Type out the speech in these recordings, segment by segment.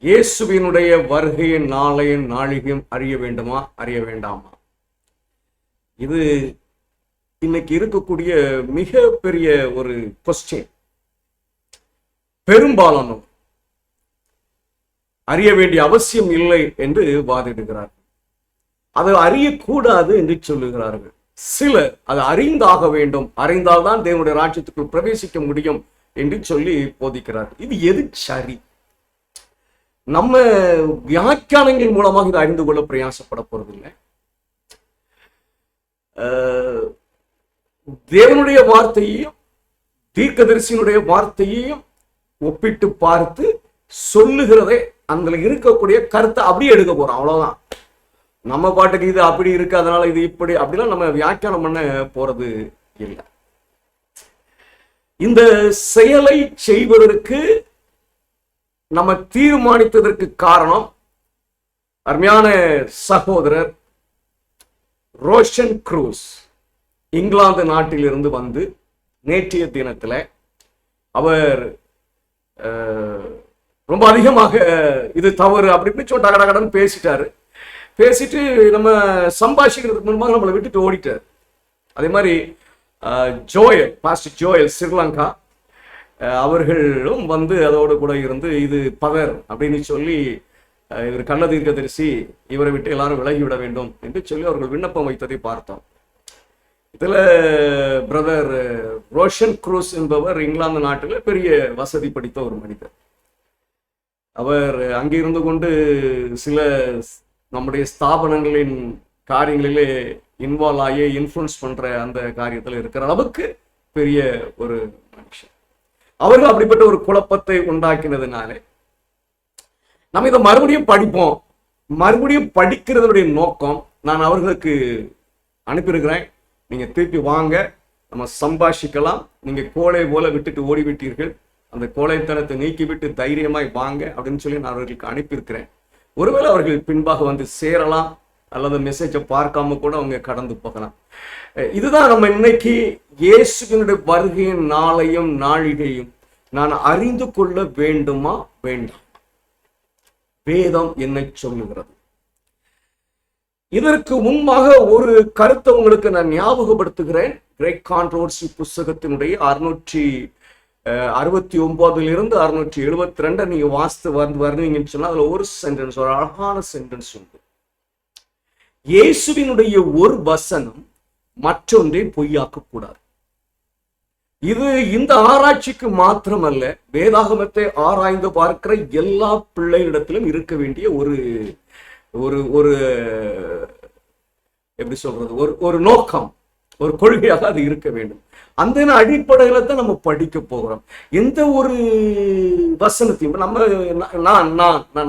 இயேசுவினுடைய வருகையின் நாளையும் நாழிகையும் அறிய வேண்டுமா, அறிய வேண்டாமா? இது இன்னைக்கு இருக்கக்கூடிய மிக பெரிய ஒரு கொஸ்டின். பெரும்பாலானோர் அறிய வேண்டிய அவசியம் இல்லை என்று வாதிடுகிறார்கள். அதை அறியக்கூடாது என்று சொல்லுகிறார்கள். சிலர் அது அறிந்தாக வேண்டும், அறிந்தால்தான் தேவனுடைய ராஜ்யத்துக்குள் பிரவேசிக்க முடியும் என்று சொல்லி போதிக்கிறார்கள். இது எது சரி? நம்ம வியாக்கியானங்கள் மூலமாக இதை அறிந்து கொள்ள பிரயாசப்பட போறதில்லை. தேவனுடைய வார்த்தையையும் தீர்க்கதரிசியினுடைய வார்த்தையையும் ஒப்பிட்டு பார்த்து சொல்லுகிறதே அதுல இருக்கக்கூடிய கருத்தை அப்படியே எடுக்க போறோம், அவ்வளவுதான். நம்ம பாட்டுக்கு இது அப்படி இருக்கு, அதனால இது இப்படி அப்படிலாம் நம்ம வியாக்கியானம் பண்ண போறது இல்லை. இந்த செயலை செய்வதற்கு நம்ம தீர்மானித்ததற்கு காரணம் அருமையான சகோதரர் ரோஷன் க்ரூஸ் இங்கிலாந்து நாட்டிலிருந்து வந்து நேற்றைய தினத்துல அவர் ரொம்ப அதிகமாக இது தவறு அப்படி சொல்லி டகடகடன் பேசிட்டாரு. பேசிட்டு நம்ம சம்பாஷிக்கிறதுக்கு முன்பாக நம்மளை விட்டுட்டு ஓடிட்டார். அதே மாதிரி பாஸ்டர் ஜோயல் ஸ்ரீலங்கா அவர்களும் வந்து அதோடு கூட இருந்து இது பவர் அப்படின்னு சொல்லி இவர் கள்ள தீர்க்கதரிசி, இவரை விட்டு எல்லாரும் விலகிவிட வேண்டும் என்று சொல்லி அவர்கள் விண்ணப்பம் வைத்ததை பார்த்தோம். இதுல பிரதர் ரோஷன் க்ரூஸ் என்பவர் இங்கிலாந்து நாட்டில் பெரிய வசதி படித்த ஒரு மனிதர். அவர் அங்கிருந்து கொண்டு சில நம்முடைய ஸ்தாபனங்களின் காரியங்களிலே இன்வால்வ் ஆகி இன்ஃப்ளூயன்ஸ் பண்ற அந்த காரியத்தில் இருக்கிற அளவுக்கு பெரிய ஒரு மனுஷன். அவர்கள் அப்படிப்பட்ட ஒரு குழப்பத்தை உண்டாக்கினதுனாலே நம்ம இதை மறுபடியும் படிப்போம். மறுபடியும் படிக்கிறதுடைய நோக்கம், நான் அவர்களுக்கு அனுப்பியிருக்கிறேன், நீங்க திருப்பி வாங்க, நம்ம சம்பாஷிக்கலாம். நீங்க கோழை போல விட்டுட்டு ஓடிவிட்டீர்கள், அந்த கோழைத்தனத்தை நீக்கிவிட்டு தைரியமாய் வாங்க அப்படின்னு சொல்லி நான் அவர்களுக்கு அனுப்பியிருக்கிறேன். ஒருவேளை அவர்கள் பின்பாக வந்து சேரலாம், அல்லது மெசேஜை பார்க்காம கூட அவங்க கடந்து போகலாம். இதுதான் நம்ம இன்னைக்கு இயேசுவினுடைய வருகையின் நாளையும் நாழிகையும் நான் அறிந்து கொள்ள வேண்டுமா வேண்டாம், வேதம் என்ன சொல்லுகிறது? இதற்கு முன்பாக ஒரு கருத்தை உங்களுக்கு நான் ஞாபகப்படுத்துகிறேன். கிரேட் கான்ட்ரோவர்சி புஸ்தகத்தினுடைய 669 672 நீங்க வாசித்து வருவீங்கன்னு சொன்னா அதுல ஒரு சென்டென்ஸ், ஒரு அழகான சென்டென்ஸ் உண்டு. இயேசுவினுடைய ஒரு வசனம் மற்றொன்றை பொய்யாக்க கூடாது. இது இந்த ஆராய்ச்சிக்கு மாத்திரமல்ல, வேதாகமத்தை ஆராய்ந்து பார்க்கிற எல்லா பிள்ளைகளிடத்திலும் இருக்க வேண்டிய ஒரு ஒரு ஒரு எப்படி சொல்றது, ஒரு நோக்கம், ஒரு கொள்கையாக அது இருக்க வேண்டும். அந்த அடிப்படையில தான் நம்ம படிக்க போகிறோம். எந்த ஒரு வசனத்தையும்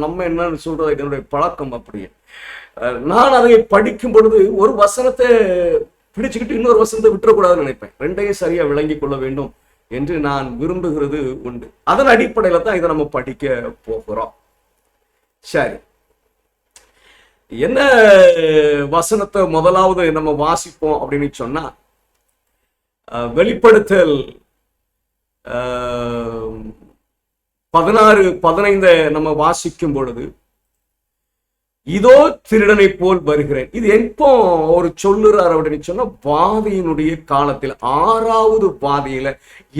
நம்ம என்னன்னு சொல்றது, என்னுடைய பழக்கம் அப்படியே. நான் அதை படிக்கும் பொழுது ஒரு வசனத்தை பிடிச்சுக்கிட்டு இன்னொரு வசனத்தை விட்டுறக்கூடாதுன்னு நினைப்பேன். ரெண்டையும் சரியா விளங்கி கொள்ள வேண்டும் என்று நான் விரும்புகிறது உண்டு. அதன் அடிப்படையில தான் இதை நம்ம படிக்க போகிறோம். சரி, என்ன வசனத்தை முதலாவது நம்ம வாசிப்போம் அப்படின்னு சொன்னா, வெளிப்படுத்தல் 16:15 நம்ம வாசிக்கும் பொழுது, இதோ திருடனை போல் வருகிறேன். இது எப்போ ஒரு சொல்லுறாரு அப்படின்னு சொன்னா, வாதையினுடைய காலத்தில் 6வது வாதையில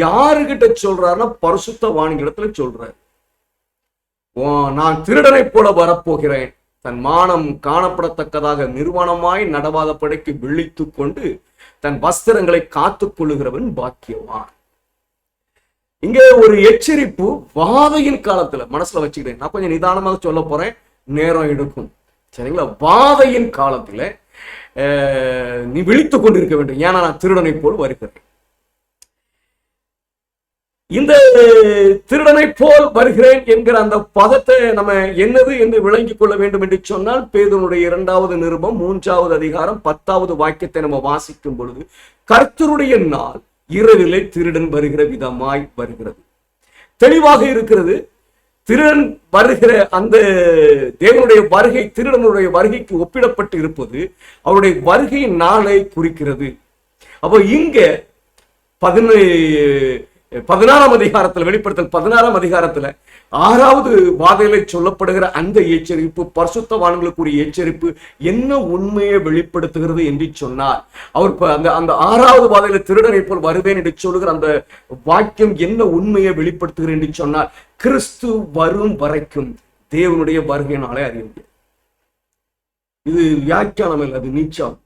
யாருகிட்ட சொல்றாருன்னா பரிசுத்த வாணிகிடத்துல சொல்றாரு. நான் திருடனை போல வரப்போகிறேன், தன் மானம் காணப்படத்தக்கதாக நிர்வாணமாய் நடவாத படைக்கு விழித்து கொண்டு தன் வஸ்திரங்களை காத்துக் கொள்ளுகிறவன் பாக்கியவான். இங்க ஒரு எச்சரிப்பு, வாதையின் காலத்துல. மனசுல வச்சுக்கிட்டேன், நான் கொஞ்சம் நிதானமாக சொல்ல போறேன், நேரம் எடுக்கும், சரிங்களா? வாதையின் காலத்துல நீ விழித்துக் கொண்டிருக்க வேண்டும், ஏன்னா நான் திருடனை போல் வருகிறேன். இந்த திருடனை போல் வருகிறேன் என்கிற அந்த பதத்தை நம்ம என்னது என்று விளங்கிக் கொள்ள வேண்டும் என்று சொன்னால், பேதுருடைய 2வது நிருபம் 3வது அதிகாரம் 10வது வாக்கியத்தை நம்ம வாசிக்கும் பொழுது, கர்த்தருடைய நாள் இரவிலே திருடன் வருகிற விதமாய் வருகிறது. தெளிவாக இருக்கிறது. திருடன் வருகிற அந்த தேவனுடைய வருகை திருடனுடைய வருகைக்கு ஒப்பிடப்பட்டு இருப்பது அவருடைய வருகையின் நாளை குறிக்கிறது. அப்போ இங்க 16ஆம் அதிகாரத்தில், வெளிப்படுத்தல் 16ஆம் அதிகாரத்துல 6வது வாதையில சொல்லப்படுகிற அந்த எச்சரிப்பு பரிசுத்தவான்களுக்குரிய எச்சரிப்பு என்ன உண்மையை வெளிப்படுத்துகிறது என்று சொன்னார். அவர் அந்த 6வது வாதையில திருடனை போல் வருவேன் என்று சொல்லுகிற அந்த வாக்கியம் என்ன உண்மையை வெளிப்படுத்துகிறேன் என்று சொன்னால், கிறிஸ்து வரும் வரைக்கும் தேவனுடைய வருகையினாலே அறிய முடியும். இது வியாக்கியானம் இல்லை, அது நீச்சம்.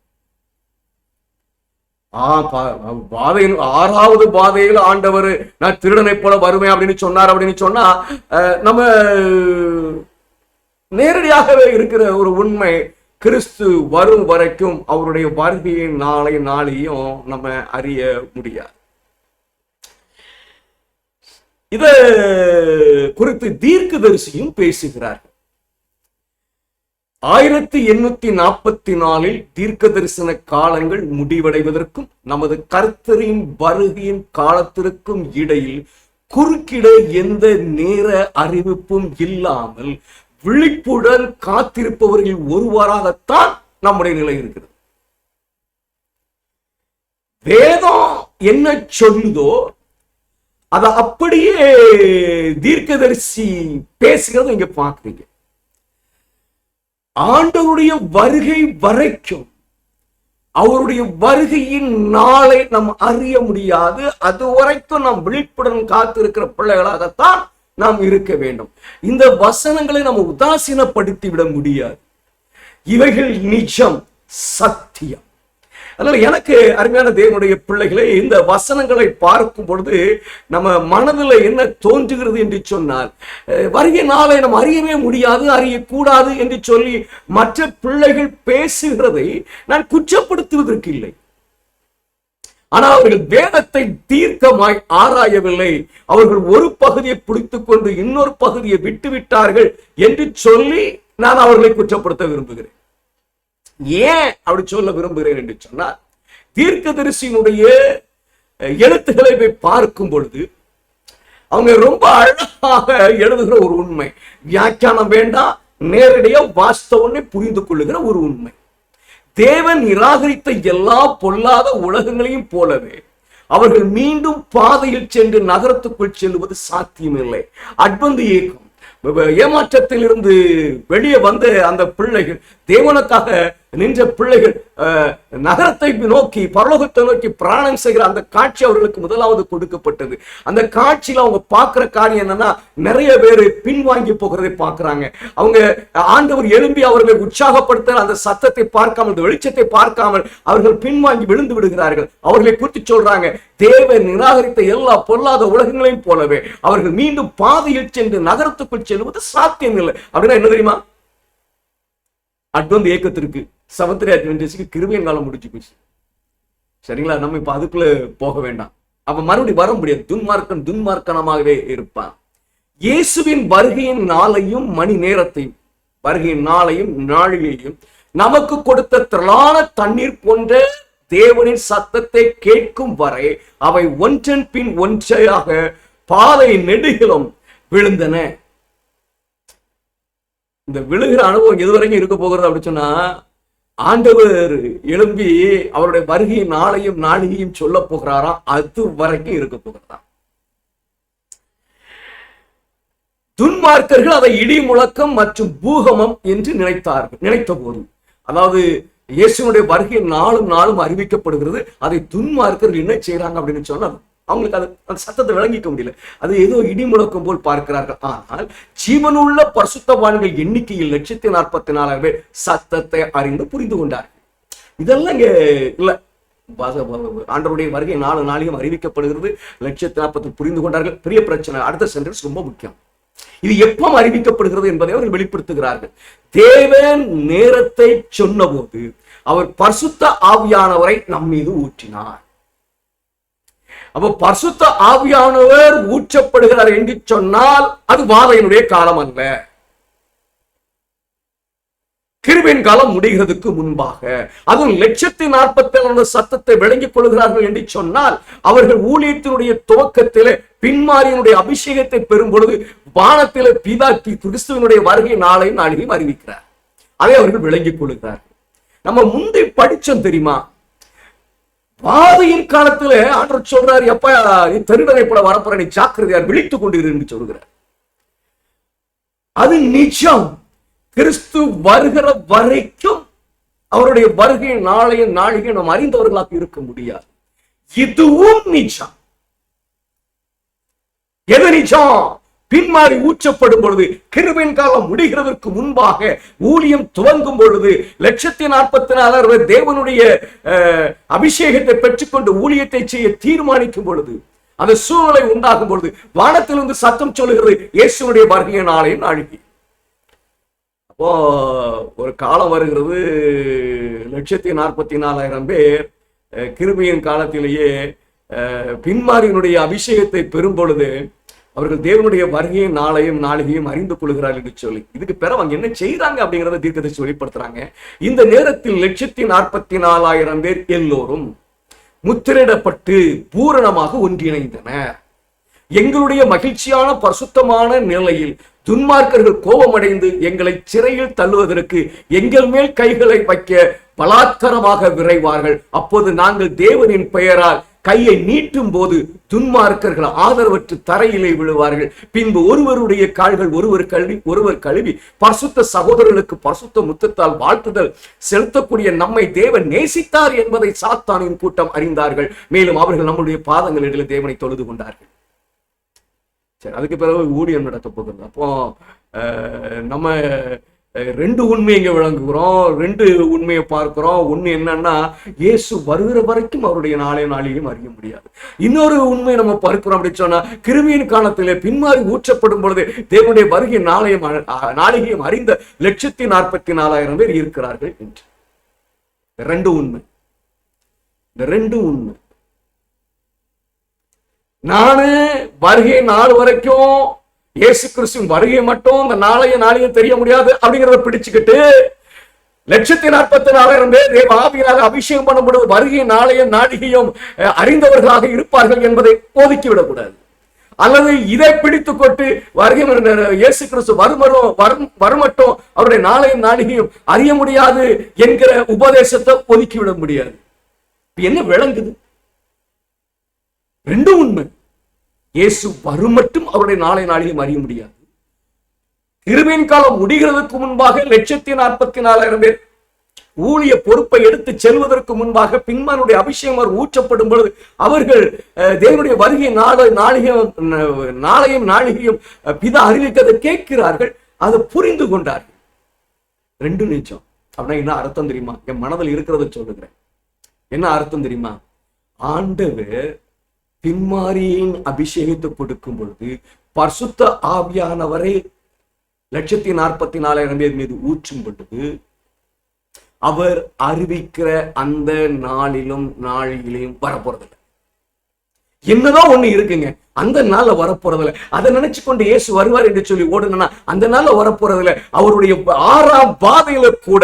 6வது பாதையில் ஆண்டவர் நான் திருடனை போல வருவேன் அப்படின்னு சொன்னார். அப்படின்னு சொன்னா நம்ம நேரடியாகவே இருக்கிற ஒரு உண்மை, கிறிஸ்து வரும் வரைக்கும் அவருடைய வருகையின் நாளையும் நம்ம அறிய முடியாது. இத குறித்து தீர்க்கதரிசியும் பேசுகிறார். 1844 தீர்க்க தரிசன காலங்கள் முடிவடைவதற்கும் நமது கர்த்தரின் வருகையின் காலத்திற்கும் இடையில் குறுக்கிட எந்த நேர அறிவிப்பும் இல்லாமல் விழிப்புடன் காத்திருப்பவர்கள் ஒருவராகத்தான் நம்முடைய நிலை இருக்கிறது. வேதம் என்ன சொல்லுதோ அதை அப்படியே தீர்க்கதரிசி பேசுகிறத இங்க பார்க்குறீங்க. ஆண்டவருடைய வருகை வரைக்கும் அவருடைய வருகையின் நாளை நாம் அறிய முடியாது. அது வரைக்கும் நாம் விழிப்புடன் காத்திருக்கிற பிள்ளைகளாகத்தான் நாம் இருக்க வேண்டும். இந்த வசனங்களை நம்ம உதாசீனப்படுத்தி விட முடியாது. இவைகள் நிஜம், சத்தியம். அதனால எனக்கு அருமையான தேவனுடைய பிள்ளைகளை, இந்த வசனங்களை பார்க்கும் பொழுது நம்ம மனதில் என்ன தோன்றுகிறது என்று சொன்னால், வருகை நாளை நம்ம அறியவே முடியாது, அறியக்கூடாது என்று சொல்லி மற்ற பிள்ளைகள் பேசுகிறதை நான் குற்றப்படுத்துவதற்கு இல்லை. ஆனால் அவர்கள் வேதத்தை தீர்க்கமாய் ஆராயவில்லை. அவர்கள் ஒரு பகுதியை பிடித்துக் கொண்டு இன்னொரு பகுதியை விட்டுவிட்டார்கள் என்று சொல்லி நான் அவர்களை குற்றப்படுத்த விரும்புகிறேன். ஏன் அப்படி சொல்ல விரும்புகிறேன் என்று சொன்னால், தீர்க்கதரிசியினுடைய எழுத்துக்களை போய் பார்க்கும் பொழுது அவங்க ரொம்ப அழகாக எழுதுகிற ஒரு உண்மை, வியாக்கியானம் வேண்டாம், நேரடியா வாஸ்தவனை புரிந்து கொள்ளுகிற ஒரு உண்மை. தேவன் நிராகரித்த எல்லா பொல்லாத உலகங்களையும் போலவே அவர்கள் மீண்டும் பாதையில் சென்று நகரத்துக்குள் செல்வது சாத்தியமில்லை. அட்வந்து ஏக்கம், ஏமாற்றத்தில் இருந்து வெளியே வந்த அந்த பிள்ளைகள், தேவனுக்காக நின்ற பிள்ளைகள் நகரத்தை நோக்கி, பரலோகத்தை நோக்கி பிராணம் செய்கிற அந்த காட்சி அவர்களுக்கு முதலாவது கொடுக்கப்பட்டது. அந்த காட்சியில அவங்க பார்க்கிற காரியம் என்னன்னா, நிறைய பேர் பின்வாங்கி போகிறதை பார்க்கிறாங்க. அவங்க ஆண்டவர் எழும்பி அவர்களை உற்சாகப்படுத்த அந்த சத்தத்தை பார்க்காமல், அந்த வெளிச்சத்தை பார்க்காமல் அவர்கள் பின்வாங்கி விழுந்து விடுகிறார்கள். அவர்களை குறித்து சொல்றாங்க, தேவன் நிராகரித்த எல்லா பொல்லாத உலகங்களையும் போலவே அவர்கள் மீண்டும் பாதையில் சென்று நகரத்துக்குள் செல்வது சாத்தியம் இல்லை. அப்படின்னா என்ன தெரியுமா? அட்வந்து ஏக்கத்திற்கு, செவன்த் அட்வென்டிஸ்ட்க்கு கிருபையின் காலம் முடிச்சு போச்சு. சரிங்களா? நம்ம இப்ப அதுக்குள்ள போக வேண்டாம். அப்ப மறுபடியும் வர முடியாது. துன்மார்க்கன் துன்மார்க்கனமாகவே இருப்பான். இயேசுவின் வருகையின் நாளையும் மணி நேரத்தையும், வருகையின் நாளையும் நாழிகையும் நமக்கு கொடுத்த திரளான தண்ணீர் போன்ற தேவனின் சத்தத்தை கேட்கும் வரை அவை ஒன்றன் பின் ஒன்றையாக பாதை நெடுகிலும் விழுந்தன. இந்த விழுகிற அனுபவம் எதுவரைக்கும் இருக்க போகிறது அப்படின்னு சொன்னா, ஆண்டவர் எழும்பி அவருடைய வருகையின் நாளையும் நாளிகையும் சொல்ல போகிறாராம், அது வரைக்கும் இருக்க போகிறதா. துன்மார்க்கர்கள் அதை இடி முழக்கம் மற்றும் பூகமம் என்று நினைத்த போது, அதாவது இயேசுனுடைய வருகை நாளும் அறிவிக்கப்படுகிறது. அதை துன்மார்க்கர்கள் என்ன செய்யறாங்க அப்படின்னு சொன்னா, அவங்களுக்கு அந்த சத்தத்தை விளங்கிக்க முடியல. அது ஏதோ இடி முழக்கம் போல் பார்க்கிறார்கள். ஆனால் ஜீவனுள்ள பரிசுத்தவான்கள் எண்ணிக்கையில் 144,000 சத்தத்தை அறிந்து புரிந்து கொண்டார்கள். இதெல்லாம் இங்க இல்ல. ஆண்டவருடைய வருகை நாளையும் அறிவிக்கப்படுகிறது, 140,000 புரிந்து கொண்டார்கள். பெரிய பிரச்சனை. அடுத்த சென்டென்ஸ் ரொம்ப முக்கியம். இது எப்ப அறிவிக்கப்படுகிறது என்பதை அவர்கள் வெளிப்படுத்துகிறார்கள். தேவன் நேரத்தை சொன்னபோது அவர் பரிசுத்த ஆவியானவரை நம் மீது ஊற்றினார். அப்ப பரிசுத்த ஆவியானவர் ஊற்றப்படுகிறார் என்று சொன்னால் அது வாதையினுடைய காலம் அல்ல. கிருபையின் காலம் முடிகிறதுக்கு முன்பாக, அதுவும் 147,000 சத்தத்தை விளங்கிக் கொள்கிறார்கள் என்று சொன்னால் அவர்கள் ஊழியத்தினுடைய துவக்கத்திலே பின்மாரியினுடைய அபிஷேகத்தை பெறும் பொழுது வானத்திலே பிதா கிறிஸ்துவினுடைய வருகை நாளையும் அறிவிக்கிறார். அதை அவர்கள் விளங்கிக் கொள்கிறார்கள். நம்ம முந்தி படிச்சோம் தெரியுமா? பாதையின் காலத்துல ஆண்டவர் சொல்றாரு, எப்ப நீ திருடனை போல வரப்போற, நீ ஜாக்கிரதையார், விழித்துக் கொண்டிரு என்று சொல்கிறார். அது நிஜம். கிறிஸ்து வருகிற வரைக்கும் அவருடைய வருகை நாளையும் நாளிகை நாம் அறிந்தவர்களாக இருக்க முடியாது. இதுவும் நிஜம். எது நிஜம்? பின்மாறி ஊற்றப்படும் பொழுது, கிருபையின் காலம் முடிகிறதற்கு முன்பாக ஊழியம் துவங்கும் பொழுது, 1,44,000 தேவனுடைய அபிஷேகத்தை பெற்றுக்கொண்டு ஊழியத்தை செய்ய தீர்மானிக்கும் பொழுது, அந்த சூழ்நிலை உண்டாகும் பொழுது வானத்திலிருந்து சத்தம் சொல்லுகிறது, இயேசுனுடைய வருகை நாளையும் நாளிகை. அப்போ ஒரு காலம் வருகிறது, 1,44,000 பேர் கிருபையின் காலத்திலேயே பின்மாரியினுடைய அபிஷேகத்தை பெறும் பொழுது அவர்கள் தேவனுடைய வருகையும் நாளையும் நாளிகையும் அறிந்து கொள்கிறார்கள் என்று சொல்லி, இதுக்கு பிற அவங்க என்ன செய்யறாங்க அப்படிங்கிறத தீர்க்கதரிசி வெளிப்படுத்துறாங்க. இந்த நேரத்தில் 1,44,000 பேர் எல்லோரும் முத்திரையிடப்பட்டு பூரணமாக ஒன்றிணைந்தனர். எங்களுடைய மகிழ்ச்சியான பரிசுத்தமான நிலையில் துன்மார்க்கர்கள் கோபமடைந்து எங்களை சிறையில் தள்ளுவதற்கு எங்கள் மேல் கைகளை வைக்க பலாத்காரமாக விரைவார்கள். அப்போது நாங்கள் தேவனின் பெயரால் கையை நீட்டும் போது துன்மார்க்கர்கள் ஆதரவற்று தரையிலே விழுவார்கள். பின்பு ஒருவருடைய கால்கள் ஒருவர் கழுவி பரிசுத்த சகோதரர்களுக்கு பரிசுத்த முத்தத்தால் வாழ்த்துதல் செலுத்தக்கூடிய நம்மை தேவன் நேசித்தார் என்பதை சாத்தானின் கூட்டம் அறிந்தார்கள். மேலும் அவர்கள் நம்முடைய பாதங்களில் தேவனை தொழுது கொண்டார்கள். சரி, அதுக்கு பிறகு ஊழியம் நடத்த போகிறது. அப்போ நம்ம ரெண்டு உண்மை இங்க விளங்குகிறோம், ரெண்டு உண்மையை பார்க்கிறோம். ஒண்ணு என்னன்னா, இயேசு வருகிற வரைக்கும் அவருடைய நாளையும் அறிய முடியாது. இன்னொரு உண்மை நம்ம பார்க்கிறோம் அப்படின்னு சொன்னா, கிருபையின் காலத்திலே பின்மாறி ஊற்றப்படும் பொழுது தேவனுடைய வருகை நாளையும் அறிந்த 1,44,000 பேர் இருக்கிறார்கள் என்று. ரெண்டு உண்மை, இந்த ரெண்டு உண்மை. நானு வருகை நாள் வரைக்கும் இயேசு கிறிஸ்துவின் வருகை மட்டும் இந்த நாளையும் தெரிய முடியாது அப்படிங்கிறத பிடிச்சுக்கிட்டு 1,44,000 பேர் தேவ ஆவியினால அபிஷேகம் பண்ணப்படுவது வருகை நாளையும் நாளிகையும் அறிந்தவர்களாக இருப்பார்கள் என்பதை ஒதுக்கி விடக்கூடாது. அல்லது இதை பிடித்துக் கொண்டு வருகை இயேசு கிறிஸ்து வருமட்டும் அவருடைய நாளையும் நாளிகையும் அறிய முடியாது என்கிற உபதேசத்தை ஒதுக்கிவிட முடியாது. என்ன விளங்குது? ரெண்டு உண்மை. இயேசு வரும் மட்டும் அவருடைய நாளையும் அறிய முடியாது. கிருபையின் காலம் முடிகிறதுக்கு முன்பாக 1,44,000 பேர் ஊழிய பொறுப்பை எடுத்து செல்வதற்கு முன்பாக பின்மானுடைய அபிஷேகம் ஊற்றப்படும் பொழுது அவர்கள் தேவனுடைய வருகை நாளையும் நாளிகையும் பிதா அறிவிக்கதை கேட்கிறார்கள். அதை புரிந்து கொண்டார்கள். ரெண்டு நிச்சயம். அப்படின்னா என்ன அர்த்தம் தெரியுமா? என் மனதில் இருக்கிறத சொல்லுகிறேன். என்ன அர்த்தம் தெரியுமா? ஆண்டவர் பின்மாரியின் அபிஷேகத்தை கொடுக்கும் பொழுது பரிசுத்த ஆவியானவரை 1,44,000 பேர் மீது ஊற்றும் பொழுது அவர் அறிவிக்கிற அந்த நாளிலும் நாளிலும் வரப்போறதில்லை. என்னதான் ஒண்ணு இருக்குங்க, அந்த நாள்ல வரப்போறதில்லை. அதை நினைச்சு கொண்டு இயேசு வருவார் என்று சொல்லி ஓடுனா அந்த நாள்ல வரப்போறதில்லை. அவருடைய 6ஆம் பாதையில கூட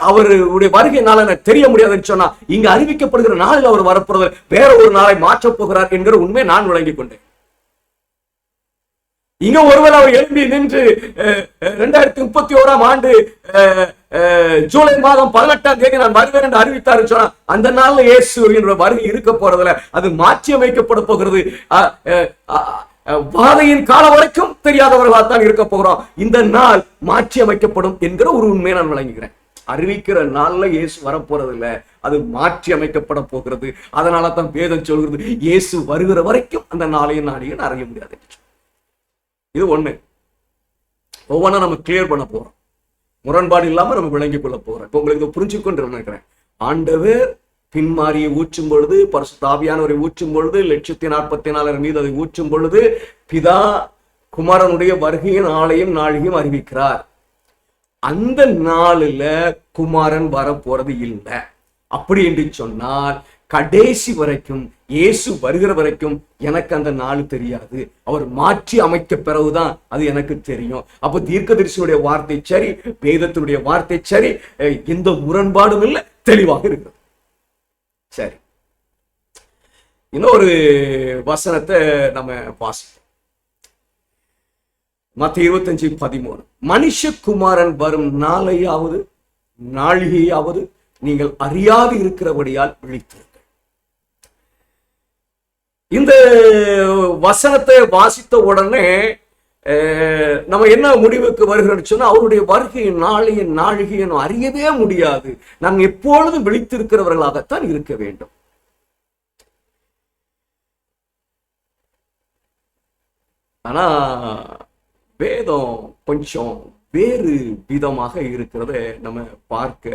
அவருடைய வருகை நாள தெரிய முடியாதுன்னு சொன்னா, இங்க அறிவிக்கப்படுகிற நாளில் அவர் வரப்போறதில்லை, வேற ஒரு நாளை மாற்றப் போகிறார் என்கிற உண்மையை நான் விளங்கிக் கொண்டேன். இங்க ஒருவர் அவர் எழுப்பி நின்று 2031ஆம் ஆண்டு ஜூலை மாதம் 18ஆம் தேதி நான் வருவேன் என்று அறிவித்தார் சொன்னா, அந்த நாள்ல இயேசு வருகை இருக்க போறதில்லை, அது மாற்றி அமைக்கப்பட போகிறது. வாதையின் காலம் வரைக்கும் தெரியாதவர்களால் தான் இருக்க போகிறோம். இந்த நாள் மாற்றி அமைக்கப்படும் என்கிற ஒரு உண்மையை நான் விளங்குகிறேன். அறிவிக்கிற நாள்ல இயேசு வரப்போறதில்லை, அது மாற்றி அமைக்கப்பட போகிறது. அதனால தான் வேதம் சொல்கிறது, இயேசு வருகிற வரைக்கும் அந்த நாளையும் நாளையும் அறிய முடியாது. இது ஒண்ணு. ஒவ்வொன்றா நம்ம கிளியர் பண்ண போறோம், முரண்பாடு இல்லாம நம்ம விளங்கிக் கொள்ள போறோம். இப்ப உங்களுக்கு புரிஞ்சுக்கொண்டு நினைக்கிறேன். ஆண்டவர் பின்மாரியை ஊற்றும் பொழுது, பரிசுத்த ஆவியானவரை ஊற்றும் பொழுது, 1,44,000 மீது அதை ஊற்றும் பொழுது பிதா குமாரனுடைய வருகையின் நாளையும் அறிவிக்கிறார். அந்த நாளில குமாரன் வர போறது இல்லை. அப்படி என்று சொன்னால் கடைசி வரைக்கும் இயேசு வருகிற வரைக்கும் எனக்கு அந்த நாள் தெரியாது. அவர் மாற்றி அமைக்க பிறகுதான் அது எனக்கு தெரியும். அப்ப தீர்க்கதரிசியுடைய வார்த்தை சரி, வேதத்தினுடைய வார்த்தை சரி, எந்த முரண்பாடும் இல்லை, தெளிவாக இருக்கிறது. சரி, இன்னொரு வசனத்தை நம்ம வாசிப்போம். மத்தேயு 25:13. மனுஷகுமாரன் வரும் நாளையாவது நாழிகையாவது நீங்கள் அறியாது இருக்கிறபடியால் விழித்திருங்கள். இந்த வசனத்தை வாசித்த உடனே நம்ம என்ன முடிவுக்கு வருகிறோம்னு சொன்னா, அவருடைய வருகையின் நாளையின் நாழிகையும் அறியவே முடியாது. நாம் எப்பொழுதும் விழித்திருக்கிறவர்களாகத்தான் இருக்க வேண்டும். ஆனா வேதம் கொஞ்சம் வேறு விதமாக இருக்கிறத நம்ம பார்க்க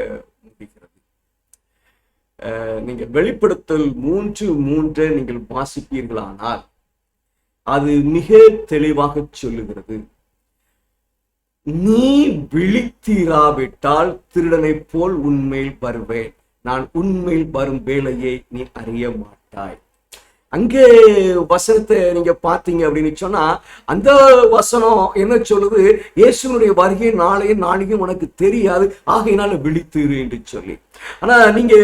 முடிகிறது. நீங்க வெளிப்படுத்தல் 3:3 நீங்கள் வாசிப்பீர்களானால் அது மிக தெளிவாக சொல்லுகிறது, நீ விழித்திராவிட்டால் திருடனை போல் உன்மேல் வருவேன், நான் உன்மேல் வரும் வேலையை நீ அறிய மாட்டாய். அங்கே வசனத்தை நீங்க பாத்தீங்க அப்படின்னு சொன்னா, அந்த வசனம் என்ன சொல்லுது, இயேசுனுடைய வருகை நாளையும் நாளையும் உனக்கு தெரியாது, ஆகையினால விழித்திரு என்று சொல்லி. ஆனா நீங்க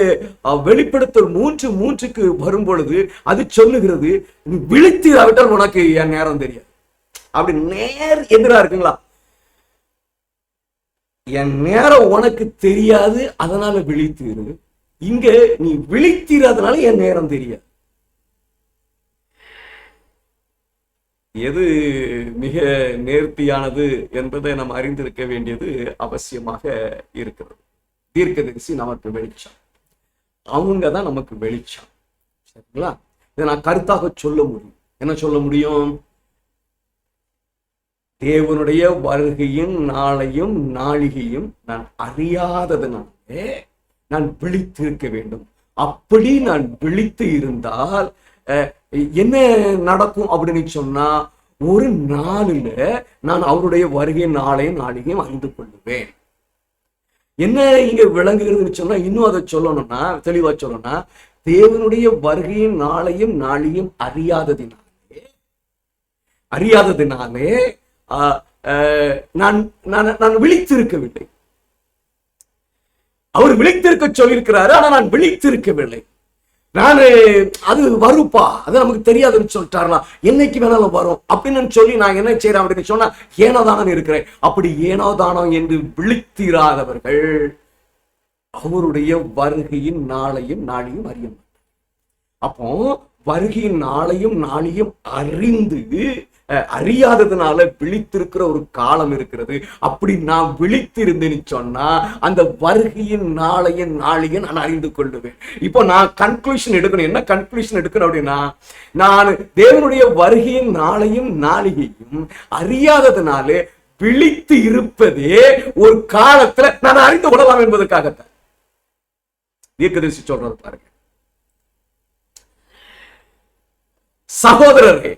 வெளிப்படுத்தல் 3:3 வரும் பொழுது அது சொல்லுகிறது, நீ விழித்திராவிட்டால் உனக்கு என் நேரம் தெரியாது. அப்படி நேர் எதிரா இருக்குங்களா? என் நேரம் உனக்கு தெரியாது, அதனால விழித்திரு. இங்க நீ விழித்திராதனால என் நேரம் தெரியாது. எது மிக நேர்த்தியானது என்பதை நாம் அறிந்திருக்க வேண்டியது அவசியமாக இருக்கிறது. தீர்க்கதரிசி நமக்கு வெளிச்சம், அவங்க தான் நமக்கு வெளிச்சம். சரிங்களா? இதை நான் கருத்தாக சொல்ல முடியும். என்ன சொல்ல முடியும்? தேவனுடைய வருகையும் நாளையும் நாழிகையும் நான் அறியாததுனாலே நான் விழித்திருக்க வேண்டும். அப்படி நான் விழித்து இருந்தால் என்ன நடக்கும் அப்படின்னு சொன்னா, ஒரு நாளில் நான் அவருடைய வருகை நாளையும் நாளிகையும் அறிந்து கொள்ளுவேன். என்ன இங்க விளங்குகிறதுன்னு சொன்னா, இன்னும் அதை சொல்லணும்னா, தெளிவா சொல்லணும்னா, தேவனுடைய வருகையின் நாளையும் நாளியும் அறியாததினாலே நான் விழித்திருக்கவில்லை. அவர் விழித்திருக்க சொல்லியிருக்கிறாரு, ஆனா நான் விழித்திருக்கவில்லை. நானு அது வருப்பா, அது நமக்கு தெரியாதுன்னு சொல்லிட்டாரலாம், என்னைக்கு வேணாலும் வரும் அப்படின்னு சொல்லி நான் என்ன செய்யறேன் அப்படின்னு சொன்னா, ஏனோதானம் இருக்கிறேன். அப்படி ஏனோதானம் என்று விழித்திராதவர்கள் அவருடைய வருகையின் நாளையும் நாளையும் அறிய மாட்டார். அப்போ வருகையின் நாளையும் நாளையும் அறியாததுனால விழித்திருக்கிற ஒரு காலம் இருக்கிறது. அப்படி நான் விழித்திருந்தேன்னு சொன்னா, அந்த வருகையின் நாளையும் நாளையும் நான் அறிந்து கொள்ளுவேன். இப்போ நான் கன்க்ளூஷன் எடுக்கணும். என்ன கன்க்ளூஷன் எடுக்கணும் அப்படின்னா, நான் தேவனுடைய வருகையின் நாளையும் நாளிகையும் அறியாததுனாலே விழித்து இருப்பதே ஒரு காலத்துல நான் அறிந்து கொள்ளலாம் என்பதற்காகத்தான் தீர்க்கதரிசி சொல்றது பாருங்க. சகோதரரே,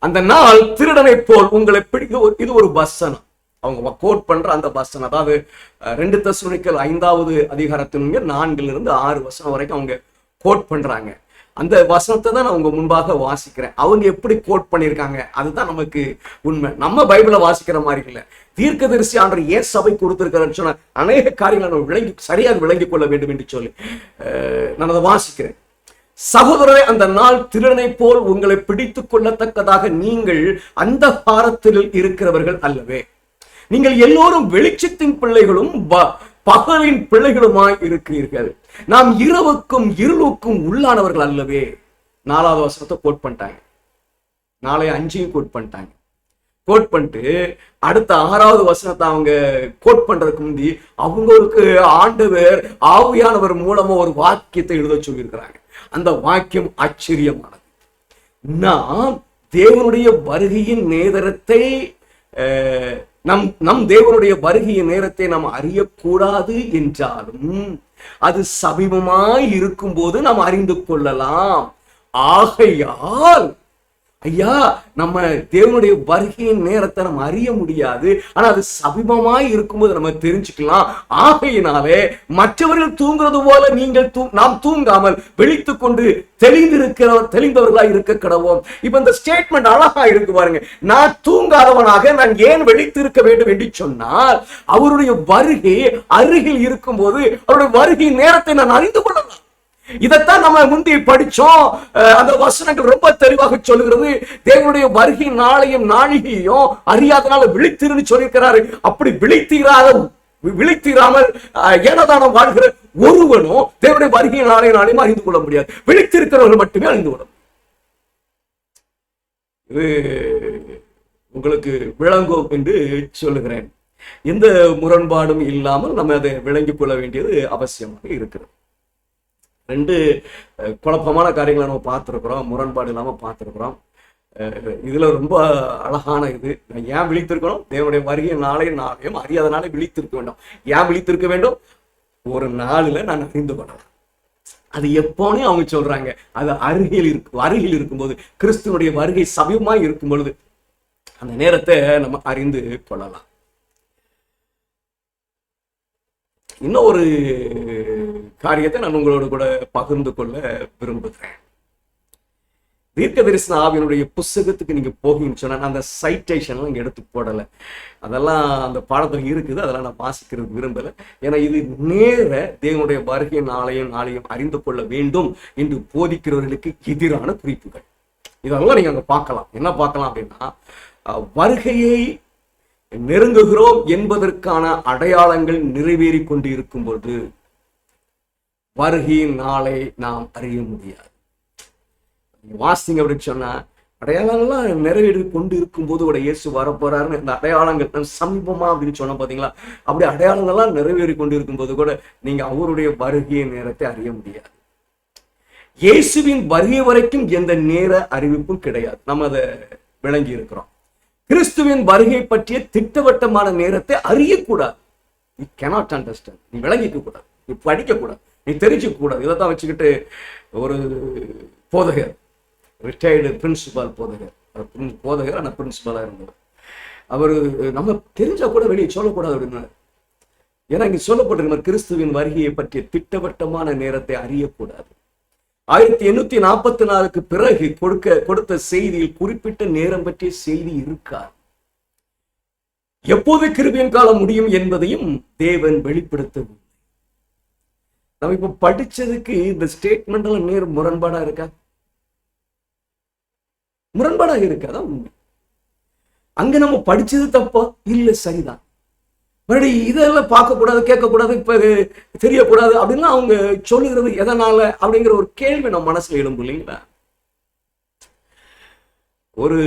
அந்த நாள் திருடனை போல் உங்களை பிடிக்க. இது ஒரு வசனம், அவங்க கோட் பண்ற அந்த வசனம். அதாவது 2 தெசலோனிக்கர் 5வது அதிகாரத்தின் 4-6 வசனம் வரைக்கும் அவங்க கோட் பண்றாங்க. அந்த வசனத்தை தான் நான் உங்க முன்பாக வாசிக்கிறேன். அவங்க எப்படி கோட் பண்ணியிருக்காங்க அதுதான் நமக்கு உண்மை. நம்ம பைபிளை வாசிக்கிற மாதிரி இல்லை. தீர்க்கதரிசி ஆண்டவர் ஏன் சபை கொடுத்திருக்காருன்னு சொன்ன அநேக காரியங்களை நம்ம சரியாக விளங்கிக் கொள்ள வேண்டும் என்று சொல்லி நான் அதை வாசிக்கிறேன். சகோதரரே, அந்த நாள் திருடனை போல் உங்களை பிடித்துக் கொள்ளத்தக்கதாக நீங்கள் அந்த பாரத்தில் இருக்கிறவர்கள் அல்லவே. நீங்கள் எல்லோரும் வெளிச்சத்தின் பிள்ளைகளும் பகலின் பிள்ளைகளுமாய் இருக்கிறீர்கள். நாம் இரவுக்கும் இருளுக்கும் உள்ளானவர்கள் அல்லவே. 4வது வசனத்தை கோட் பண்ணிட்டாங்க, 4:5 கோட் பண்ணிட்டாங்க. கோட் பண்ணிட்டு அடுத்த 6வது வசனத்தை அவங்க கோட் பண்றதுக்கு முந்தி அவங்களுக்கு ஆண்டவர் ஆவியானவர் மூலமா ஒரு வாக்கியத்தை எழுத சொல்லியிருக்கிறாங்க. அந்த வாக்கியம் ஆச்சரியமானது. நாம் தேவனுடைய வருகையின் நேரத்தை நம் தேவனுடைய வருகையின் நேரத்தை நாம் அறியக்கூடாது என்றாலும் அது சமீபமாய் இருக்கும் போது நாம் அறிந்து கொள்ளலாம். ஆகையால் ஐயா, நம்ம தேவனுடைய வருகையின் நேரத்தை நம்ம அறிய முடியாது, ஆனா அது சமீபமாய் இருக்கும்போது நம்ம தெரிஞ்சுக்கலாம். ஆகையினாலே மற்றவர்கள் தூங்குறது போல நாம் தூங்காமல் விழித்துக் கொண்டு தெளிந்தவர்களா இருக்க கடவோம். இப்ப இந்த ஸ்டேட்மெண்ட் அழகா இருக்கு பாருங்க. நான் தூங்காதவனாக நான் ஏன் விழித்திருக்க வேண்டும் என்று சொன்னால், அவருடைய வருகை அருகில் இருக்கும் போது அவருடைய வருகையின் நேரத்தை நான் அறிந்து கொள்ளலாம். இதைத்தான் நம்ம முந்தி படிச்சோம். அந்த வசனங்கள் ரொம்ப தெளிவாக சொல்லுகிறது. தேவனுடைய வருகை நாளையும் நாழிகையும் அறியாதனால விழித்திருந்து சொல்லியிருக்கிறாரு. அப்படி விழித்திராமல் ஏனதானம் வாழ்கிற ஒருவனும் தேவனுடைய வருகை நாளையும் நாளையும் அறிந்து கொள்ள முடியாது. விழித்திருக்கிறவர்கள் மட்டுமே அறிந்து கொள்ள முடியும். இது உங்களுக்கு விளங்கும் என்று சொல்லுகிறேன். எந்த முரண்பாடும் இல்லாமல் நம்ம அதை விளங்கிக் கொள்ள வேண்டியது அவசியமாக இருக்கிறது. ரெண்டு குழப்பமான காரியங்களை நம்ம பார்த்துருக்குறோம், முரண்பாடு இல்லாமல் பார்த்துருக்குறோம். இதுல ரொம்ப அழகான இது, ஏன் விழித்திருக்கணும்? தேவனுடைய வருகை நாளையும் அறியாதனாலே விழித்திருக்க வேண்டும். ஏன் விழித்திருக்க வேண்டும்? ஒரு நாளில் நான் அறிந்து கொள்ளலாம். அது எப்போனே அவங்க சொல்றாங்க, அது அருகில் இருக்கும்போது, கிறிஸ்துவனுடைய வருகை சமீபமாய் இருக்கும் பொழுது அந்த நேரத்தை நம்ம அறிந்து கொள்ளலாம். இன்னும் ஒரு காரியத்தை நான் உங்களோடு கூட பகிர்ந்து கொள்ள விரும்புகிறேன். தீர்க்க தரிசன ஆவியினுடைய புஸ்தகத்துக்கு நீங்க போகீங்கன்னு சொன்னா, அந்த சைட்டேஷன்லாம் இங்க எடுத்து போடலை, அதெல்லாம் அந்த பாடத்துல இருக்குது, அதெல்லாம் நான் வாசிக்கிறது விரும்பலை. ஏன்னா இது நேர தேவனுடைய வருகை நாளையும் அறிந்து கொள்ள வேண்டும் என்று போதிக்கிறவர்களுக்கு எதிரான குறிப்புகள். இதெல்லாம் நீங்க அங்க பார்க்கலாம். என்ன பார்க்கலாம் அப்படின்னா, வருகையை நெருங்குகிறோம் என்பதற்கான அடையாளங்கள் நிறைவேறி கொண்டு இருக்கும் பொழுது வருகையின் நாளை நாம் அறிய முடியாது. வாசிங்க அப்படின்னு சொன்னா, அடையாளங்கள்லாம் நிறைவேறி கொண்டு இருக்கும் போது கூட இயேசு வரப்போறாருன்னு இந்த அடையாளங்கள் சமீபமா அப்படின்னு சொன்ன பாத்தீங்களா, அப்படி அடையாளங்கள்லாம் நிறைவேறி கொண்டு இருக்கும் போது கூட நீங்க அவருடைய வருகையின் நேரத்தை அறிய முடியாது. இயேசுவின் வருகை வரைக்கும் எந்த நேர அறிவிப்பும் கிடையாது. நம்ம அதை விளங்கி இருக்கிறோம். கிறிஸ்துவின் வருகை பற்றிய திட்டவட்டமான நேரத்தை அறியக்கூடாது. நீ cannot understand, நீ விளங்கிக்க கூடாது, நீ படிக்க கூடாது, நீ தெரிஞ்சுக்க கூடாது. இதைத்தான் வச்சுக்கிட்டு ஒரு போதகர், ரிட்டையர்டு பிரின்சிபால் போதகர் ஆனா பிரின்சிபலா இருந்தவர், அவரு நம்ம தெரிஞ்சா கூட வெளியே சொல்லக்கூடாது அப்படின்னு. ஏன்னா இங்க சொல்லப்பட்டிருக்கிற கிறிஸ்துவின் வருகையை பற்றிய திட்டவட்டமான நேரத்தை அறியக்கூடாது. 1844 பிறகு கொடுத்த செய்தியில் குறிப்பிட்ட நேரம் பற்றிய செய்தி இருக்காது. எப்போது கிருபையின் காலம் முடியும் என்பதையும் தேவன் வெளிப்படுத்தவில்லை. நம்ம இப்ப படிச்சதுக்கு இந்த ஸ்டேட்மெண்ட் எல்லாம் நேர் முரண்பாடா இருக்கா? முரண்பாடாக இருக்காதான் உண்மை. அங்க நம்ம படிச்சது தப்பா? இல்ல, சரிதான். மறுபடியும் இதெல்லாம் பார்க்கக்கூடாது, கேட்கக்கூடாது, இப்ப தெரியக்கூடாது அப்படின்னா அவங்க சொல்லுகிறது எதனால அப்படிங்கிற ஒரு கேள்வி நம்ம மனசுல எழும்பும் இல்லைங்களா? ஒரு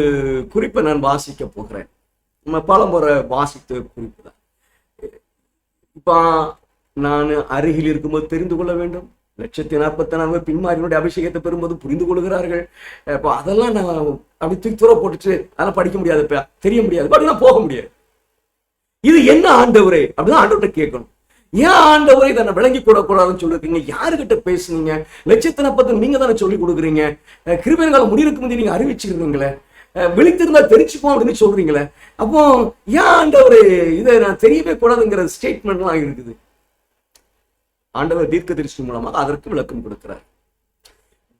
குறிப்பை நான் வாசிக்க போகிறேன். நம்ம பலமுறை வாசித்த குறிப்பு தான். இப்ப நான் அருகில் இருக்கும்போது தெரிந்து கொள்ள வேண்டும். 144 பின்மாரியினுடைய அபிஷேகத்தை பெறும்போது புரிந்து கொள்கிறார்கள். இப்போ அதெல்லாம் நான் அப்படி தூக்கி தூர போட்டுட்டு அதெல்லாம் படிக்க முடியாது, தெரிய முடியாது, அப்படின்னா போக முடியாது. இது என்ன ஆண்டவரே அப்படின்னா ஆண்டவர்கிட்ட கேட்கணும். ஏன் ஆண்டவரை இதை விளங்கி கூடாதுன்னு சொல்லிருக்கீங்க? யாருக்கிட்ட பேசுனீங்க? 140 நீங்க தானே சொல்லி கொடுக்குறீங்க. கிருபையின் காலம் முடிவுக்கு முந்தைய நீங்க அறிவிச்சுக்கிறீங்களே, விழித்திருந்தா தெரிச்சுப்போம் அப்படின்னு சொல்றீங்களே. அப்போ ஏன் ஆண்டவரே இதை நான் தெரியவே கூடாதுங்கிற ஸ்டேட்மெண்ட்லாம் இருக்குது. ஆண்டவர் தீர்க்கதரிசி மூலமாக அதற்கு விளக்கம் கொடுக்கிறார்.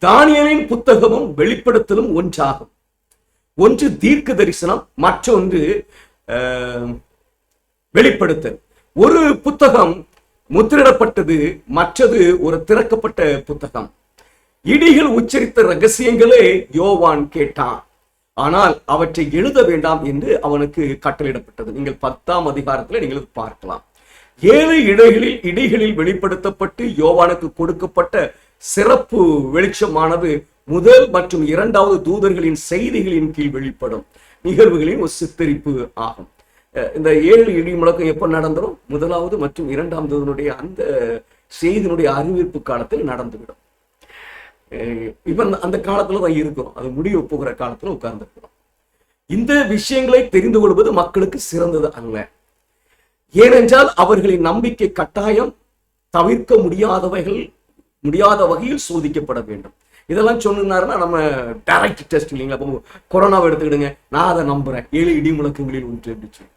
தானியேலின் புத்தகமும் வெளிப்படுத்தலும் ஒன்றாகும். ஒன்று தீர்க்க தரிசனம், மற்றொன்று வெளிப்படுத்தல். ஒரு புத்தகம் முத்திரிடப்பட்டது, மற்றது ஒரு திறக்கப்பட்ட புத்தகம். இடிகள் உச்சரித்த ரகசியங்களே யோவான் கேட்டான், ஆனால் அவற்றை எழுத வேண்டாம் என்று அவனுக்கு கட்டளையிடப்பட்டது. நீங்கள் 10ஆம் அதிகாரத்தில் நீங்கள் பார்க்கலாம். 7 இடைகளில் வெளிப்படுத்தப்பட்டு யோவானுக்கு கொடுக்கப்பட்ட சிறப்பு வெளிச்சமானது முதல் மற்றும் 2வது தூதர்களின் செய்திகளின் கீழ் வெளிப்படும் நிகழ்வுகளின் ஒரு சித்தரிப்பு ஆகும். இந்த 7 இடி முழக்கம் எப்போ நடந்துடும்? 1வது மற்றும் 2ஆம் தூதனுடைய அந்த செய்தியினுடைய அறிவிப்பு காலத்தில் நடந்துவிடும். இவன் அந்த காலத்துல தான் இருக்கிறோம், அது முடிவு போகிற காலத்துல உட்கார்ந்துருக்கிறோம். இந்த விஷயங்களை தெரிந்து கொள்வது மக்களுக்கு சிறந்தது அல்ல. ஏனென்றால் அவர்களின் நம்பிக்கை கட்டாயம் தவிர்க்க முடியாத வகையில் சோதிக்கப்பட வேண்டும். இதெல்லாம் சொன்னாருன்னா நம்ம டைரக்ட் டெஸ்ட் இல்லைங்களா? அப்போ கொரோனாவை எடுத்துக்கிடுங்க, நான் அதை நம்புறேன் 7 இடி முழக்கங்களில் ஒன்று அப்படின்னு.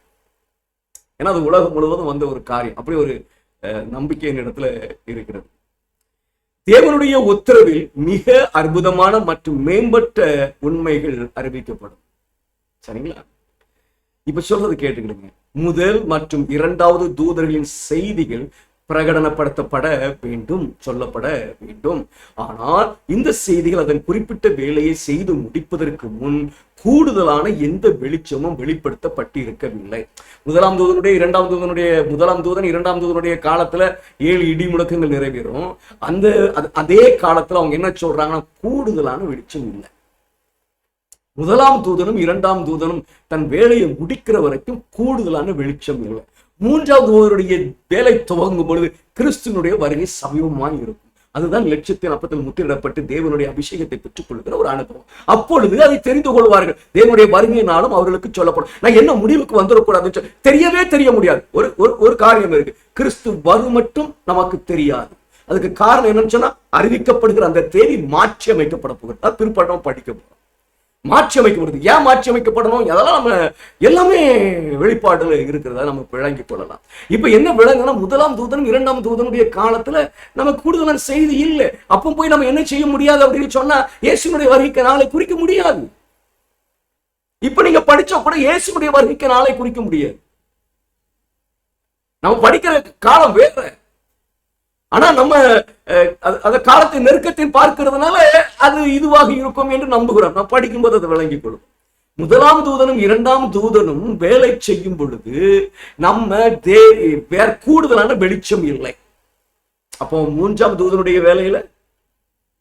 ஏன்னா அது உலகம் முழுவதும் வந்த ஒரு காரியம். அப்படி ஒரு நம்பிக்கையின் இடத்துல இருக்கிறது. தேவனுடைய உத்தரவில் மிக அற்புதமான மற்றும் மேம்பட்ட உண்மைகள் அறிவிக்கப்படும். சரிங்களா? இப்ப சொல்றது கேட்டுக்கிடுங்க. முதல் மற்றும் 2வது தூதர்களின் செய்திகள் பிரகடனப்படுத்தப்பட வேண்டும், சொல்லப்பட வேண்டும். ஆனால் இந்த செய்திகள் அதன் குறிப்பிட்ட வேலையை செய்து முடிப்பதற்கு முன் கூடுதலான எந்த வெளிச்சமும் வெளிப்படுத்தப்பட்டு இருக்கவில்லை. 1ஆம் தூதனுடைய 2ஆம் தூதனுடைய 1ஆம் தூதன் 2ஆம் தூதனுடைய காலத்துல 7 இடி முழக்கங்கள் நிறைவேறும். அதே காலத்துல அவங்க என்ன சொல்றாங்கன்னா கூடுதலான வெளிச்சம் இல்லை. முதலாம் தூதனும் இரண்டாம் தூதனும் தன் வேலையை முடிக்கிற வரைக்கும் கூடுதலான வெளிச்சம் இல்லை. மூன்றாவது தூதனுடைய வேலை துவங்கும் பொழுது கிறிஸ்துவனுடைய வருகை சமீபமாய் இருக்கும். அதுதான் லட்சத்தின் அப்பத்தில் முத்திரிடப்பட்டு தேவனுடைய அபிஷேகத்தை பெற்றுக் கொள்கிற ஒரு அனுபவம். அப்பொழுது அதை தெரிந்து கொள்வார்கள். தேவனுடைய வருகையினாலும் அவர்களுக்கு சொல்லப்படும். நான் என்ன முடிவுக்கு வந்துடக்கூடாது தெரியவே தெரிய முடியாது. ஒரு காரியம் இருக்கு, கிறிஸ்து வரும் மட்டும் நமக்கு தெரியாது. அதுக்கு காரணம் என்னன்னு சொன்னா, அறிவிக்கப்படுகிற அந்த தேதி மாற்றி அமைக்கப்பட போகிறது. பிற்படம் படிக்க போறோம். மாற்றி அமைக்கப்படுது. ஏன் மாற்றி அமைக்கப்படணும்? அதெல்லாம் நம்ம எல்லாமே வெளிப்பாடுல இருக்கிறதா நம்ம விளங்கிக் கொள்ளலாம். இப்ப என்ன விளங்குனா, முதலாம் தூதனும் இரண்டாம் தூதனுடைய காலத்துல நமக்கு கூடுதலான செய்தி இல்லை. அப்ப போய் நம்ம என்ன செய்ய முடியாது அப்படின்னு சொன்னா, இயேசுனுடைய வருகைக்கு நாளை குறிக்க முடியாது. இப்ப நீங்க படிச்சா கூட இயேசுனுடைய வருகைக்கு நாளை குறிக்க முடியாது. நம்ம படிக்கிற காலம் வேற. ஆனா நம்ம அந்த காலத்தை நெருக்கத்தை பார்க்கிறதுனால அது இதுவாக இருக்கும் என்று நம்புகிறோம். நான் படிக்கும்போது அதை விளங்கிக் கொள்ளும். முதலாம் தூதனும் இரண்டாம் தூதனும் வேலை செய்யும் பொழுது நம்ம வேற கூடுதலான வெளிச்சம் இல்லை. அப்போ மூன்றாம் தூதனுடைய வேலையில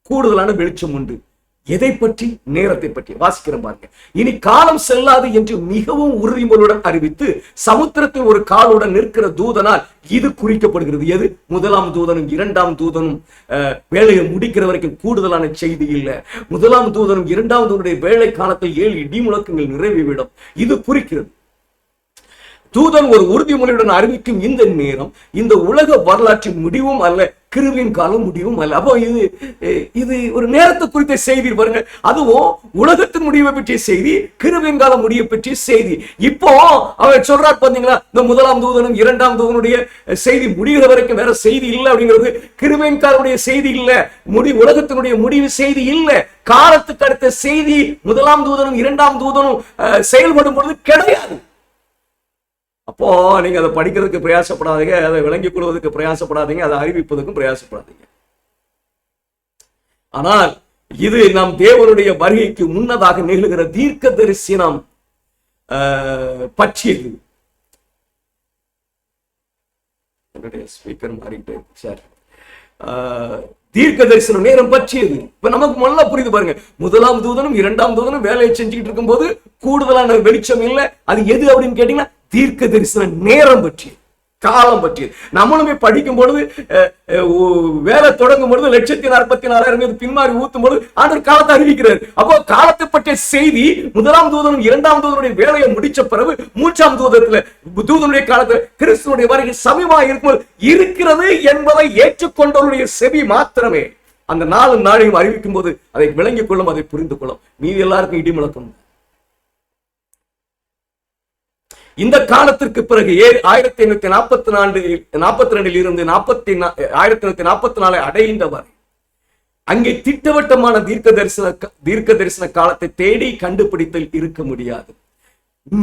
கூடுதலான வெளிச்சம் உண்டு. எதை பற்றி? நேரத்தை பற்றி வாசிக்கிறோம் பாருங்க. இனி காலம் செல்லாது என்று மிகவும் உறுதிமொழியுடன் அறிவித்து சமுத்திரத்தில் ஒரு காலுடன் நிற்கிற தூதனால் இது குறிக்கப்படுகிறது. எது? முதலாம் தூதனும் இரண்டாம் தூதனும் வேலையை முடிக்கிற வரைக்கும் கூடுதலான செய்தி இல்லை. முதலாம் தூதனும் இரண்டாம் தூதனுடைய வேலை காலத்தில் 7 இடி முழக்கங்கள் நிறைவேறிவிடும். இது குறிக்கிறது. தூதன் ஒரு உறுதிமொழியுடன் அறிவிக்கும் இந்த நேரம் இந்த உலக வரலாற்றின் முடிவும் அல்ல, கிருபையின் காலம் முடிவும் அல்ல. அப்போ இது ஒரு நேரத்தை குறித்த செய்தி பாருங்க. அதுவும் உலகத்தின் முடிவை பற்றிய செய்தி, கிருபையின் காலம் முடிவை பற்றிய செய்தி. இப்போ அவர் சொல்றார் பாத்தீங்களா, இந்த முதலாம் தூதனும் இரண்டாம் தூதனுடைய செய்தி முடிகிற வரைக்கும் வேற செய்தி இல்லை அப்படிங்கிறது. கிருபையின் காலமுடைய செய்தி இல்ல, உலகத்தினுடைய முடிவு செய்தி இல்ல. காலத்துக்கு அடுத்த செய்தி முதலாம் தூதனும் இரண்டாம் தூதனும் செயல்படும் பொழுது கிடையாது. அப்போ நீங்க அதை படிக்கிறதுக்கு பிரயாசப்படாதீங்க, அதை விளங்கிக் கொள்வதற்கு பிரயாசப்படாதீங்க, அதை அறிவிப்பதற்கும் பிரயாசப்படாதீங்க. ஆனால் இது நம் தேவனுடைய வருகைக்கு முன்னதாக நிகழ்கிற தீர்க்க தரிசனம் பற்றியது. ஸ்பீக்கர் மாறிட்டு சார். தீர்க்க தரிசன நேரம் பற்றியது. இப்ப நமக்கு நல்லா புரியுது பாருங்க. முதலாம் தூதனும் இரண்டாம் தூதனும் வேலையை செஞ்சுக்கிட்டு இருக்கும் போது கூடுதலான வெளிச்சம் இல்லை. அது எது அப்படின்னு கேட்டீங்கன்னா, தீர்க்க தரிசன நேரம் பற்றி, காலம் பற்றி. நம்மளுமே படிக்கும் பொழுது வேலை தொடங்கும் பொழுது 1,44,000 பின்மாறி ஊத்தும் பொழுது ஆண்டவர் காலத்தை அறிவிக்கிறார். அப்போ காலத்தை பற்றிய செய்தி முதலாம் தூதனும் இரண்டாம் தூதனுடைய வேலையை முடிச்ச பிறகு மூன்றாம் தூதனுடைய காலத்தில் கிறிஸ்துவனுடைய வருகை சமீபமாக இருக்கும்போது இருக்கிறது என்பதை ஏற்றுக்கொண்டவருடைய செவி மாத்திரமே அந்த நாளையும் அறிவிக்கும் போது அதை விளங்கிக் கொள்ளும், அதை புரிந்து கொள்ளும். மீதி எல்லாருக்கும் இடி முழக்கம். இந்த காலத்திற்கு பிறகு 1842 இருந்து 1844 அடைந்தவர் அங்கே திட்டவட்டமான தீர்க்க தரிசன காலத்தை தேடி கண்டுபிடித்தல் இருக்க முடியாது.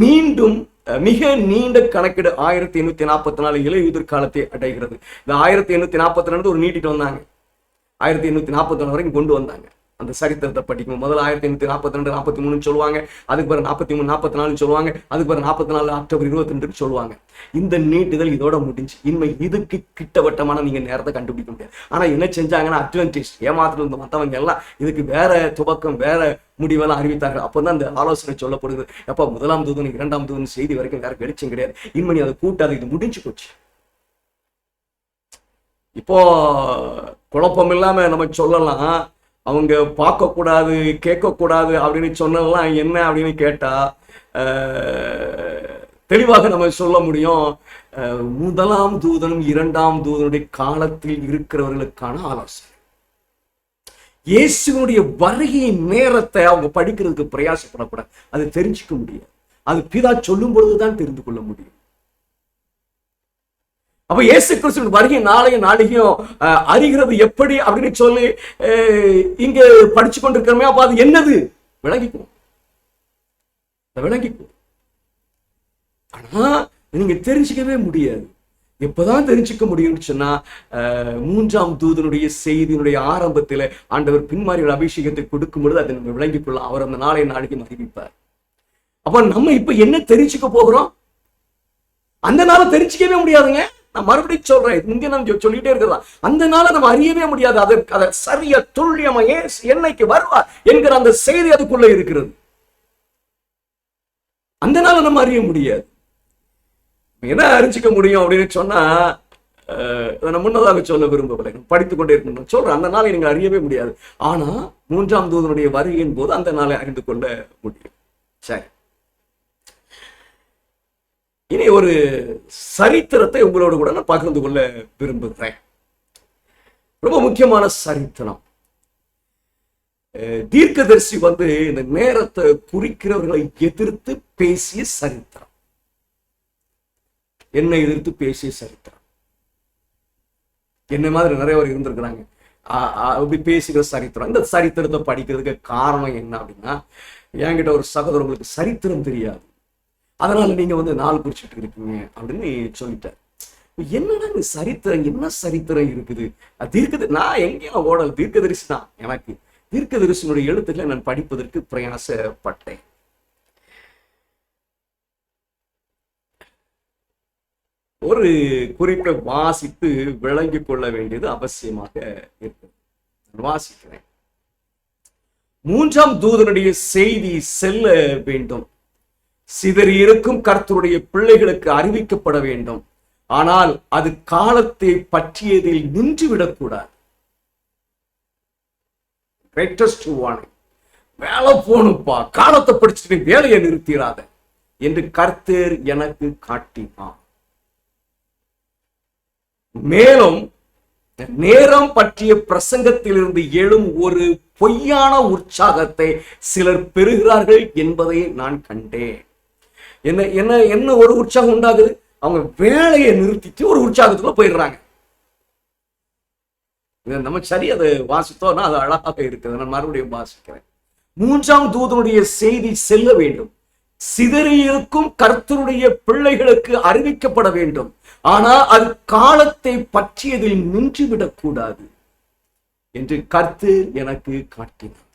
மீண்டும் மிக நீண்ட கணக்கீடு 1844 இலையுதிர் காலத்தை அடைகிறது. இந்த 1842 ஒரு நீட்டிட்டு வந்தாங்க, 1844 வரைக்கும் கொண்டு வந்தாங்க. அந்த சரித்திரத்தை படிக்கும் முதல்ல 1842 43 சொல்லுவாங்க, அதுக்கு பிறகு 43 44 சொல்லுவாங்க, அதுக்கு பிறகு 44 அக்டோபர் 22 சொல்லுவாங்க. இந்த நீட்டுதல் இதோட முடிஞ்சு. இனிமே இதுக்கு கிட்டவட்டமான நீங்க நேரத்தை கண்டுபிடிக்க முடியாது. ஆனா என்ன செஞ்சாங்கன்னா, அட்வான்டேஜ் ஏமாத்திட்டு இருந்த மற்றவங்க எல்லாம் இதுக்கு வேற துவக்கம் வேற முடிவெல்லாம் அறிவித்தார்கள். அப்பதான் அந்த ஆலோசனை சொல்லப்படுது. எப்ப முதலாம் தூதன் இரண்டாம் தூதன் செய்தி வரைக்கும் வேற வெளிச்சம் கிடையாது. இனிமே அதை கூட்டாது, இது முடிஞ்சு போச்சு. இப்போ குழப்பம் இல்லாம நம்ம சொல்லலாம், அவங்க பார்க்கக்கூடாது கேட்கக்கூடாது அப்படின்னு சொன்னதெல்லாம் என்ன அப்படின்னு கேட்டா தெளிவாக நம்ம சொல்ல முடியும். முதலாம் தூதனும் இரண்டாம் தூதனுடைய காலத்தில் இருக்கிறவர்களுக்கான ஆலோசனை. இயேசுனுடைய வருகையின் நேரத்தை அவங்க படிக்கிறதுக்கு பிரயாசப்படக்கூடாது, அதை தெரிஞ்சுக்க முடியாது. அது பிதா சொல்லும் பொழுதுதான் தெரிந்து கொள்ள முடியும். அப்ப இயேசு கிறிஸ்துவின் வருகை நாளையும் அறிகிறது எப்படி அப்படின்னு சொல்லி இங்க படிச்சு கொண்டிருக்கிறோமே. அப்ப அது என்னது விளங்கிக்கும். ஆனா நீங்க தெரிஞ்சுக்கவே முடியாது. எப்பதான் தெரிஞ்சுக்க முடியும்னு சொன்னா, மூன்றாம் தூதனுடைய செய்தியினுடைய ஆரம்பத்துல ஆண்டவர் பின்மாரிகள் அபிஷேகத்தை கொடுக்கும் பொழுது அதை நம்ம விளங்கிக் கொள்ளலாம். அவர் அந்த நாளைக்கு அறிவிப்பார். அப்ப நம்ம இப்ப என்ன தெரிஞ்சுக்க போகிறோம்? அந்த நாளை தெரிஞ்சுக்கவே முடியாதுங்க. நான் மறுபடியும் சொல்றேன், இங்க நான் சொல்லிட்டே இருக்கிறதா, அந்த நாளை நம்ம அறியவே முடியாது. அதை சரியா துல்லியமா என்னைக்கு வருவார் என்கிற அந்த செய்தி அதுக்குள்ள இருக்கிறது. அந்த நாளை நம்ம அறிய முடியாது. என்ன அறிஞ்சிக்க முடியும் அப்படின்னு சொன்னா, நான் முன்னதாக சொல்ல விரும்பவில்லை, படித்துக் கொண்டே இருக்கணும் சொல்றேன். அந்த நாளை நீங்கள் அறியவே முடியாது. ஆனா 3ஆம் தூதனுடைய வருகையின் போது அந்த நாளை அறிந்து கொள்ள முடியும். சரி, இனி ஒரு சரித்திரத்தை உங்களோடு கூட நான் பகிர்ந்து கொள்ள விரும்புகிறேன். ரொம்ப முக்கியமான சரித்திரம். தீர்க்கதரிசி இந்த நேரத்தை குறிக்கிறவர்களை எதிர்த்து பேசிய சரித்திரம். என்னை எதிர்த்து பேசிய சரித்திரம். என்ன மாதிரி நிறைய பேர் இருந்திருக்கிறாங்க பேசுகிற சரித்திரம். இந்த சரித்திரத்தை படிக்கிறதுக்கு காரணம் என்ன அப்படின்னா, என்கிட்ட ஒரு சகோதரர்களுக்கு சரித்திரம் தெரியாது, அதனால நீங்க நாள் குறிச்சிட்டு இருக்கீங்க அப்படின்னு சொல்லிட்டார். என்னடா இந்த சரித்திரம், என்ன சரித்திரம் இருக்குது? நான் எங்கேயும் ஓடல், தீர்க்கதரிசி தான். எனக்கு தீர்க்கதரிசியினுடைய எழுத்துக்களை நான் படிப்பதற்கு பிரயாசப்பட்டேன். ஒரு குறிப்பை வாசித்து விளங்கிக் கொள்ள வேண்டியது அவசியமாக இருக்கு. வாசிக்கிறேன். 3ஆம் தூதனுடைய செய்தி செல்ல வேண்டும், சிதறியிருக்கும் கர்த்தருடைய பிள்ளைகளுக்கு அறிவிக்கப்பட வேண்டும். ஆனால் அது காலத்தை பற்றியதில் நின்றுவிடக்கூடாது. Greatest warning. வேலை போகணும்ப்பா, காலத்தை படிச்சுட்டு வேலையை நிறுத்திடாத என்று கர்த்தர் எனக்கு காட்டினார். மேலும் நேரம் பற்றிய பிரசங்கத்திலிருந்து எழும் ஒரு பொய்யான உற்சாகத்தை சிலர் பெறுகிறார்கள் என்பதை நான் கண்டேன். என்ன என்ன என்ன ஒரு உற்சாகம் உண்டாகுது? அவங்க வேலையை நிறுத்திட்டு ஒரு உற்சாகத்துக்குள்ள போயிடுறாங்க. நம்ம சரி, அதை வாசித்தோம்னா அது அழகாக இருக்குது. நான் மறுபடியும் வாசிக்கிறேன். 3ஆம் தூதனுடைய செய்தி செல்ல வேண்டும், சிதறியிருக்கும் கர்த்தருடைய பிள்ளைகளுக்கு அறிவிக்கப்பட வேண்டும். ஆனா அது காலத்தை பற்றியதில் நின்றுவிடக் கூடாது என்று கர்த்தர் எனக்கு காட்டினார்.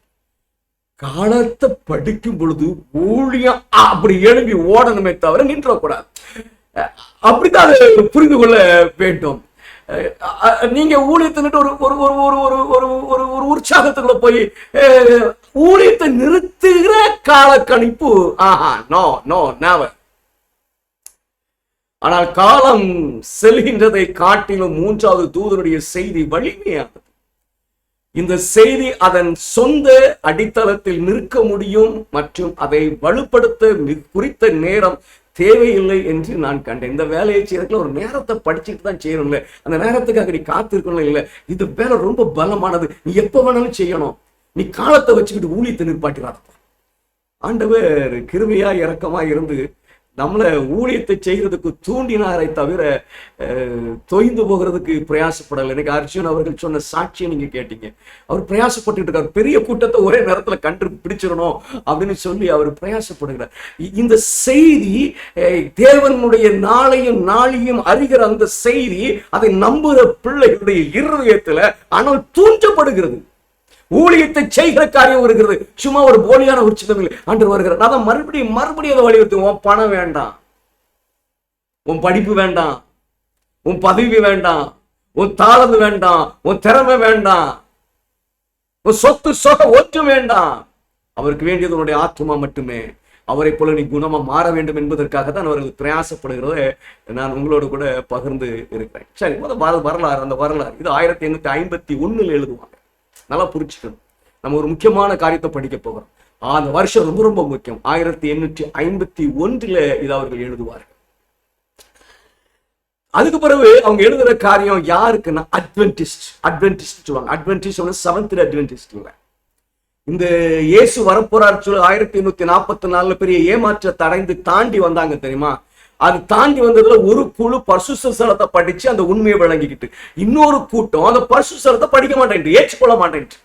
காலத்தை படிக்கும் பொழுது ஊழியம் அப்படி எழுப்பி ஓடணுமே தவிர நின்றக்கூடாது. அப்படித்தான் புரிந்து கொள்ள வேண்டும். நீங்க ஊழியத்தை ஒரு ஒரு ஒரு ஒரு ஒரு ஒரு ஒரு உற்சாகத்துக்குள்ள போய் ஊழியத்தை நிறுத்துகிற கால கணிப்பு நோ நோ நெவர். ஆனால் காலம் செல்கின்றதை காட்டிலும் 3ஆவது தூதனுடைய செய்தி வலிமையானது. இந்த செய்தி அதன் சொந்த அடித்தளத்தில் நிற்க முடியும் மற்றும் அதை வலுப்படுத்த குறித்த நேரம் தேவையில்லை என்று நான் கண்டேன். இந்த வேலையை செய்யறதுல ஒரு நேரத்தை படிச்சுட்டு தான் செய்யணும். அந்த நேரத்துக்காக நீ காத்திருக்கணும். இல்லை, இது வேலை ரொம்ப பலமானது, நீ எப்ப வேணாலும் செய்யணும். நீ காலத்தை வச்சுக்கிட்டு ஊழியத்தை நிற்பாட்டிடாதப்பா. ஆண்டவர் கிருபையா இரக்கமா இருந்து நம்மளை ஊழியத்தை செய்யறதுக்கு தூண்டினாரை தவிர தொய்ந்து போகிறதுக்கு பிரயாசப்படலை. எனக்கு அர்ஜுன் அவர்கள் சொன்ன சாட்சியை நீங்க கேட்டீங்க. அவர் பிரயாசப்பட்டு இருக்கார். பெரிய கூட்டத்தை ஒரே நேரத்துல பிடிச்சிடணும் அப்படின்னு சொல்லி அவர் பிரயாசப்படுகிறார். இந்த செய்தி தேவனுடைய நாளையும் அறிகிற அந்த செய்தி அதை நம்புகிற பிள்ளைகளுடைய இருதயத்துல ஆனால் தூண்டப்படுகிறது. ஊழியத்தை செய்கிற காரியம் இருக்கிறது, சும்மா ஒரு போலியான உற்சாகம் இல்லை. ஆண்டவர் வருகிறார். நான் மறுபடியும் அதை வலியுறுத்தி, உன் பணம் வேண்டாம், உன் படிப்பு வேண்டாம், உன் பதவி வேண்டாம், உன் தாளந்து வேண்டாம், உன் திறமை வேண்டாம், உன் சொத்து சொக ஒற்றும் வேண்டாம். அவருக்கு வேண்டியது உன்னுடைய ஆத்மா மட்டுமே. அவரை போல நீ குணமா மாற வேண்டும் என்பதற்காக தான் அவர்கள் பிரயாசப்படுகிறத நான் உங்களோடு கூட பகிர்ந்து இருக்கிறேன். சரி, வரலாறு. அந்த வரலாறு இது 1851 எழுதுவாங்க. நல்லா புரிச்சுக்கணும். நம்ம ஒரு முக்கியமான காரியத்தை படிக்க போகிறோம். அந்த வருஷம் ரொம்ப ரொம்ப முக்கியம். 1851 இது அவர்கள் எழுதுவார்கள். அதுக்கு பிறகு அவங்க எழுதுற காரியம் யாருக்குன்னா அட்வென்டிஸ்ட் சொல்லுவாங்க. அட்வென்டிஸ்ட் செவன்த் அட்வென்டிஸ்ட் இல்லை. இந்த இயேசு வரப்போறார் சொல்லி 1844 பெரிய ஏமாற்றத்தை அடைந்து தாண்டி வந்தாங்க தெரியுமா? அது தாண்டி வந்ததுல ஒரு குழு பரிசுத்த ஸ்தலத்தை படிச்சு அந்த உண்மையை விளங்கிக்கிட்டு, இன்னொரு கூட்டம் அந்த பரிசுத்த ஸ்தலத்தை படிக்க மாட்டேன்ட்டு, ஏற்றுக்கொள்ள மாட்டேன்ட்டு.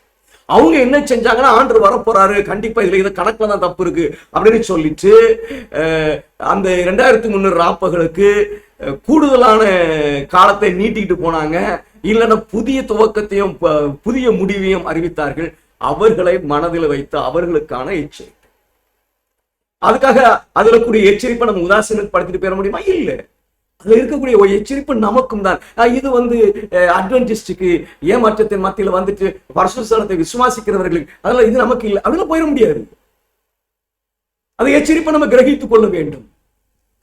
அவங்க என்ன செஞ்சாங்கன்னா, ஆண்டவர் வரப்போறாரு, கண்டிப்பா இதுல இதை கணக்குல தான் தப்பு இருக்கு அப்படின்னு சொல்லிட்டு அந்த 2300 ராப்பகளுக்கு கூடுதலான காலத்தை நீட்டிக்கிட்டு போனாங்க. இல்லைன்னா புதிய துவக்கத்தையும் புதிய முடிவையும் அறிவித்தார்கள். அவர்களை மனதில் வைத்து அவர்களுக்கான எச்சரிக்கை. அதுக்காக அதுல கூடிய எச்சரிப்பை நம்ம உதாசீனப்படுத்திட்டு போயிட முடியுமா? இல்ல, அதுல இருக்கக்கூடிய ஒரு எச்சரிப்பு நமக்கும் தான். இது அட்வென்டிஸ்டுக்கு ஏமாற்றத்தின் மத்தியில வந்துட்டு பரிசுத்த ஸ்தலத்தை விசுவாசிக்கிறவர்களுக்கு அதெல்லாம் இது நமக்கு இல்லை, அப்படிலாம் போயிட முடியாது. அதை எச்சரிப்பை நம்ம கிரகித்துக் கொள்ள வேண்டும்.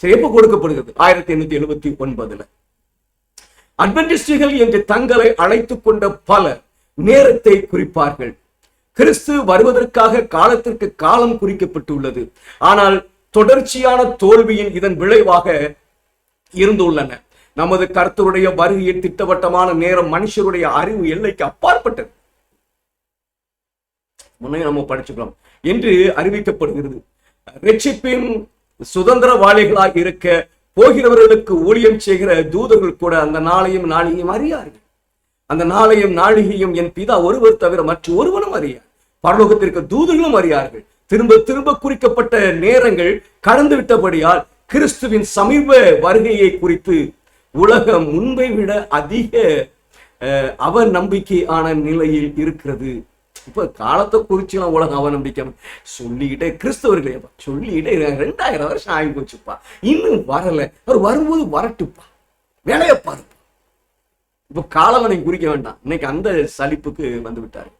சரி, எப்ப கொடுக்கப்படுகிறது? 1879 அட்வென்டிஸ்டுகள் என்று தங்களை அழைத்துக் கொண்ட பலர் நேரத்தை குறிப்பார்கள். கிறிஸ்து வருவதற்காக காலத்திற்கு காலம் குறிக்கப்பட்டுள்ளது. ஆனால் தொடர்ச்சியான தோல்வியின் இதன் விளைவாக இருந்துள்ளன. நமது கர்த்தருடைய வருகையின் திட்டவட்டமான நேரம் மனுஷருடைய அறிவு எல்லைக்கு அப்பாற்பட்டது. முன்னே நம்ம படிச்சுக்கலாம் என்று அறிவிக்கப்படுகிறது. ரட்சிப்பின் சுதந்திரவாளிகளாக இருக்க போகிறவர்களுக்கு ஊழியம் செய்கிற தூதர்கள் கூட அந்த நாளையும் நாளிகையும் அறியார்கள். அந்த நாளையும் நாளிகையும் என் பிதா ஒருவர் தவிர மற்ற ஒருவனும் அறியார். பரலோகத்திற்கு தூதர்களும் அறியார்கள். திரும்ப திரும்ப குறிக்கப்பட்ட நேரங்கள் கடந்து விட்டபடியால் கிறிஸ்துவின் சமீப வருகையை குறித்து உலகம் முன்பை விட அதிக அவநம்பிக்கையான நிலையில் இருக்கிறது. இப்ப காலத்தை குறிச்சுலாம் உலகம் அவநம்பிக்கை சொல்லிக்கிட்டே கிறிஸ்தவர்களே சொல்லிக்கிட்டே 2000 வருஷம் ஆகி போச்சுப்பா, இன்னும் வரல, அவர் வரும்போது வரட்டுப்பா, வேலையை பாருப்பா. இப்ப காலவனை குறிக்க வேண்டாம், இன்னைக்கு அந்த சலிப்புக்கு வந்து விட்டார்.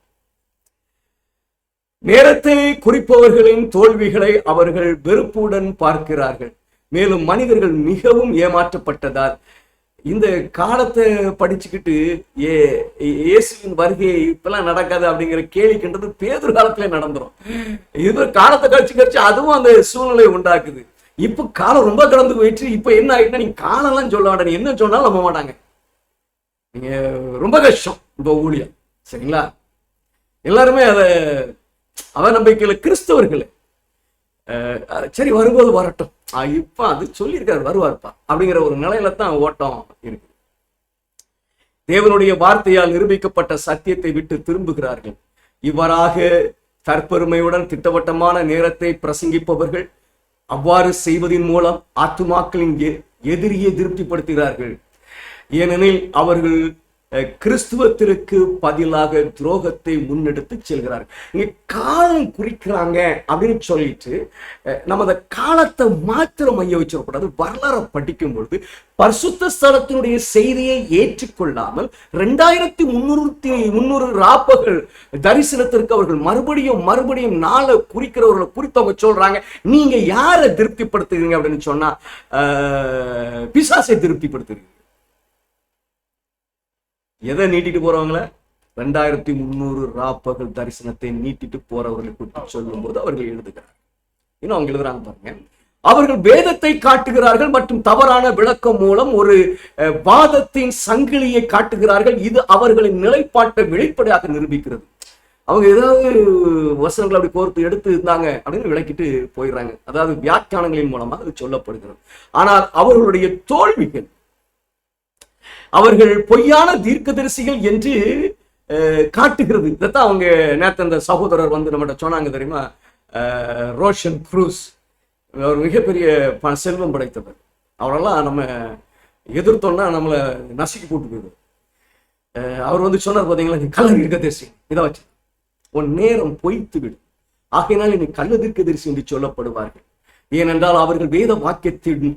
நேரத்தை குறிப்பவர்களின் தோல்விகளை அவர்கள் வெறுப்புடன் பார்க்கிறார்கள். மேலும் மனிதர்கள் மிகவும் ஏமாற்றப்பட்டதால் இந்த காலத்தை படிச்சுக்கிட்டு இயேசுவின் வருகை இப்பெல்லாம் நடக்காது அப்படிங்கிற கேள்விக்கின்றது பேதுரு காலத்திலே நடந்துரும். இது காலத்தை கழிச்சு அதுவும் அந்த சூழ்நிலை உண்டாக்குது. இப்ப காலம் ரொம்ப கடந்து போயிடுச்சு. இப்ப என்ன ஆயிட்டுனா நீங்க காலம்லாம் சொல்ல வேண்டாம், நீ என்ன சொன்னாலும் நம்ப மாட்டாங்க. நீங்க ரொம்ப கஷ்டம் இப்ப ஊழியம், சரிங்களா? எல்லாருமே அதை அவநம்பிக்கையில கிறிஸ்தவர்கள் சரி வரும்போது வரட்டும், இப்ப அது சொல்லியிருக்காரு வருவார்ப்பா அப்படிங்கிற ஒரு நிலையில தான் ஓட்டம் இருக்கு. தேவனுடைய வார்த்தையால் நிரூபிக்கப்பட்ட சத்தியத்தை விட்டு திரும்புகிறார்கள். இவ்வாறாக தற்பெருமையுடன் திட்டவட்டமான நேரத்தை பிரசங்கிப்பவர்கள் அவ்வாறு செய்வதன் மூலம் ஆத்துமாக்களின் எதிரியை திருப்திப்படுத்துகிறார்கள். ஏனெனில் அவர்கள் கிறிஸ்துவத்திற்கு பதிலாக துரோகத்தை முன்னெடுத்து செல்கிறார்கள். இங்க காலம் குறிக்கிறாங்க அப்படின்னு சொல்லிட்டு நம்ம அந்த காலத்தை மாத்திரம் மைய வச்சிடக்கூடாது. வரலாறு படிக்கும் பொழுது பரிசுத்த ஸ்தலத்தினுடைய செய்தியை ஏற்றுக்கொள்ளாமல் 2300 ராப்பகல் தரிசனத்திற்கு அவர்கள் மறுபடியும் நாளை குறிக்கிறவர்களை குறித்தவங்க சொல்றாங்க. நீங்க யாரை திருப்திப்படுத்துறீங்க அப்படின்னு சொன்னா பிசாசை திருப்திப்படுத்துறீங்க. எதை நீட்டிட்டு போறவங்கள? 2300 ராப்பகல் தரிசனத்தை நீட்டிட்டு போறவர்களை குறித்து சொல்லும் போது அவர்கள் எழுதுகிறார். இன்னும் அவங்க எழுதுறாங்க பாருங்க. அவர்கள் வேதத்தை காட்டுகிறார்கள் மற்றும் தவறான விளக்கம் மூலம் ஒரு வாதத்தின் சங்கிலியை காட்டுகிறார்கள். இது அவர்களின் நிலைப்பாட்டை வெளிப்படையாக நிரூபிக்கிறது. அவங்க ஏதாவது வசனங்களை அப்படி கோர்த்து எடுத்து இருந்தாங்க அப்படின்னு விளக்கிட்டு போயிடுறாங்க. அதாவது வியாக்கியானங்களின் மூலமாக அது சொல்லப்படுகிறது. ஆனால் அவர்களுடைய தோல்விகள் அவர்கள் பொய்யான தீர்க்கதரிசிகள் என்று காட்டுகிறது. இதைத்தான் அவங்க நேற்று அந்த சகோதரர் வந்து நம்மகிட்ட சொன்னாங்க தெரியுமா, ரோஷன் க்ரூஸ். அவர் மிகப்பெரிய செல்வம் படைத்தவர். அவரெல்லாம் நம்ம எதிர்த்தோம்னா நம்மளை நசுக்கி போட்டு போயிடுவார். அவர் வந்து சொன்னார் பார்த்தீங்களா, நீ கள்ள தீர்க்கதரிசி இதை வச்சு உன் நேரம் பொய்த்து விடும், ஆகையினால் நீ கள்ள தீர்க்கதரிசி என்று சொல்லப்படுவார்கள். ஏனென்றால் அவர்கள் வேத வாக்கியத்தின்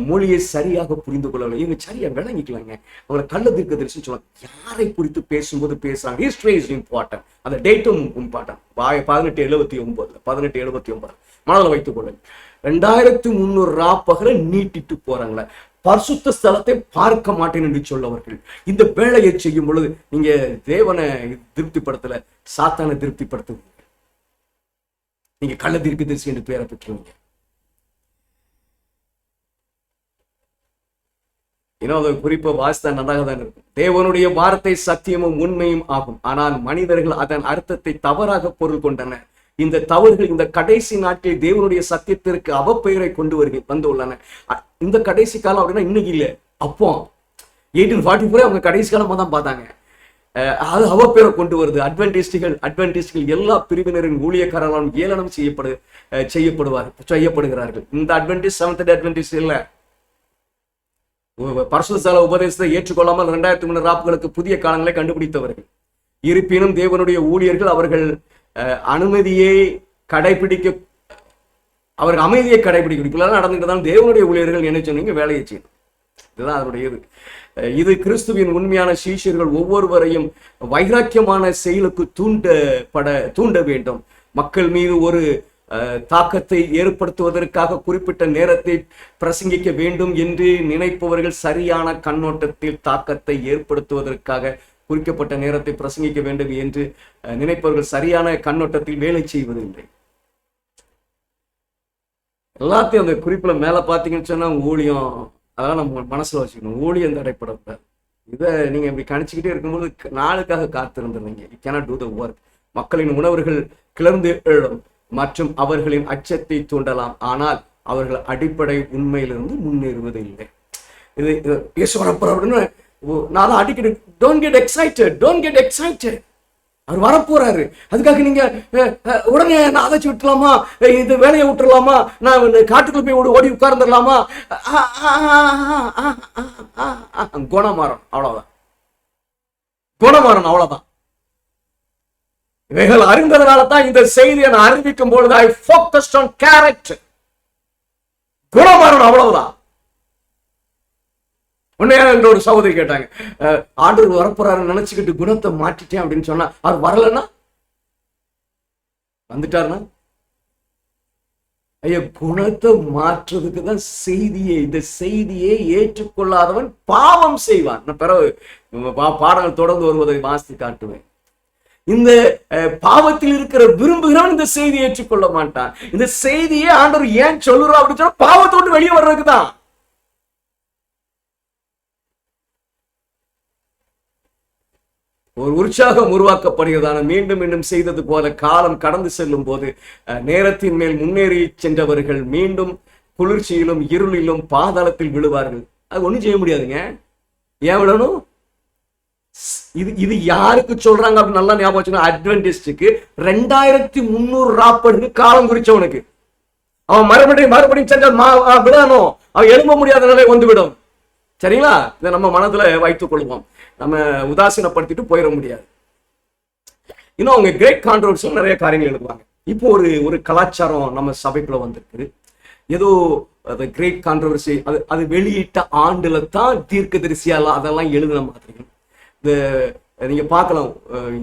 மொழியை சரியாக புரிந்து கொள்ளவில்லை. இவங்க சரியா விளங்கிக்கலாங்க. அவங்களை கள்ள தீர்க்கதரிசி சொல்லுவாங்க. யாரை குறித்து பேசும்போது பேசுறாங்க. ஹிஸ்டரி இஸ் இம்பார்ட்டன்ட், அந்த டேட்டும் இம்பார்ட்டன்ட். 1879 மனதில் வைத்துக் கொள்ளுங்க. 2300 ராப்பகலை நீட்டிட்டு போறாங்களே, பரிசுத்த ஸ்தலத்தை பார்க்க மாட்டேன் என்று சொல்லவர்கள் இந்த வேலையை செய்யும் பொழுது நீங்க தேவனை திருப்திப்படுத்தல, சாத்தானை திருப்திப்படுத்துவீங்க. நீங்க கள்ள தீர்க்கதரிசி என்று பெயரை பெற்றுவீங்க. குறிப்பா வாசித்தா நன்றாக தான் இருக்கும். தேவனுடைய வார்த்தை சத்தியமும் உண்மையும் ஆகும். ஆனால் மனிதர்கள் அதன் அர்த்தத்தை தவறாக பொருள் கொண்டனர். இந்த தவறுகள் இந்த கடைசி நாட்களில் தேவனுடைய சத்தியத்திற்கு அவப்பெயரை கொண்டு வந்துள்ளன. இந்த கடைசி காலம் அப்படின்னா இன்னைக்கு இல்லை, அப்போ 1844 அவங்க கடைசி காலமா தான் பார்த்தாங்க. அது அவப்பெயரை கொண்டு வருது. அட்வென்டிஸ்டுகள் எல்லா பிரிவினரின் ஊழியக்காரர்களும் ஏளனம் செய்யப்படுகிறார்கள். இந்த செவன்த் டே அட்வென்டிஸ்ட் இல்ல, பரிசுத்த உபதேசத்தை ஏற்றுக்கொள்ளாமல் 2003 ராப்புகளுக்கு புதிய காலங்களை கண்டுபிடித்தவர்கள். இருப்பினும் தேவனுடைய ஊழியர்கள் அவர்கள் அமைதியை கடைபிடிக்க நடந்துட்டு தேவனுடைய ஊழியர்கள் என்ன சொன்னீங்க, வேலையை செய்யணும். இதுதான் அதனுடைய இது கிறிஸ்துவின் உண்மையான சீஷர்கள் ஒவ்வொருவரையும் வைராக்கியமான செயலுக்கு தூண்ட வேண்டும். மக்கள் மீது ஒரு தாக்கத்தை ஏற்படுத்துவதற்காக குறிப்பிட்ட நேரத்தை பிரசங்கிக்க வேண்டும் என்று நினைப்பவர்கள் சரியான கண்ணோட்டத்தில் தாக்கத்தை ஏற்படுத்துவதற்காக குறிக்கப்பட்ட நேரத்தை பிரசங்கிக்க வேண்டும் என்று நினைப்பவர்கள் சரியான கண்ணோட்டத்தில் வேலை செய்வதில்லை. எல்லாத்தையும் அந்த குறிப்புல மேல பாத்தீங்கன்னு சொன்னா ஊழியம், அதெல்லாம் நம்ம மனசுல வச்சுக்கணும். ஊழியம் தடைப்படக்கூடாது. இதை நீங்க இப்படி கணிச்சுக்கிட்டே இருக்கும்போது நாளுக்காக காத்திருந்துருந்தீங்க. You cannot do the work. மக்களின் உணர்வுகள் கிளர்ந்து எழும் மற்றும் அவர்களின் அச்சத்தை தூண்டலாம், ஆனால் அவர்கள் அடிப்படை உண்மையிலிருந்து முன்னேறுவது இல்லை. இது அப்படின்னு நான் அடிக்கடி don't get excited, don't get excited. அவர் வரப்போறாரு, அதுக்காக நீங்க உடனே நான் அதை விட்டுலாமா, இந்த வேலையை விட்டுலாமா, நான் காட்டுக்குள்ள போய் ஓடி உட்கார்ந்துடலாமா, குணமாறணும். அவ்வளவுதான், குணமாறணும், அவ்வளவுதான். இவைகள் அறிந்ததுனால தான் இந்த செய்தியை நான் அறிவிக்கும் பொழுது ஐ ஃபோக்கஸ்ட் ஆன் கேரக்டர். குணமாறணும், அவ்வளவுதான். உண்மையான ஒரு சகோதரி கேட்டாங்க, ஆண்டவர் வரப்போறாரு நினைச்சுக்கிட்டு குணத்தை மாற்றிட்டேன் அப்படின்னு சொன்னா, அவர் வரலன்னா வந்துட்டாருன்னா ஐயா குணத்தை மாற்றுறதுக்கு தான் செய்தியே. இந்த செய்தியை ஏற்றுக்கொள்ளாதவன் பாவம் செய்வான். நான் பிறகு பாடங்கள் தொடர்ந்து வருவதை வாசித்து காட்டுவேன். இந்த பாவத்தில் இருக்கிற விரும்புகிறவன் இந்த செய்தியை ஏற்றுக்கொள்ள மாட்டான். இந்த செய்தியை ஆண்டவர் ஏன் சொல்லுறோம் அப்படின்னு சொன்னா பாவத்தோடு வெளியே வர்றதுக்கு தான். ஒரு உற்சாகம் உருவாக்கப்படுகிறதான மீண்டும் மீண்டும் செய்தது போல காலம் கடந்து செல்லும் போது நேரத்தின் மேல் முன்னேறி சென்றவர்கள் மீண்டும் குளிர்ச்சியிலும் இருளிலும் பாதாளத்தில் விழுவார்கள். அது ஒண்ணும் செய்ய முடியாதுங்க. ஏன் விடணும்? இது யாருக்கு சொல்றாங்க அப்படின்னு நல்லா ஞாபகம் வச்சுக்கணும். அட்வென்டிஸ்டுக்கு 2300 ராப்படு காலம் குறிச்சவனுக்கு அவன் மறுபடியும் சென்றால் விடணும். அவன் எழும்ப முடியாத நிலை வந்துவிடும். சரிங்களா? இதை நம்ம மனதுல வைத்துக் கொள்வோம். நம்ம உதாசீனப்படுத்திட்டு போயிட முடியாது. இன்னும் அவங்க கிரேட் கான்ட்ரோவர்சி நிறைய காரியங்கள் எழுதுவாங்க. இப்போ ஒரு கலாச்சாரம் நம்ம சபைக்குள்ள வந்திருக்கு. ஏதோ அது கிரேட் கான்ட்ரோவர்சி அது வெளியிட்ட ஆண்டுல தான் தீர்க்கதரிசியால அதெல்லாம் எழுதின மாதிரி. நீங்க பார்க்கலாம்,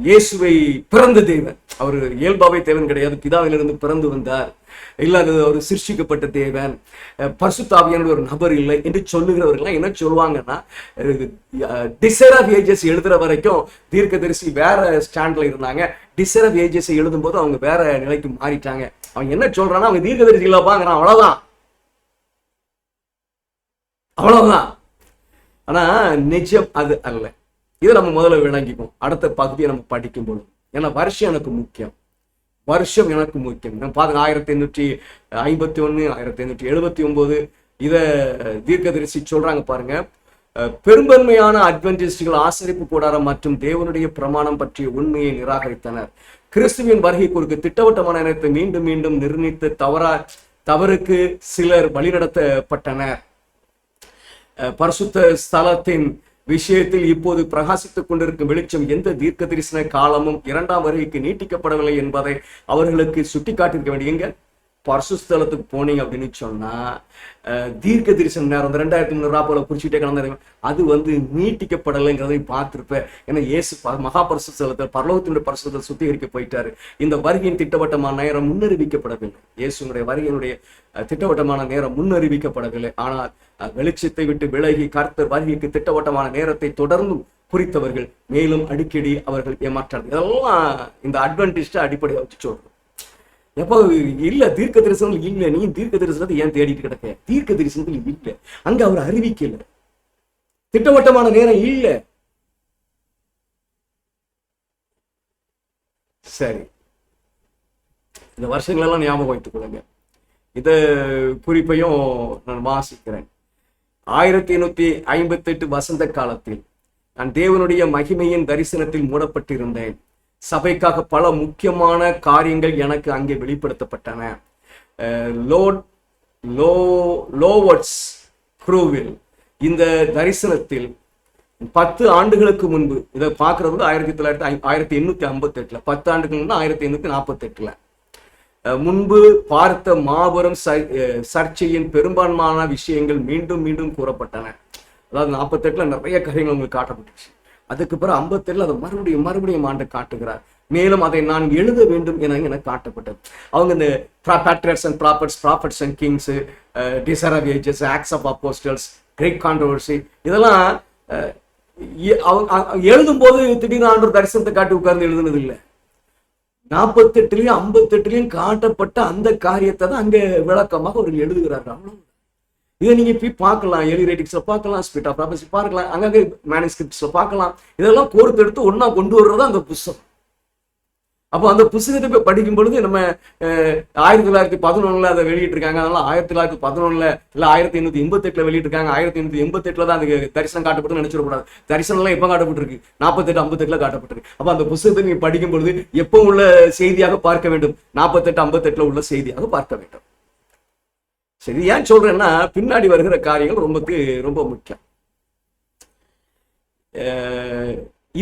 இயேசுவை பிறந்த தேவன், அவர் இயல்பாவே தேவன் கிடையாது, பிதாவிலிருந்து பிறந்து வந்தார், இல்ல அது ஒரு சிருஷ்டிக்கப்பட்ட தேவன், பரிசுத்த ஆவியானவர் ஒரு நபர் இல்லை என்று சொல்லுகிறவர்கள் என்ன சொல்லுவாங்கன்னா, டிசைர் ஆஃப் ஏஜஸ் எழுதுற வரைக்கும் தீர்க்கதரிசி வேற ஸ்டாண்ட்ல இருந்தாங்க. டிசைர் ஆஃப் ஏஜஸ் எழுதும் போது அவங்க வேற நிலைக்கு மாறிட்டாங்க. அவங்க என்ன சொல்றான்னா அவங்க தீர்க்கதரிசி இல்லப்பாங்கிறான். அவ்வளவுதான். ஆனா நிஜம் அது அல்ல. இதை நம்ம முதல்ல விளங்கிக்கும். அடுத்த பகுதியை நம்ம படிக்கும் போது, ஏன்னா வருஷம் எனக்கு முக்கியம், வருஷம் எனக்கு முக்கியம். பாருங்க, 1851 1879 இதை தீர்க்கதரிசி சொல்றாங்க பாருங்க. பெரும்பான்மையான அட்வென்டிஸ்டுகள் ஆசரிப்பு கூடாரம் மற்றும் தேவனுடைய பிரமாணம் பற்றிய உண்மையை நிராகரித்தனர். கிறிஸ்துவின் வருகைக்கு ஒரு திட்டவட்டமான நேரத்தை மீண்டும் மீண்டும் நிர்ணயித்து தவறுக்கு சிலர் வழிநடத்தப்பட்டனர். பரிசுத்த ஸ்தலத்தின் விஷயத்தில் இப்போது பிரகாசித்துக் கொண்டிருக்கும் வெளிச்சம் எந்த தீர்க்க தரிசன காலமும் 2ஆம் வருகைக்கு நீட்டிக்கப்படவில்லை என்பதை அவர்களுக்கு சுட்டிக்காட்டிருக்க வேண்டிய. பரிசுத்தலத்துக்கு போனீங்க அப்படின்னு சொன்னா தீர்க்க தரிசன நேரம் 2300 ராப்போல குறிச்சுட்டே கலந்து அது நீட்டிக்கப்படலைங்கிறதை பார்த்திருப்பேன். ஏன்னா இயேசு மகா பரிசுத்தலத்தில் பரலோகத்தினுடைய பரிசுத்தல் சுத்திகரிக்க போயிட்டாரு. இந்த வருகையின் திட்டவட்டமான நேரம் முன்னறிவிக்கப்படவில்லை. இயேசுடைய வருகையினுடைய திட்டவட்டமான நேரம் முன்னறிவிக்கப்படவில்லை. ஆனால் வெளிச்சத்தை விட்டு விலகி கர்த்தர் வருகைக்கு திட்டவட்டமான நேரத்தை தொடர்ந்து குறித்தவர்கள் மேலும் அடிக்கடி அவர்கள் ஏமாற்றார்கள். இதெல்லாம் இந்த அட்வென்டிஸ்ட அடிப்படையை வச்சு சொல்றோம். எப்போ இல்ல தீர்க்க தரிசனம் இல்ல, நீ தீர்க்க தரிசனத்தை ஏன் தேடிட்டு கிடக்க? தீர்க்க தரிசனத்தில் இல்ல, அங்க அவர் அறிவிக்கல, திட்டவட்டமான நேரம் இல்ல. சரி, இந்த வருஷங்களெல்லாம் ஞாபகம் வைத்துக் கொள்ளுங்க. இத குறிப்பையும் நான் வாசிக்கிறேன். 1858 வசந்த காலத்தில் நான் தேவனுடைய மகிமையின் தரிசனத்தில் மூடப்பட்டிருந்தேன். சபைக்காக பல முக்கியமான காரியங்கள் எனக்கு அங்கே வெளிப்படுத்தப்பட்டன. லோவர்ட்ஸ் க்ரூவில் இந்த தரிசனத்தில் 10 ஆண்டுகளுக்கு முன்பு, இதை பார்க்கறது 1858, 10 ஆண்டுகள் 1848 முன்பு பார்த்த மாபெரும் சர்ச்சையின் பெரும்பான்மையான விஷயங்கள் மீண்டும் மீண்டும் கூறப்பட்டன. அதாவது 48 நிறைய காரியங்கள் உங்களுக்கு காட்டப்பட்டுச்சு. அதுக்கு பிறகு 57 அதை மறுபடியும் ஆண்டு காட்டுகிறார். மேலும் அதை நான் எழுத வேண்டும் என காட்டப்பட்டது. அவங்க இந்த Patriots and Prophets and Kings, Desire of Ages, Acts of Apostles, Great Controversy, இதெல்லாம் எழுதும் போது திடீர்னு ஆண்டவர் தரிசனத்தை காட்டி உட்கார்ந்து எழுதுனது இல்லை. 48லயும் 58லயும் காட்டப்பட்ட அந்த காரியத்தை தான் அங்க விளக்கமாக அவர்கள் எழுதுகிறார்கள். அவ்வளவு இதை நீங்க போய் பார்க்கலாம், எலி ரைட்டிங்ஸ்ல பார்க்கலாம், ஸ்பிரிட் ஆஃப் ப்ராபசி பார்க்கலாம், அங்கங்க மேனுஸ்கிரிப்ட்ஸ்ல பார்க்கலாம். இதெல்லாம் கோர்த்து எடுத்து ஒன்னா கொண்டு வர்றது அந்த புஸ்தகம். அப்போ அந்த புத்தகத்தை போய் படிக்கும் பொழுது நம்ம 1911 அதை வெளியிட்டிருக்காங்க. அதனால 1911 இல்ல 1888 வெளியிட்டிருக்காங்க. 1888 தான் அதுக்கு தரிசனம் காட்டப்பட்டு நினைச்சிடக்கூடாது. தரிசனம் எல்லாம் எப்ப காட்டப்பட்டிருக்கு? 48, 58 காட்டப்பட்டிருக்கு. அப்ப அந்த புத்தகத்தை நீங்க படிக்கும் பொழுது எப்ப உள்ள செய்தியாக பார்க்க வேண்டும்? 48, 58 உள்ள செய்தியாக பார்க்க வேண்டும். சரி, ஏன் சொல்றேன்னா பின்னாடி வருகிற காரியங்கள் ரொம்ப முக்கியம்.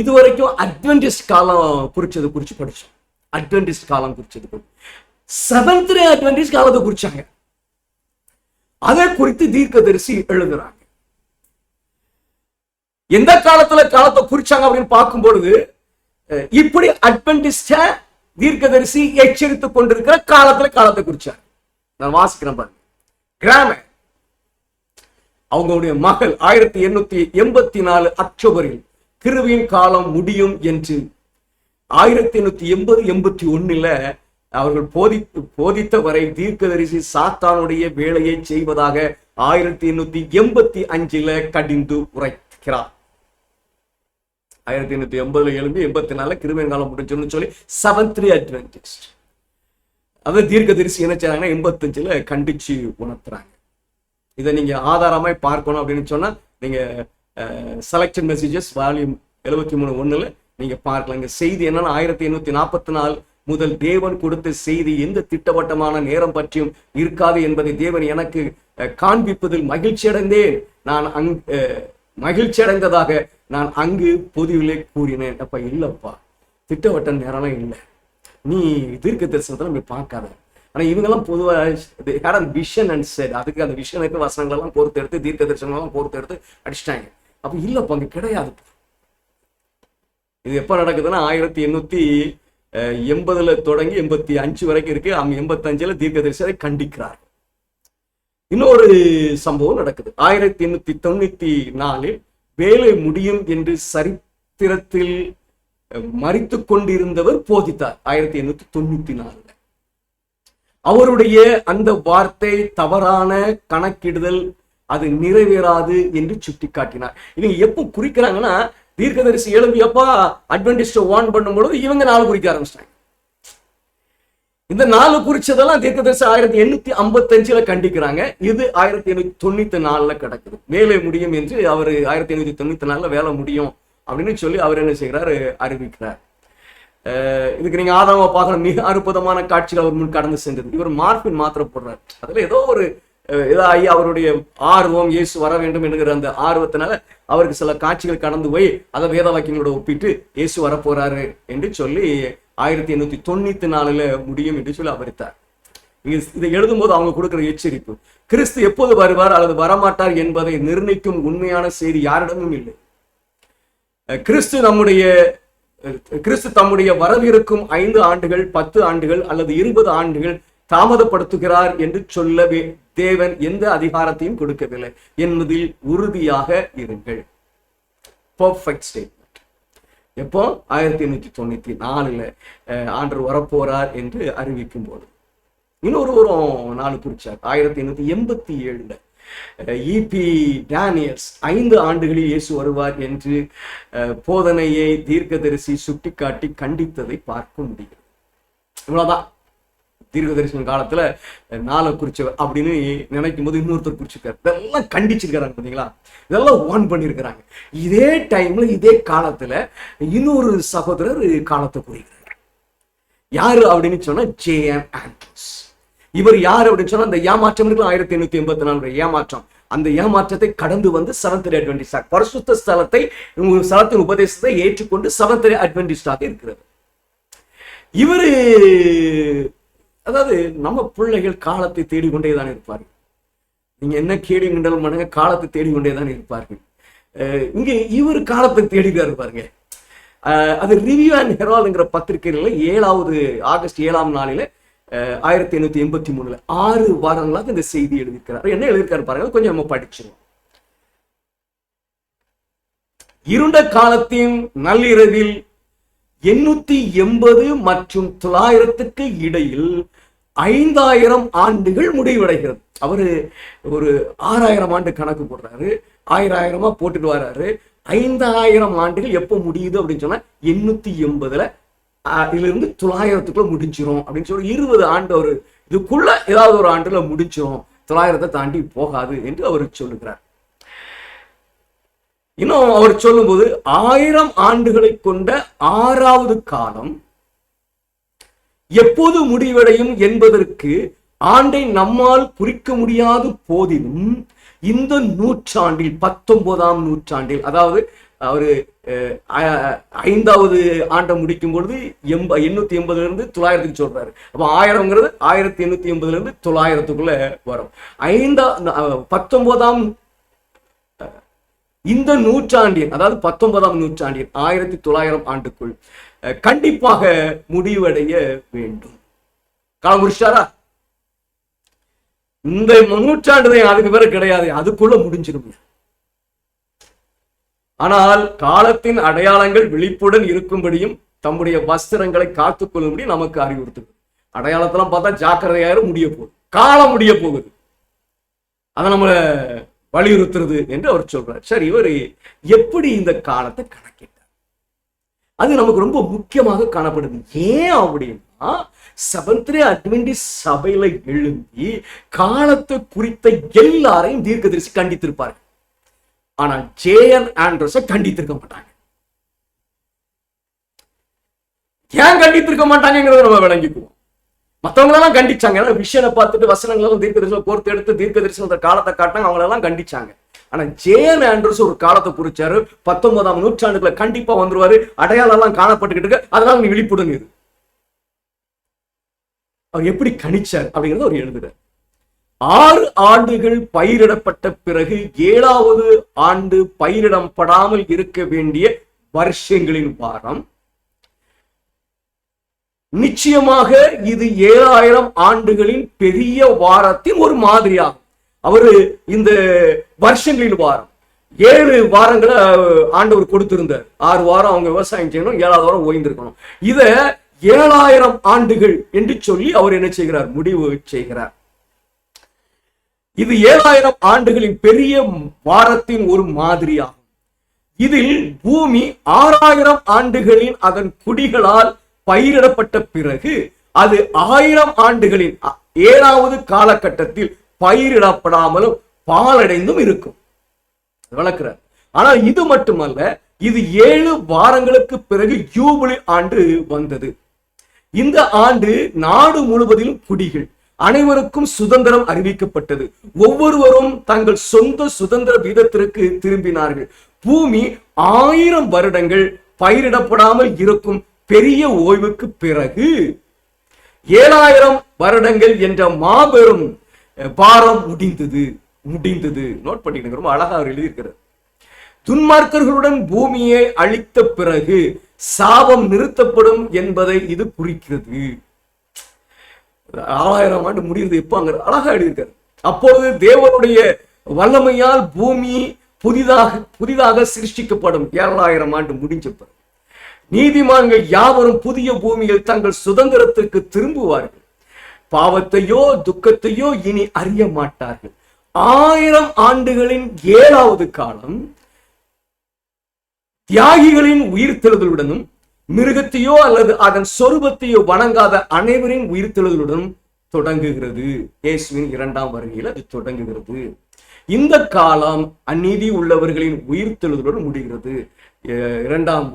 இதுவரைக்கும் அட்வென்டிஸ்ட் காலம் குறிச்சு படிச்சோம். அட்வென்டிஸ்ட் காலம் குறிச்சது, செவன்த் டே அட்வென்டிஸ்ட் காலத்தை குறிச்சாங்க. அதை குறித்து தீர்க்கதரிசி எழுதுறாங்க. எந்த காலத்தை குறிச்சாங்க அப்படின்னு பார்க்கும் பொழுது இப்படி அட்வென்டிஸ்ட தீர்க்கதரிசி எச்சரித்துக் கொண்டிருக்கிற காலத்தை குறிச்சாங்க. நான் வாசிக்கிறேன் பாருங்க. கிராமர் அவங்களுடைய மகள் 1884 அக்டோபரில் கிருவின் காலம் முடியும் என்று 1880-81 அவர்கள் போதித்த வரை தீர்க்கதரிசி சாத்தானுடைய வேலையை செய்வதாக 1885 கடிந்து உரைக்கிறார். 1880 எழும்பி 84 கிருவின் காலம் முடிஞ்சுன்னு சொல்லி செவன்த் டே அட்வென்டிஸ்ட் அதை தீர்க்கதரிசி என்ன செய்றாங்கன்னா 85 கண்டிச்சு உணர்த்துறாங்க. இதை நீங்க ஆதாரமாய் பார்க்கணும் அப்படின்னு சொன்னா நீங்க செலக்டட் மெசேஜஸ் வால்யூம் 73:1 நீங்க பார்க்கலாம். இங்க செய்தி என்னன்னா 1844 முதல் தேவன் கொடுத்த செய்தி எந்த திட்டவட்டமான நேரம் பற்றியும் இருக்காது என்பதை தேவன் எனக்கு காண்பிப்பதில் மகிழ்ச்சி அடைந்ததாக நான் அங்கு பொதுவிலே கூறினேன். அப்ப இல்லப்பா, திட்டவட்ட நேரம் இல்லை, நீ தீர்க்க தரிசனத்துல நீ பார்க்காத. ஆனா இவங்கெல்லாம் பொதுவாக விஷன் அண்ட் செட், அதுக்கு அந்த விஷனுக்கு வசனங்கள் எல்லாம் பொறுத்து எடுத்து தீர்க்க தரிசனம் எல்லாம் பொறுத்து எடுத்து அடிச்சிட்டாங்க. அப்ப இல்லப்பா அங்க கிடையாது. இது எப்ப நடக்குதுன்னா 1880 தொடங்கி 85 வரைக்கும் இருக்கு. அவங்க 85 தீர்க்கதரிசி அதை கண்டிக்கிறார். இன்னொரு சம்பவம் நடக்குது. 1894 வேலை முடியும் என்று சரித்திரத்தில் மறித்து கொண்டிருந்தவர் போதித்தார். 1894 அவருடைய அந்த வார்த்தை தவறான கணக்கிடுதல், அது நிறைவேறாது என்று சுட்டி காட்டினார். இவங்க எப்போ குறிக்கிறாங்கன்னா தீர்க்கதரிசி எழும்பி அப்பா அட்வென்டிஸ்ட வார்ன் பண்ணும் பொழுது இவங்க 4 குறிக்க ஆரம்பிச்சிட்டாங்க. இந்த 4 குறிச்சதெல்லாம் தீர்க்கதரிசி 1855 கண்டிக்கிறாங்க. இது 1894 கிடக்குது. வேலை முடியும் என்று அவர் 1894 வேலை முடியும் அப்படின்னு சொல்லி அவர் என்ன செய்கிறார், அறிவிக்கிறார். இதுக்கு நீங்க ஆதாரமா பார்க்கணும். மிக அற்புதமான காட்சிகள் அவர் முன் கடந்து சென்றது. இவர் மார்பின் மாத்திரை போடுறார். அதுல ஏதோ ஐயா அவருடைய ஆர்வம், இயேசு வர வேண்டும் என்கிற அந்த ஆர்வத்தினால அவருக்கு சில காட்சிகள் கடந்து போய் அதை வேத வாக்கியங்களோட ஒப்பிட்டு இயேசு வரப்போறாரு என்று சொல்லி 1894 முடியும் என்று சொல்லி அவரித்தார். இதை எழுதும் போது அவங்க கொடுக்கிற எச்சரிப்பு, கிறிஸ்து எப்போது வருவார் அல்லது வரமாட்டார் என்பதை நிர்ணயிக்கும் உண்மையான செய்தி யாரிடமும் இல்லை. கிறிஸ்து தம்முடைய வரவிருக்கும் 5 ஆண்டுகள் 10 ஆண்டுகள் அல்லது 20 ஆண்டுகள் தாமதப்படுத்துகிறார் என்று சொல்லவே தேவன் எந்த அதிகாரத்தையும் கொடுக்கவில்லை என்பதில் உறுதியாக இருங்கள். Perfect statement. எப்போ 1894 ஆண்டவர் வரப்போறார் என்று அறிவிக்கும் போது. இன்னொரு 4 குறிச்சார். 1887 இபி டேனியல்ஸ் 5 ஆண்டுகளில் இயேசு வருவார் என்று போதனையை தீர்க்கதரிசி சுட்டிக்காட்டி கண்டித்ததை பார்க்க முடியும். இவ்வளவுதான் தீர்க்கதரிசன காலத்துல 4 குறிச்சவர் அப்படின்னு நினைக்கும் போது இன்னொருத்தர் குறிச்சிருக்காரு. இதெல்லாம் கண்டிச்சிருக்கிறாங்க பாத்தீங்களா, இதெல்லாம் வார்ன் பண்ணிருக்கிறாங்க. இதே டைம்ல இதே காலத்துல இன்னொரு சகோதரர் காலத்தை குறிக்கிறார். யாரு அப்படின்னு சொன்னா J.M. ஆண்ட்ரூஸ். இவர் யாரு அப்படின்னு சொன்னா அந்த ஏமாற்றம் இருக்கு 1884 ஏமாற்றம். அந்த ஏமாற்றத்தை கடந்து வந்து செவன்த் டே அட்வென்டிஸ்ட், பரிசுத்த ஸ்தலத்தின் உபதேசத்தை ஏற்றுக்கொண்டு செவன்த் டே அட்வென்டிஸ்டாக இருக்கிறது. இவரு அதாவது நம்ம பிள்ளைகள் காலத்தை தேடிக்கொண்டேதான் இருப்பார்கள். நீங்க என்ன கேள்வி கிண்டல் பண்ணுங்க, காலத்தை தேடிக்கொண்டேதான் இருப்பார்கள். இங்க இவர் காலத்தை தேடிட்டாரு பாருங்க. அது ரிவ்யூ அண்ட் ஹெரால்டுங்கிற பத்திரிகையில 7வது ஆகஸ்ட் 7ஆம் நாளில 1883 6 வாரங்களாக இந்த செய்தி எழுதியிருக்கிறார். என்ன எழுதியிருக்காரு பாருங்க, கொஞ்சம் நம்ம படிச்சிருவோம். இருண்ட காலத்தின் நள்ளிரவில் 880 மற்றும் 900க்கு இடையில் 5000 ஆண்டுகள் முடிவடைகிறது. அவரு ஒரு 6000 ஆண்டு கணக்கு போடுறாரு, 1000 போட்டுட்டு வர்றாரு. 5000 ஆண்டுகள் எப்போ முடியுது அப்படின்னு சொன்னா 880ல இருந்து 900க்குள்ள முடிஞ்சிரும் அப்படின்னு சொல்லி 20 ஆண்டு ஒரு இதுக்குள்ள ஏதாவது ஒரு ஆண்டுல முடிஞ்சிரும், 900 தாண்டி போகாது என்று அவர் சொல்லுகிறார். இன்னும் அவர் சொல்லும்போது 1000 ஆண்டுகளை கொண்ட 6வது காலம் எப்போது முடிவடையும் என்பதற்கு ஆண்டை நம்மால் குறிக்க முடியாத போதிலும் இந்த நூற்றாண்டில் 19ஆம் நூற்றாண்டில், அதாவது அவரு 5வது ஆண்டை முடிக்கும் பொழுது 880 இருந்து 900க்கு சொல்றாரு. அப்ப 1000ங்கிறது 1880 இருந்து 900க்குள்ள வரும். 19ஆம் இந்த நூற்றாண்டின், அதாவது 19ஆம் நூற்றாண்டின் 1900 ஆண்டுக்குள் கண்டிப்பாக முடிவடைய வேண்டும். காலம் முடிச்சாரா? இந்த நூற்றாண்டு அதுக்கு பேர கிடையாது, அதுக்குள்ள முடிஞ்சிடும். ஆனால் காலத்தின் அடையாளங்கள் விழிப்புடன் இருக்கும்படியும் தம்முடைய வஸ்திரங்களை காத்துக் கொள்ளும்படி நமக்கு அறிவுறுத்துது. அடையாளத்தெல்லாம் பார்த்தா ஜாக்கிரதையாயிரும், முடிய போகுது, காலம் முடிய போகுது, அதை நம்மள வலியுறுத்துறது என்று அவர் சொல்றார். சரி, இவர் எப்படி இந்த காலத்தை கணக்கிட்டார்? அது நமக்கு ரொம்ப முக்கியமாக காணப்படுது. ஏன் அப்படின்னா, செவன்த்-டே அட்வென்டிஸ்ட் சபையில எழுந்தி காலத்தை குறித்த எல்லாரையும் தீர்க்கதரிசி கண்டித்திருப்பாரு. ஆனா ஜே.என். ஆண்ட்ரூஸை கண்டித்திருக்க மாட்டாங்க. ஏன் கண்டித்திருக்க மாட்டாங்கிறத நம்ம விளங்கிக்குவோம். மற்றவங்களெல்லாம் கண்டிச்சாங்க, விஷயனை பார்த்துட்டு வசனங்களெல்லாம் தீர்க்க தரிசனம் கோர்த்து எடுத்து தீர்க்க தரிசனத்தை காலத்தை காட்டினாங்க, அவங்களெல்லாம் கண்டிச்சாங்க. ஆனா ஜே.என். ஆண்ட்ரூஸ் ஒரு காலத்தை குறிச்சாரு, 19ஆம் நூற்றாண்டுக்குள்ள கண்டிப்பா வந்துருவாரு, அடையாளம் எல்லாம் காணப்பட்டுக்கிட்டு இருக்கு, அதனால நீ விழிப்புடன் இரு. அவர் எப்படி கணிச்சார் அப்படிங்கறத அவர் எழுதுறார். 6 ஆண்டுகள் பயிரிடப்பட்ட பிறகு 7வது ஆண்டு பயிரிடப்படாமல் இருக்க வேண்டிய வருஷங்களின் வாரம். நிச்சயமாக இது 7000 ஆண்டுகளின் பெரிய வாரத்தின் ஒரு மாதிரியாகும். அவரு இந்த வருஷங்களின் வாரம் 7 வாரங்களை ஆண்டவர் கொடுத்திருந்தார். 6 வாரம் அவங்க விவசாயம் செய்யணும், 7வது வாரம் ஓய்ந்திருக்கணும். இத 7000 ஆண்டுகள் என்று சொல்லி அவர் என்ன செய்கிறார்? முடிவு செய்கிறார். இது 7000 ஆண்டுகளின் பெரிய வாரத்தின் ஒரு மாதிரியாகும். இதில் பூமி 6000 ஆண்டுகளின் அதன் குடிகளால் பயிரிடப்பட்ட பிறகு அது 1000 ஆண்டுகளின் 7வது காலகட்டத்தில் பயிரிடப்படாமலும் பாலடைந்தும் இருக்கும். வளர்க்கிறார். ஆனால் இது மட்டுமல்ல, இது 7 வாரங்களுக்கு பிறகு ஜூபிலி ஆண்டு வந்தது. இந்த ஆண்டு நாடு முழுவதிலும் குடிகள் அனைவருக்கும் சுதந்திரம் அறிவிக்கப்பட்டது. ஒவ்வொருவரும் தங்கள் சொந்த சுதந்திர வீதத்திற்கு திரும்பினார்கள். பூமி 1000 வருடங்கள் பயிரிடப்படாமல் இருக்கும் பெரிய ஓய்வுக்கு பிறகு 7000 வருடங்கள் என்ற மாபெரும் பாரம் முடிந்தது. நோட் பண்ணிட்டு ரொம்ப அழகா அவர் எழுதியிருக்கிறார். துன்மார்க்கர்களுடன் பூமியை அழித்த பிறகு சாபம் நிறுத்தப்படும் என்பதை இது குறிக்கிறது. 6000 ஆண்டு முடியுது எப்போ அங்க அழகா எழுதியிருக்காரு. அப்பொழுது தேவனுடைய வல்லமையால் பூமி புதிதாக சிருஷ்டிக்கப்படும். 7000 ஆண்டு முடிஞ்சப்ப நீதிமான்கள் யாவரும் புதிய பூமியில் தங்கள் சுதந்திரத்திற்கு திரும்புவார்கள். பாவத்தையோ துக்கத்தையோ இனி அறிய மாட்டார்கள். 1000 ஆண்டுகளின் 7வது காலம் தியாகிகளின் உயிர்த்தெழுதலுடனும் மிருகத்தையோ அல்லது அதன் சொரூபத்தையோ வணங்காத அனைவரின் உயிர்த்தெழுதலுடனும் தொடங்குகிறது. இயேசுவின் 2ஆம் வருகையில் அது தொடங்குகிறது. இந்த காலம் அநீதி உள்ளவர்களின் உயிர்த்தெழுதலுடன் முடிகிறது. 2ஆம்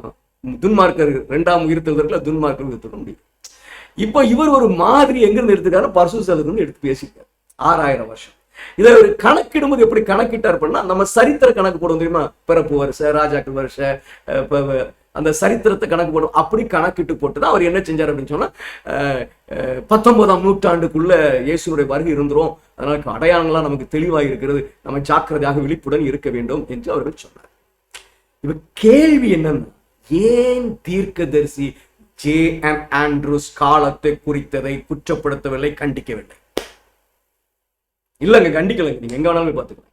உயிர்த்தெழுதலுக்கு துன்மார்க்கர் உயிர்த்தெழுதல் முடியும். இப்போ இவர் ஒரு மாதிரி எங்கிருந்து எடுத்துக்காரு? பரிசுத்தத்திலிருந்து எடுத்து பேசிட்டார். 6000 வருஷம். இதை ஒரு கணக்கிடும்போது எப்படி கணக்கிட்டார் பண்ணா, நம்ம சரித்திர கணக்கு போடும் தெரியுமா? பிறப்பு வருஷம், ராஜாக்கள் வருஷம், அந்த சரித்திரத்தை கணக்கு போடும். அப்படி கணக்கிட்டு போட்டுதான் அவர் என்ன செஞ்சார் அப்படின்னு சொன்னா, 19ஆம் நூற்றாண்டுக்குள்ள இயேசுடைய வருகை இருந்துரும், அதனால அடையாளங்கள்லாம் நமக்கு தெளிவாக இருக்கிறது, நம்ம ஜாக்கிரதையாக விழிப்புடன் இருக்க வேண்டும் என்று அவர்கள் சொன்னார். இப்ப கேள்வி என்னன்னா, ஏன் தீர்க்கதரிசி ஜே.என். ஆண்ட்ரூஸ் காலத்தை குறித்ததை குற்றப்படுத்தவில்லை, கண்டிக்கவில்லை? இல்லங்க, கண்டிக்கலைங்க. நீங்க எங்க வேணாலும் பார்த்துக்கலாம்.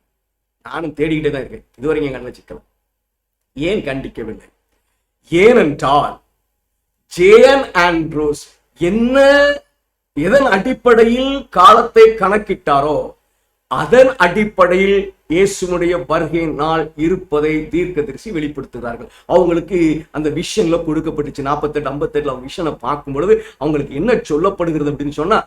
நானும் தேடிக்கிட்டே தான் இருக்கேன், இதுவரைக்கும் என் கண்ணில் சிக்கலாம். ஏன் கண்டிக்கவில்லை? ஏனென்றால் ஜே.என். ஆண்ட்ரூஸ் எதன் அடிப்படையில் காலத்தை கணக்கிட்டாரோ அதன் அடிப்படையில் இயேசுனுடைய வருகை நாள் இருப்பதை தீர்க்கதரிசி வெளிப்படுத்துகிறார்கள். அவங்களுக்கு அந்த விஷன்ல கொடுக்கப்பட்டுச்சு. 48, 58 அவங்க விஷனை பார்க்கும் பொழுது அவங்களுக்கு என்ன சொல்லப்படுகிறது அப்படின்னு சொன்னா,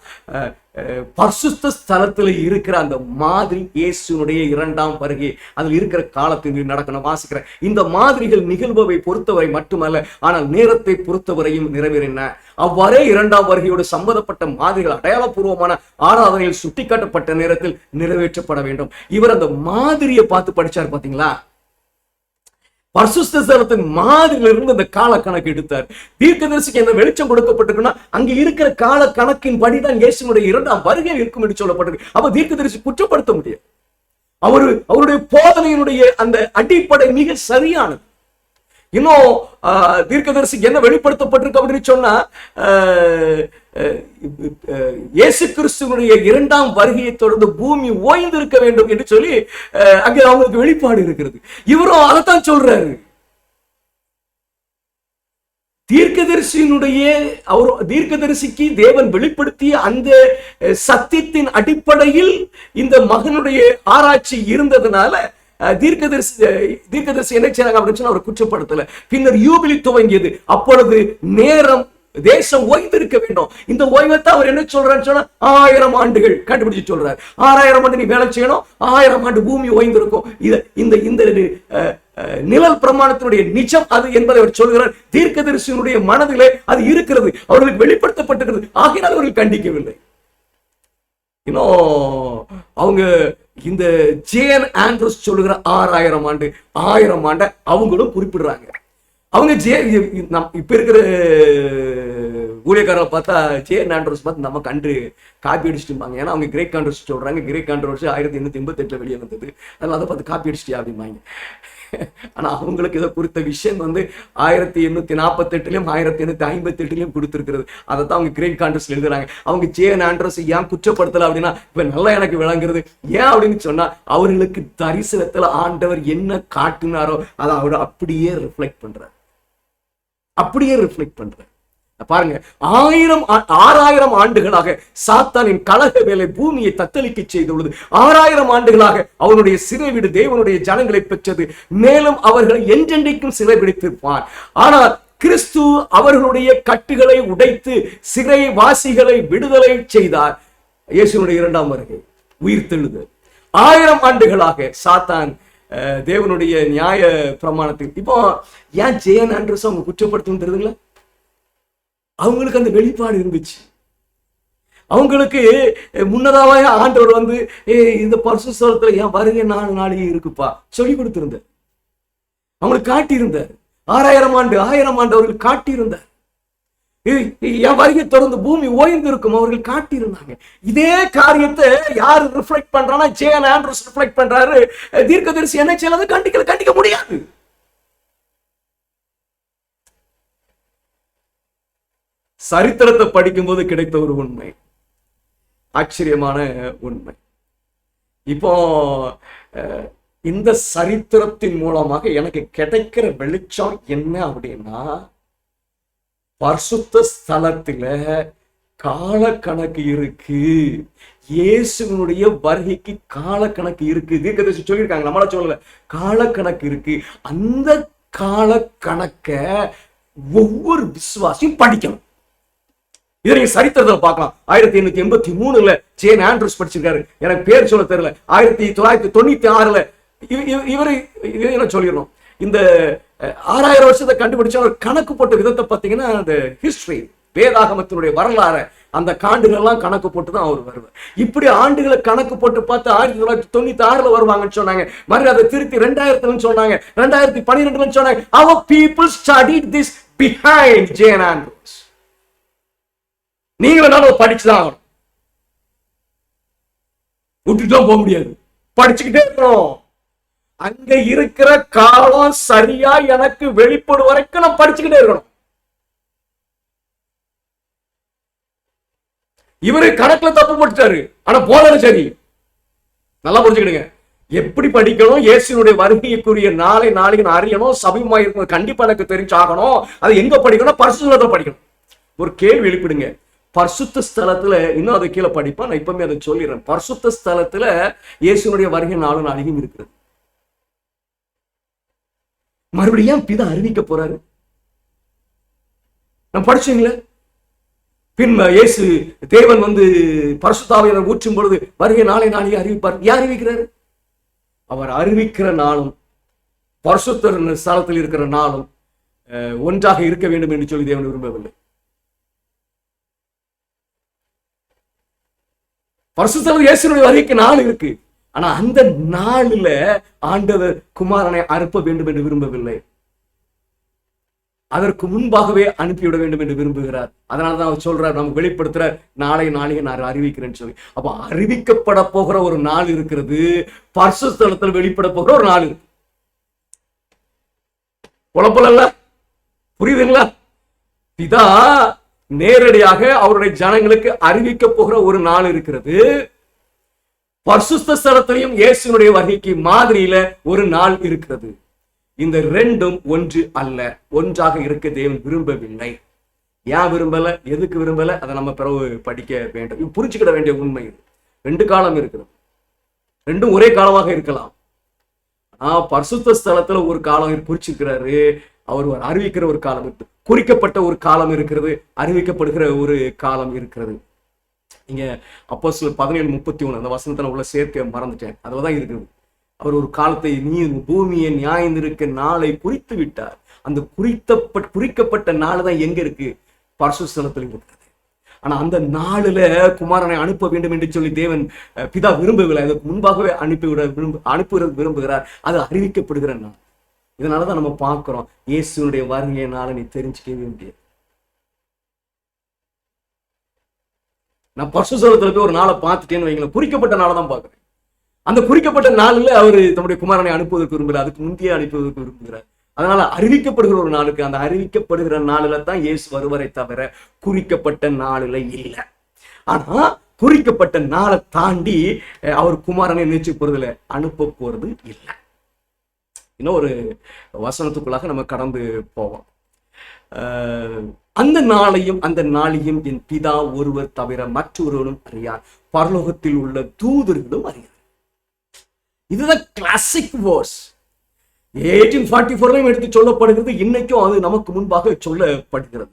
பரிசுத்த ஸ்தலத்துல இருக்கிற அந்த மாதிரி இயேசுனுடைய 2ஆம் வருகை அதில் இருக்கிற காலத்தில் நடக்கணும். வாசிக்கிறேன். இந்த மாதிரிகள் நிகழ்வை பொறுத்தவரை மட்டுமல்ல, ஆனால் நேரத்தை பொறுத்தவரையும் நிறைவேறின. அவ்வாறே 2ஆம் வருகையோடு சம்பந்தப்பட்ட மாதிரிகள் அடையாளபூர்வமான ஆராதனையில் சுட்டிக்காட்டப்பட்ட நேரத்தில் நிறைவேற்றப்பட வேண்டும். இவர் அந்த மாதிரியை பார்த்து படிச்சார். பாத்தீங்களா? பரிசுத்த ஸ்தலத்தின் மாதிரியிலிருந்து அந்த கால கணக்கு எடுத்தார். தீர்க்கதரிசிக்கு என்ன வெளிச்சம் கொடுக்கப்பட்டிருக்குன்னா, அங்க இருக்கிற கால கணக்கின் படிதான் இயேசுனுடைய 2ஆம் வருகை இருக்கும் என்று சொல்லப்பட்டிருக்கு. அப்ப தீர்க்கதரிசி குற்றப்படுத்த முடியாது. அவருடைய போதனையினுடைய அந்த அடிப்படை மிக சரியானது. இன்னும் தீர்க்கதரிசிக்கு என்ன வெளிப்படுத்தப்பட்டிருக்கு அப்படின்னு சொன்னா, இயேசு கிறிஸ்துவனுடைய 2ஆம் வருகையை தொடர்ந்து பூமி ஓய்ந்து இருக்க வேண்டும் என்று சொல்லி அங்கே அவங்களுக்கு வெளிப்பாடு இருக்கிறது. இவரும் அதைத்தான் சொல்றாரு. தீர்க்கதரிசிக்கு தேவன் வெளிப்படுத்திய அந்த சத்தியத்தின் அடிப்படையில் இந்த மகனுடைய ஆராய்ச்சி இருந்ததுனால தீர்க்கதரிசி என்ன செய்றாங்க அப்படின்னு சொன்னா, அவர் குற்றப்படுத்தல. பின்னர் யூபிலி துவங்கியது. அப்பொழுது நேரம் தேசம் ஓய்ந்து இருக்க வேண்டும். இந்த ஓய்வத்தை அவர் என்ன சொல்றாருன்னு சொன்னா, 1000 ஆண்டுகள் கண்டுபிடிச்சு சொல்றாரு. 6000 ஆண்டு நீ வேலை செய்யணும், 1000 ஆண்டு பூமி ஓய்ந்து இருக்கும். இந்த நிழல் பிரமாணத்தினுடைய நிஜம் அது என்பதை அவர் சொல்கிறார். தீர்க்கதரிசியினுடைய மனதிலே அது இருக்கிறது, அவர்களுக்கு வெளிப்படுத்தப்பட்டிருக்கிறது. ஆகையால் அவர்கள் கண்டிக்கவில்லை. இன்னும் அவங்க இந்த ஜே.என். ஆண்ட்ரூஸ் சொல்லுகிற 6000 ஆண்டு 1000 ஆண்டு அவங்களும் குறிப்பிடுறாங்க. அவங்க இப்ப இருக்கிற ஊழியக்காரரை பார்த்தா ஜே.என். ஆண்ட்ரூஸ் பார்த்து நம்ம கண்டு காப்பி அடிச்சுட்டு இருப்பாங்க. ஏன்னா அவங்க கிரேக் கான்ட்ரவர்சி சொல்றாங்க. கிரேக் கான்ட்ரவர்சி 1888 வெளியே வந்தது. அதனால அதை பார்த்து காப்பி அடிச்சிட்டியா அப்படிம்பாங்க. ஆனா அவங்களுக்கு இதை குறித்த விஷயம் 1848 1858 கொடுத்திருக்கிறது. அதை தான் அவங்க கிரேக் கான்ட்ரவர்சி எழுதுறாங்க. அவங்க ஜே.என். ஆண்ட்ரூஸ் ஏன் குற்றப்படுத்தல அப்படின்னா, இப்ப நல்லா எனக்கு விளங்குறது. ஏன் அப்படின்னு சொன்னா, அவர்களுக்கு தரிசனத்துல ஆண்டவர் என்ன காட்டினாரோ அதை அவர் அப்படியே ரிஃப்ளெக்ட் பண்றார். பாருங்க, 6000 ஆண்டுகளாக சாத்தானின் கலக வேலை பூமியை தத்தளிக்க செய்துள்ளது. 6000 ஆண்டுகளாக அவனுடைய சிறை வீடு தேவனுடைய ஜனங்களை பெற்றது. மேலும் அவர்களை என்றென்றைக்கும் சிறை பிடித்திருப்பான். ஆனால் கிறிஸ்து அவர்களுடைய கட்டுகளை உடைத்து சிறைவாசிகளை விடுதலை செய்தார். இயேசுனுடைய 2ஆம் வருகை உயிர்த்தெழுதல். 1000 ஆண்டுகளாக சாத்தான் தேவனுடைய நியாய பிரமாணத்தில். இப்போ ஏன் ஜே.என். ஆண்ட்ரூஸ் அவங்க குற்றப்படுத்தும் தெரியுதுங்களா? அவங்களுக்கு அந்த வெளிப்பாடு இருந்துச்சு. அவங்களுக்கு முன்னதாக ஆண்டவர் இந்த பரிசுத்த ஸ்தலத்துல என் வருகை 4 நாளைக்கு இருக்குப்பா சொல்லி கொடுத்திருந்தார். அவங்களுக்கு காட்டியிருந்தார். 6000 ஆண்டு 1000 ஆண்டு அவர்கள் காட்டியிருந்தார். என் வருகை தொடர்ந்து பூமி ஓய்ந்து இருக்கும் அவர்கள் காட்டியிருந்தாங்க. இதே காரியத்தை யாரு ரிஃப்ளெக்ட் பண்றான்னா, ஜே.என். ஆண்ட்ரூஸ் ரிஃப்ளெக்ட் பண்றாரு. தீர்க்கதரிசி என்ன செய்யறது? கண்டிக்க முடியாது. சரித்திரத்தை படிக்கும் போது கிடைத்த ஒரு உண்மை, ஆச்சரியமான உண்மை. இப்போ இந்த சரித்திரத்தின் மூலமாக எனக்கு கிடைக்கிற வெளிச்சம் என்ன அப்படின்னா, பரிசுத்த ஸ்தலத்துல கால கணக்கு இருக்கு. இயேசுனுடைய வருகைக்கு கால கணக்கு இருக்கு. தீர்க்கதரிசி சொல்லியிருக்காங்க, நம்மள சொல்லல. கால கணக்கு இருக்கு. அந்த கால கணக்க ஒவ்வொரு விசுவாசியும் படிக்கணும். இதை நீங்க சரித்திரத்தில் பார்க்கலாம். 1883 ஜே.என். ஆண்ட்ரூஸ் படிச்சிருக்காரு. எனக்கு பேர் சொல்ல தெரியல. 1996 இவரு என்ன சொல்லிடணும், இந்த 6000 வருஷத்தை கண்டுபிடிச்ச அவர் கணக்கு போட்ட விதத்தை பார்த்தீங்கன்னா, அந்த ஹிஸ்டரி வேதாகமத்தினுடைய வரலாறு அந்த காண்டுகள்லாம் கணக்கு போட்டு தான் அவர் வருவார். இப்படி ஆண்டுகளை கணக்கு போட்டு பார்த்து 1996 வருவாங்கன்னு சொன்னாங்க. மறுபடியும் அதை திருத்தி 2000 சொன்னாங்க, 2012 சொன்னாங்க. Our people studied this behind J N. Andrews. நீங்களும் படிச்சுதான் ஆகணும், விட்டுட்டு போக முடியாது, படிச்சுக்கிட்டே இருக்கணும். அங்க இருக்கிற காலம் சரியா எனக்கு வெளிப்படும் வரைக்கும் நான் படிச்சுக்கிட்டே இருக்கணும். இவரு கணக்குல தப்பு போட்டுட்டாரு, ஆனா போதனை சரி. நல்லா புரிஞ்சுக்கிடுங்க. எப்படி படிக்கணும், இயேசுனுடைய வருகைக்குரிய நாளைக்கு நான் அறியணும், சபையுமா இருக்கணும், கண்டிப்பா எனக்கு தெரிஞ்சாகணும். அது எங்க படிக்கணும்? பரிசுத்தத்தை படிக்கணும். ஒரு கேள்வி எழுப்பிடுங்க. பரிசுத்த ஸ்தலத்துல, இன்னும் அதை கீழே படிப்பா, நான் இப்பவுமே அதை சொல்லிடுறேன். பரிசுத்த ஸ்தலத்துல இயேசுனுடைய வருகை நாளையும் இருக்குது. மறுபடியும் பிதா அறிவிக்க போறாரு. நான் படிச்சீங்களே, பின் இயேசு தேவன் பரிசுத்த ஆவியை ஊற்றும் பொழுது வருகை நாளைக்கு அறிவிப்பார். யார் அறிவிக்கிறாரு? அவர் அறிவிக்கிற நாளும் பரிசுத்த ஸ்தலத்தில் இருக்கிற நாளும் ஒன்றாக இருக்க வேண்டும் என்று சொல்லி தேவன் விரும்பவில்லை. பரிசுத்த இயேசுனுடைய வருகைக்கு நாள் இருக்கு, ஆனா அந்த நாளில ஆண்டவர் குமாரனை அனுப்ப வேண்டும் என்று விரும்பவில்லை. அதற்கு முன்பாகவே அனுப்பிவிட வேண்டும் என்று விரும்புகிறார். அதனாலதான் அவர் சொல்றார், நம்ம வெளிப்படுத்துற நாளை நான் அறிவிக்கிறேன்னு சொல்லி. அப்ப அறிவிக்கப்பட போகிற ஒரு நாள் இருக்கிறது, பரிசுத்த ஸ்தலத்தில் வெளிப்பட போகிற ஒரு நாள் இருக்கு. குழப்பல, புரியுதுங்களா? பிதா நேரடியாக அவருடைய ஜனங்களுக்கு அறிவிக்க போகிற ஒரு நாள் இருக்கிறது. பரிசுத்த ஸ்தலத்திலையும் இயேசுனுடைய வருகைக்கு மாதிரியில ஒரு நாள் இருக்கிறது. இந்த ரெண்டும் ஒன்று அல்ல, ஒன்றாக இருக்க தேவன் விரும்பவில்லை. ஏன் விரும்பல, எதுக்கு விரும்பல, அதை நம்ம பிறகு படிக்க வேண்டும். புரிஞ்சுக்கிட வேண்டிய உண்மை. ரெண்டு காலம் இருக்கிறது, ரெண்டும் ஒரே காலமாக இருக்கலாம். பரிசுத்த ஸ்தலத்துல ஒரு காலம் குறிச்சிருக்கிறாரு, அவர் அறிவிக்கிற ஒரு காலம் இருக்கு, குறிக்கப்பட்ட ஒரு காலம் இருக்கிறது, அறிவிக்கப்படுகிற ஒரு காலம் இருக்கிறது. இங்க அப்போஸ்தலர் 17:31 அந்த வசனத்தை உள்ள சேர்க்க மறந்துட்டேன், அதுலதான் இருக்குது. அவர் ஒரு காலத்தை, நீ பூமியை நியாயந்திருக்க நாளை குறித்து விட்டார். அந்த குறிக்கப்பட்ட நாள் தான் எங்க இருக்கு? பரிசுத்த ஸ்தலத்தில் இருக்கிறது. ஆனா அந்த நாளில குமாரனை அனுப்ப வேண்டும் என்று சொல்லி தேவன் பிதா விரும்பவில்லை. அதுக்கு முன்பாகவே அனுப்புகிறது விரும்புகிறார். அது அறிவிக்கப்படுகிற நாள். இதனாலதான் நம்ம பார்க்கிறோம், இயேசுனுடைய வருகையை நாளை நீ தெரிஞ்சுக்கவே முடியாது. நான் பரிசுத்த ஸ்தலத்துல போய் ஒரு நாளை பார்த்துட்டேன்னு வைங்களேன், குறிக்கப்பட்ட நாளை தான் பார்க்கிறேன். அந்த குறிக்கப்பட்ட நாளில் அவர் தம்முடைய குமாரனை அனுப்புவதற்கு விரும்புகிறார், அதுக்கு முந்தைய அனுப்புவதற்கு விரும்புகிறார். அதனால அறிவிக்கப்படுகிற ஒரு நாளுக்கு, அந்த அறிவிக்கப்படுகிற நாளில தான் இயேசு வருவரை தவிர குறிக்கப்பட்ட நாளில இல்லை. ஆனா குறிக்கப்பட்ட நாளை தாண்டி அவர் குமாரனை நினைச்சு போறதுல அனுப்ப போறது இல்லை. இன்னும் ஒரு வசனத்துக்குள்ளாக நம்ம கடந்து போவோம். அந்த நாளையும் என் பிதா ஒருவர் தவிர மற்றொருவரும் அறியார், பரலோகத்தில் உள்ள தூதர்களும் அறியார். இதுதான் கிளாசிக் வேர்ஸ். 1844 எடுத்து சொல்லப்படுகிறது, இன்னைக்கும் அது நமக்கு முன்பாக சொல்லப்படுகிறது.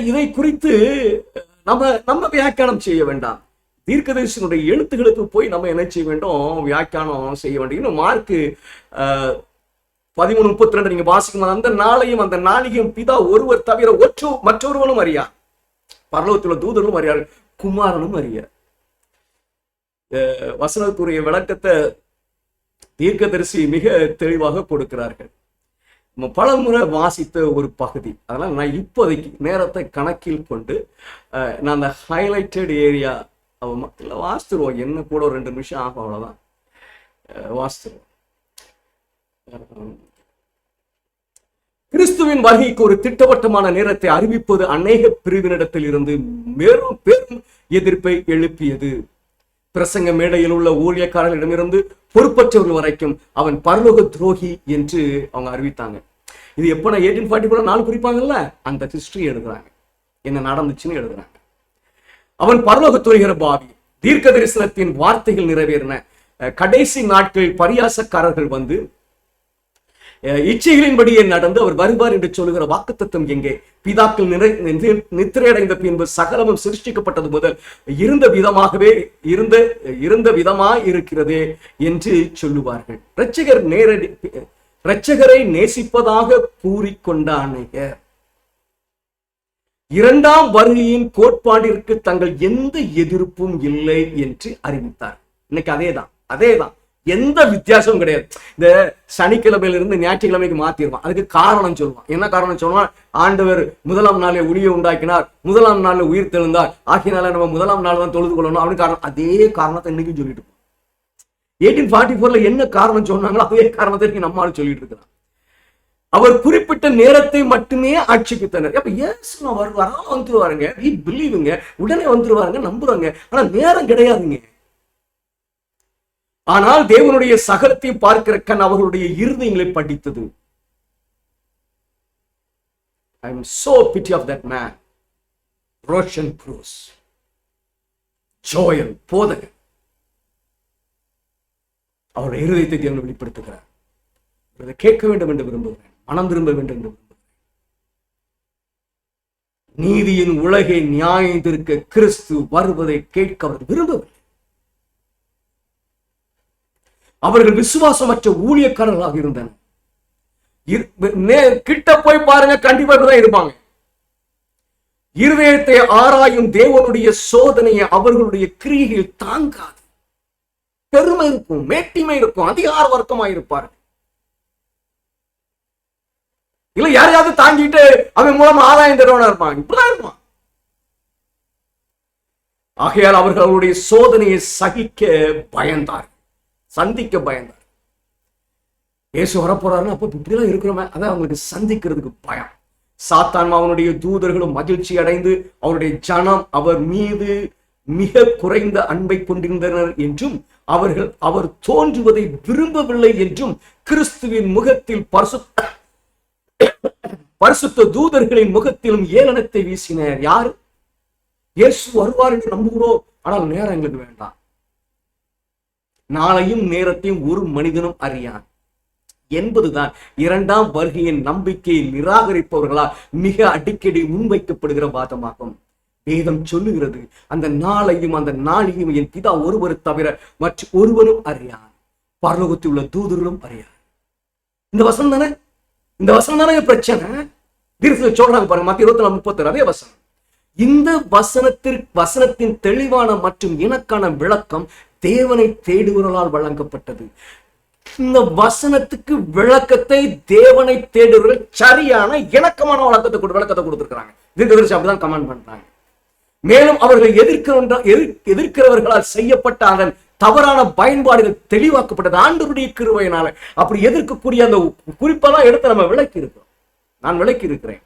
இதை குறித்து நம்ம வியாக்கியானம் செய்ய வேண்டாம். தீர்க்கதரிசனுடைய எழுத்துக்களுக்கு போய் நம்ம என்ன செய்ய வேண்டும்? வியாக்கியானம் செய்ய வேண்டும். இன்னும் மார்க் 13:32 நீங்க வாசிக்கும், அந்த நாளையும் பிதா ஒருவர் தவிர மற்றொருவனும் அறியார், பரலோகத்தில் தூதர்களும் அறியார், குமாரனும் அறியார். வசனத்துடைய விளக்கத்தை தீர்க்கதரிசி மிக தெளிவாக கொடுக்கிறார்கள். பல முறை வாசித்த ஒரு பகுதி. அதனால நான் இப்போதைக்கு நேரத்தை கணக்கில் கொண்டு நான் அந்த ஹைலைட்டட் ஏரியா வாசித்துருவோம். என்ன கூட ஒரு 2 நிமிஷம் ஆகும், அவ்வளவுதான். வாசித்துருவோம். கிறிஸ்துவின் வருகைக்கு ஒரு திட்டவட்டமான நேரத்தை அறிவிப்பது அநேக பிரிவினிடத்தில் இருந்து பெரும் எதிர்ப்பை எழுப்பியது. பிரசங்க மேடையில் உள்ள ஊழியக்காரர்களிடமிருந்து பொறுப்பற்றவர்கள் வரைக்கும் அவன் பரலோக துரோகி என்று அவங்க அறிவித்தாங்க. இது எப்ப 1844 நாள் குறிப்பாங்கல்ல, அந்த ஹிஸ்டரி எழுதுறாங்க, என்ன நடந்துச்சுன்னு எழுதுறாங்க. அவன் பரலோக துறைகிற பாவி. தீர்க்க தரிசனத்தின் வார்த்தைகள் நிறைவேறின கடைசி நாட்களில் பரியாசக்காரர்கள் இச்சைகளின்படியே நடந்து அவர் வருவார் என்று சொல்லுகிற வாக்குத்தத்தம் எங்கே? பிதாக்கள் நித்திரையடைந்த பின்பு சகலமும் சிருஷ்டிக்கப்பட்டது முதல் இருந்த விதமாய் இருக்கிறதே என்று சொல்லுவார்கள். இரட்சகரை நேசிப்பதாக கூறிக்கொண்ட அநேகர் இரண்டாம் வருகையின் கோட்பாட்டிற்கு தங்கள் எந்த எதிர்ப்பும் இல்லை என்று அறிவித்தார். இன்னைக்கு அதேதான், எந்த வித்தியாசமும் கிடையாது. இந்த சனிக்கிழமையில இருந்து ஞாயிற்றுக்கிழமைக்கு மாத்திடுவான். அதுக்கு காரணம் சொல்லுவான். என்ன காரணம் சொல்லுவான்? ஆண்டவர் முதலாம் நாளே ஒளியை உண்டாக்கினார், முதலாம் நாள்ல உயிர் தெழுந்தார், ஆகியனால நம்ம முதலாம் நாள் தான் தொழுது கொள்ளணும் அப்படின்னு காரணம். அதே காரணத்தை இன்னைக்கும் சொல்லிட்டு 1844 என்ன காரணம் சொன்னாங்களோ அதே காரணத்தை நம்மால் சொல்லிட்டு இருக்கிறான். அவர் குறிப்பிட்ட நேரத்தை மட்டுமே ஆட்சிப்பித்தனர். அப்ப இயேசு வந்துருவாருங்க, பிலீவுங்க, உடனே வந்துருவாருங்க, நம்புறாங்க. ஆனா நேரம் கிடையாதுங்க. ஆனால் தேவனுடைய சகலத்தையும் பார்க்கிற கண் அவர்களுடைய இருதயங்களை படித்தது. I am so pity of that man. Roshan Bruce, Joel போதகர், அவருடைய இருதயத்தை தேவன் வெளிப்படுத்துகிறார். இதை கேட்க வேண்டும் என்று விரும்புகிறேன், மனம் திரும்ப வேண்டும் என்று விரும்புகிறேன். நீதியின் உலகை நியாயம் தீர்க்க கிறிஸ்து வருவதை கேட்க அவர் விரும்பவில்லை. அவர்கள் விசுவாசமற்ற ஊழியக்காரர்களாக இருந்தனர். கிட்ட போய் பாருங்க, கண்டிப்பா தான் இருப்பாங்க. இருதயத்தை ஆராயும் தேவனுடைய சோதனையை அவர்களுடைய கிரியையில் தாங்காது. பெருமை இருக்கும், மேட்டிமை இருக்கும், அதிகார வர்க்கமாக இருப்பார்கள். இல்ல யாரையாவது தாங்கிட்டு அவன் மூலமா ஆதாயம் தருவனா இருப்பாங்க, இப்படிதான் இருப்பான். ஆகையால் அவர்களுடைய சோதனையை சகிக்க பயந்தார், சந்திக்க பயந்தார். இயேசு வரப்போறாருன்னா அப்ப இப்படிலாம் இருக்கிறோமே, அதான் அவங்களுக்கு சந்திக்கிறதுக்கு பயம். சாத்தான் அவனுடைய தூதர்களும் மகிழ்ச்சி அடைந்து அவருடைய ஜனம் அவர் மீது மிக குறைந்த அன்பை கொண்டிருந்தனர் என்றும் அவர் தோன்றுவதை விரும்பவில்லை என்றும் கிறிஸ்துவின் முகத்தில் பரிசுத்த தூதர்களின் முகத்திலும் ஏளனத்தை வீசினர். யாரு? இயேசு வருவார் என்று நம்புகிறோம், ஆனால் நேரம் எங்களுக்கு வேண்டாம். நாளையும் நேரத்தையும் ஒரு மனிதனும் அறியான் என்பதுதான் இரண்டாம் வருகையின் நம்பிக்கையை நிராகரிப்பவர்களால் மிக அடிக்கடி முன்வைக்கப்படுகிற வாதமாகும். வேதம் சொல்லுகிறது, அந்த நாளையும் அந்த நாளையும் என் பிதா ஒருவர் தவிர மற்ற ஒருவனும் அறியான், பரலோகத்தில் உள்ள தூதர்களும் அறியான். இந்த வசனம் தானே, இந்த வசனம் தானே பிரச்சனை. தீர்க்கதரிசி சொல்றாங்க பாருங்க, மத்திய 24:36 அதே வசனம். இந்த வசனத்தின் தெளிவான மற்றும் இணக்கான விளக்கம் தேவனை தேடுவர்களால் வழங்கப்பட்டது. இந்த வசனத்துக்கு விளக்கத்தை தேவனை தேடுவர்கள் சரியான இணக்கமான விளக்கத்தை கொடுத்திருக்கிறாங்க. தீர்க்கதரிசி அப்படிதான் கமெண்ட் பண்றாங்க. மேலும் அவர்கள் எதிர்க்கிறவர்களால் செய்யப்பட்ட அதன் தவறான பயன்பாடுகள் தெளிவாக்கப்பட்டது ஆண்டவருடைய கிருபையினால. அப்படி எதிர்க்கக்கூடிய அந்த குறிப்பெல்லாம் எடுத்து நம்ம விளக்கி இருக்கிறோம், நான் விளக்கி இருக்கிறேன்.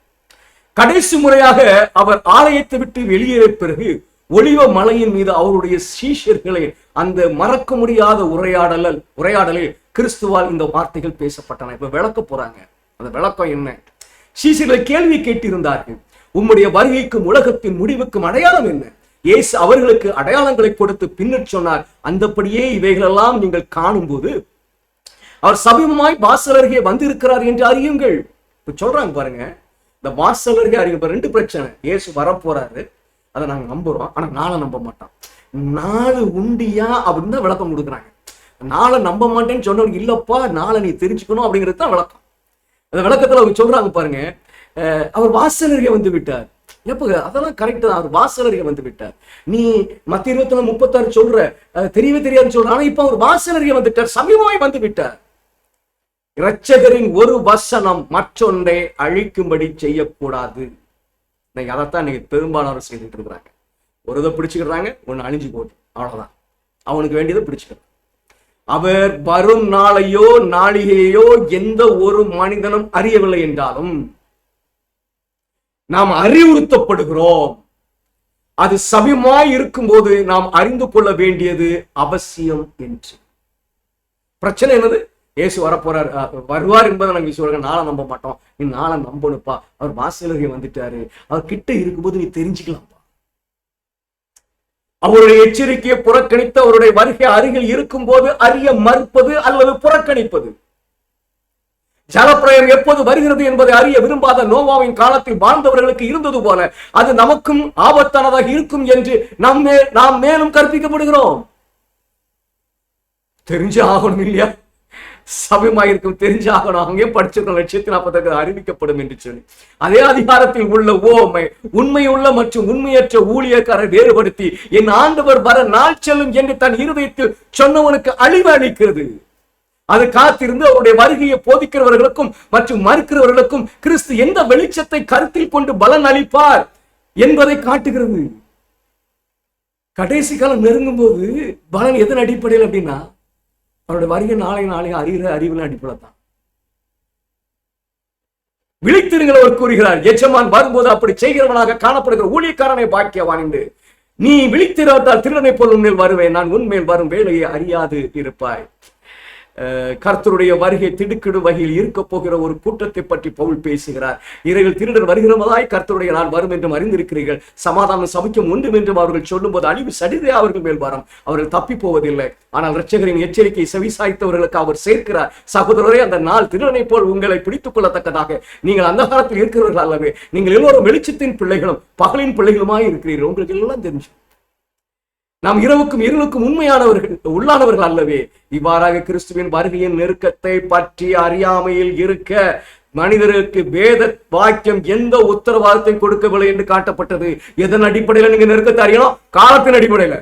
கடைசி முறையாக அவர் ஆலயத்தை விட்டு வெளியேற பிறகு ஒலிவ மலையின் மீது அவருடைய சீஷர்களை அந்த மறக்க முடியாத உரையாடலில் கிறிஸ்துவால் இந்த வார்த்தைகள் பேசப்பட்டன. இப்ப விளக்க போறாங்க. அந்த விளக்கம் என்ன? சீஷர்கள் கேள்வி கேட்டிருந்தார்கள், உம்முடைய வருகைக்கும் உலகத்தின் முடிவுக்கும் அடையாளம் என்ன? இயேசு அவர்களுக்கு அடையாளங்களை கொடுத்து பின்னர் சொன்னார், அந்தபடியே இவைகளெல்லாம் நீங்கள் காணும் போது அவர் சமீபமாய் வாசல் அருகே வந்திருக்கிறார் என்று அறியுங்கள். இப்ப சொல்றாங்க பாருங்க, இந்த வாசல் அருகே அறியுங்க. ரெண்டு பிரச்சனை. இயேசு வரப்போறாரு, அதை நாங்க நம்புறோம், ஆனா நாளை நம்ப மாட்டோம். நாலு உண்டியா அப்படின்னு தான் விளக்கம் கொடுக்குறாங்க. நாளை நம்ப மாட்டேன்னு சொன்னவங்க, இல்லப்பா நாளை நீ தெரிஞ்சுக்கணும் அப்படிங்கிறது தான் விளக்கம். அந்த விளக்கத்துல அவங்க சொல்றாங்க பாருங்க, அவர் வாசல் அருகே வந்து விட்டார். எப்ப அதெல்லாம் கரெக்ட் தான், அவர் வாசல் அருகே வந்து விட்டார். நீ மத்திய 24:36 சொல்ற, தெரியவே தெரியாதுன்னு சொல்ற, ஆனா இப்ப அவர் வாசல் அருகே வந்துட்டார், சமீபமாய் வந்து விட்டார். இரட்சகரின் ஒரு வசனம் மற்றொன்றை அழிக்கும்படி செய்யக்கூடாது. அதைத்தான் இன்னைக்கு பெரும்பாலானவர் செய்துட்டு இருக்கிறாங்க. ஒரு இதை பிடிச்சுக்கிறாங்க, ஒன்னு அழிஞ்சு போட்டு, அவ்வளவுதான். அவனுக்கு வேண்டியதை பிடிச்சுக்கிறான். அவர் வரும் நாளையோ நாளிகையோ எந்த ஒரு மனிதனும் அறியவில்லை என்றாலும் நாம் அறிவுறுத்தப்படுகிறோம். அது சமயமாய் இருக்கும் போது நாம் அறிந்து கொள்ள வேண்டியது அவசியம் என்று. பிரச்சனை என்னது? இயேசு வரப்போறார், வருவார் என்பதை நாங்க சொல்றோம், நாளை நம்ப மாட்டோம். நீ நாளை நம்பணுப்பா, அவர் வாசலருகே வந்துட்டாரு, அவர் கிட்ட இருக்கும்போது நீ தெரிஞ்சுக்கலாம்ப்பா. அவருடைய எச்சரிக்கையை புறக்கணித்து அவருடைய வருகை அருகில் இருக்கும் போது அறிய மறுப்பது அல்லது புறக்கணிப்பது. ஜலப்பிரயம் எப்போது வருகிறது என்பதை அறிய விரும்பாத நோவாவின் காலத்தில் வாழ்ந்தவர்களுக்கு இருந்தது போல அது நமக்கும் ஆபத்தானதாக இருக்கும் என்று நாம் மேலும் கற்பிக்கப்படுகிறோம். தெரிஞ்சு ஆகணும் இல்லையா? சமயமாயிருக்கும், தெரிஞ்சு ஆகணும். அங்கே படிச்சிருக்கோம், 140 அறிவிக்கப்படும் என்று சொல்லி. அதே அதிகாரத்தில் உள்ள ஓமை உண்மையுள்ள மற்றும் உண்மையற்ற ஊழியக்காரரை வேறுபடுத்தி என் ஆண்டவர் வர நாள் செல்லும் என்று தன் இருதயத்தில் சொன்னவனுக்கு அழிவு அளிக்கிறது. அது காத்திருந்து அவருடைய வருகையை போதிக்கிறவர்களுக்கும் மற்றும் மறுக்கிறவர்களுக்கும் கிறிஸ்து எந்த வெளிச்சத்தை கருத்தில் கொண்டு பலன் அளிப்பார் என்பதை காட்டுகிறது. கடைசி காலம் நெருங்கும் போது பலன் எதன் அடிப்படையில் அப்படின்னா அவருடைய வருகை நாளை அறிகிற அறிவின் அடிப்படை தான். விழித்திருங்கள் அவர் கூறுகிறார். எஜமான் வரும்போது அப்படி செய்கிறவனாக காணப்படுகிற ஊழியக்காரனை பாக்கியவான் என்று. நீ விழித்திராட்டால் திருடனை போல் உன்மேல் வருவேன், நான் உன்மேல் வரும் வேலையை அறியாது இருப்பாய். கர்த்தருடைய வருகை திடுக்கிடு வகையில் இருக்க போகிற ஒரு கூட்டத்தை பற்றி பவுல் பேசுகிறார். இறைகள் திருடர் வருகிறவதாய் கர்த்தருடைய நாள் வரும் என்றும் அறிந்திருக்கிறீர்கள். சமாதானம் சமைக்கும் ஒன்றும் என்றும் அவர்கள் சொல்லும் போது அழிவு சடிதே அவர்கள் மேல் வரும், அவர்கள் தப்பி போவதில்லை. ஆனால் இரட்சகரின் எச்சரிக்கை செவிசாய்த்தவர்களுக்கு அவர் சேர்க்கிறார். சகோதரரே, அந்த நாள் திருடனை போல் உங்களை பிடித்துக் கொள்ளத்தக்கதாக நீங்கள் அந்த காலத்தில் இருக்கிறவர்கள் அல்லவே. நீங்கள் எல்லோரும் வெளிச்சத்தின் பிள்ளைகளும் பகலின் பிள்ளைகளுமாய் இருக்கிறீர்கள். உங்களுக்கு எல்லாம் தெரிஞ்சு நாம் இரவுக்கும் இருளுக்கும் உள்ளானவர்கள் அல்லவே. இவ்வாறாக கிறிஸ்துவின் வருகையின் நெருக்கத்தை பற்றி அறியாமையில் இருக்க மனிதருக்கு வேத வாக்கியம் எந்த உத்தரவாதத்தை கொடுக்கவில்லை என்று காட்டப்பட்டது. எதன் அடிப்படையில நீங்க நெருக்கத்தை அறியணும்? காலத்தின் அடிப்படையில.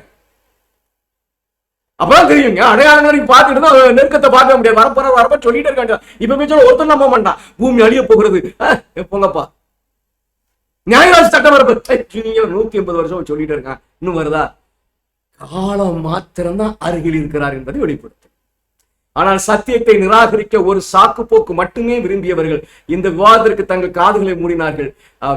அப்பதான் தெரியுங்க. அடையாளம் பார்த்துட்டு தான் நெருக்கத்தை பார்க்க முடியாது. வரப்ப சொல்லிட்டே இருக்காங்க. இப்ப ஒருத்தர் நம்ப மாட்டான், பூமி அழிய போகிறது. போங்கப்பா, நியாயராஜ் சட்டம் வரப்ப 150 வருஷம் சொல்லிட்டு இருக்கான், இன்னும் வருதா? காலம் மாத்திரம்தான் அருகில் இருக்கிறார் என்பதை வெளிப்படுத்தும். ஆனால் சத்தியத்தை நிராகரிக்க ஒரு சாக்கு போக்கு மட்டுமே விரும்பியவர்கள் இந்த விவாதத்திற்கு தங்கள் காதுகளை மூடினார்கள்.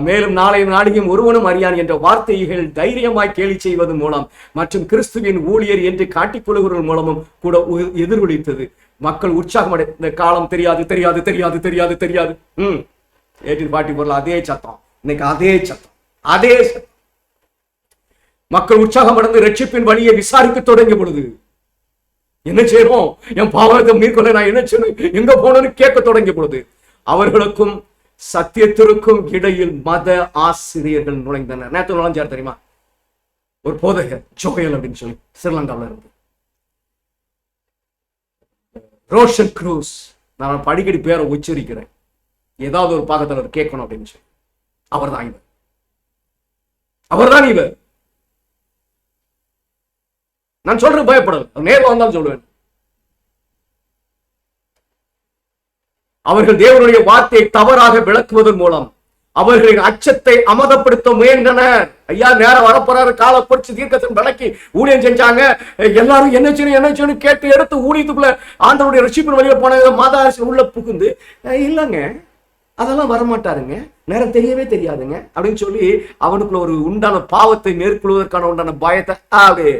மேலும் நாளைய நாடியும் ஒருவனும் அறியான் என்ற வார்த்தைகள் தைரியமாய் கேலி செய்வதன் மூலம் மற்றும் கிறிஸ்துவின் ஊழியர் என்று காட்டிக்கொள்ளுகிறவர்கள் மூலமும் கூட எதிரொலித்தது. மக்கள் உற்சாகம் அடைந்த காலம் தெரியாது தெரியாது தெரியாது தெரியாது தெரியாது 1844 அதே சத்தம், இன்னைக்கு அதே சத்தம், அதே சத்தம். மக்கள் உற்சாகம் அடைந்து ரட்சிப்பின் வழியை விசாரிக்க தொடங்கிய பொழுது என்ன செய்யணும்? என் பாவத்தை மேற்கொள்ள நான் என்ன செய்யணும், எங்க போனோம்னு கேட்க தொடங்கிய பொழுது அவர்களுக்கும் சத்தியத்திற்கும் இடையில் மத ஆசிரியர்கள் நுழைந்தனர். நேற்று நுழைஞ்சார் தெரியுமா? ஒரு போதகர் ஜோயல் அப்படின்னு சொல்லி ஸ்ரீலங்காவில் இருந்து, ரோஷன் க்ரூஸ். நான் அடிக்கடி பேரை உச்சரிக்கிறேன், ஏதாவது ஒரு பாகத்தில் கேட்கணும் அப்படின்னு சொல்லி. அவர்தான் இவர், அவர்தான் இவர். நான் சொல்றேன், பயப்படல, நேரில் வந்தாலும் சொல்லுவேன். அவர்கள் தேவனுடைய வார்த்தையை தவறாக விளக்குவதன் மூலம் அவர்களின் அச்சத்தை அமதப்படுத்த முயன்றனர். ஐயா, நேரம் வரப்போறாரு, காலப்படிச்சு தீர்க்கத்தின் விளக்கி ஊழியம் செஞ்சாங்க. எல்லாரும் என்ன செய்யணும் கேட்டு எடுத்து ஊழியத்துக்குள்ள ஆண்டவருடைய ரட்சிப்பின் வழியில போன மாதா உள்ள புகுந்து, இல்லைங்க அதெல்லாம் வரமாட்டாருங்க, நேரம் தெரியவே தெரியாதுங்க அப்படின்னு சொல்லி அவனுக்குள்ள ஒரு உண்டான பாவத்தை மேற்கொள்வதற்கான உண்டான பயத்தை அப்படியே.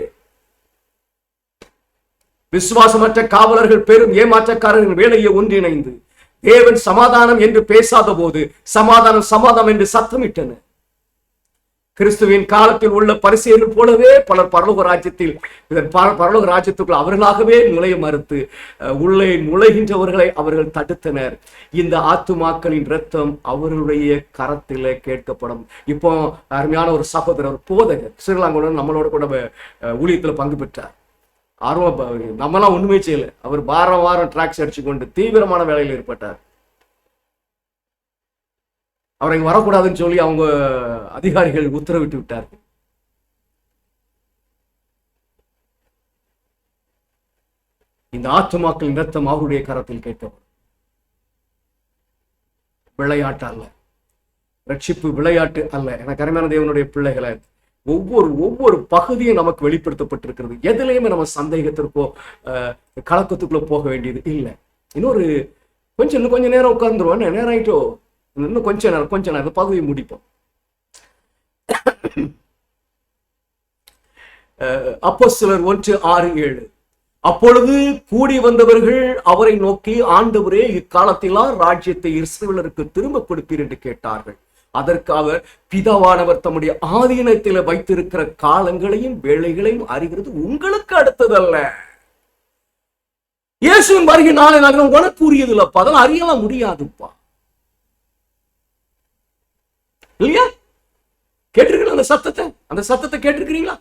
விசுவாசமற்ற காவலர்கள் பெரும் ஏமாற்றக்காரர்கள் வேலையை ஒன்றிணைந்து தேவன் சமாதானம் என்று பேசாத போது சமாதானம் சமாதானம் என்று சத்தமிட்டனர். கிறிஸ்துவின் காலத்தில் உள்ள பரிசேயர்கள் போலவே பலர் பரலோக ராஜ்யத்துக்குள் அவர்களாகவே நுழைய மறுத்து உள்ளே நுழைகின்றவர்களை அவர்கள் தடுத்தனர். இந்த ஆத்துமாக்களின் இரத்தம் அவர்களுடைய கரத்தில கேட்கப்படும். இப்போ அருமையான ஒரு சகோதரர் போதகர் ஸ்ரீலங்காவுடன் நம்மளோட கூட ஊழியத்துல பங்கு பெற்றார். ஆர்வம், நம்மளாம் ஒண்ணுமே செய்யல. அவர் வாரம் டிராக்ஸ் அடிச்சு கொண்டு தீவிரமான வேலையில் ஏற்பட்டார். அவரை வரக்கூடாதுன்னு சொல்லி அவங்க அதிகாரிகள் உத்தரவிட்டு விட்டார்கள். இந்த ஆத்துமாக்களின் இரத்தம் அவருடைய கரத்தில் கேட்கப்படும். விளையாட்டு அல்ல, ரட்சிப்பு விளையாட்டு அல்ல. எனக்கு அருமையான தேவனுடைய பிள்ளைகளை, ஒவ்வொரு பகுதியும் நமக்கு வெளிப்படுத்தப்பட்டிருக்கிறது. எதுலையுமே நம்ம சந்தேகத்திற்கோ கலக்கத்துக்குள்ள போக வேண்டியது இல்லை. இன்னும் கொஞ்ச நேரம் உட்கார்ந்துருவோம். நேரம் ஆயிட்டோ, இன்னும் கொஞ்ச நேரம் பகுதியை முடிப்போம். அப்போஸ்தலர் 1:6-7. அப்பொழுது கூடி வந்தவர்கள் அவரை நோக்கி, ஆண்டவரே, இக்காலத்திலா ராஜ்யத்தை இஸ்ரவேலருக்கு திரும்ப கொடுப்பீர் என்று கேட்டார்கள். அதற்கு அவர், பிதாவானவர் தம்முடைய ஆதீனத்தில் வைத்திருக்கிற காலங்களையும் வேளைகளையும் அறிகிறது உங்களுக்கு அடுத்ததல்ல. இயேசுவின் வருகை நாளை உனக்கு உரியது இல்லப்பா, அதெல்லாம் அறியலாம் முடியாதுப்பா. இல்லையா? கேட்டிருக்கீங்களா அந்த சத்தத்தை கேட்டிருக்கிறீங்களா?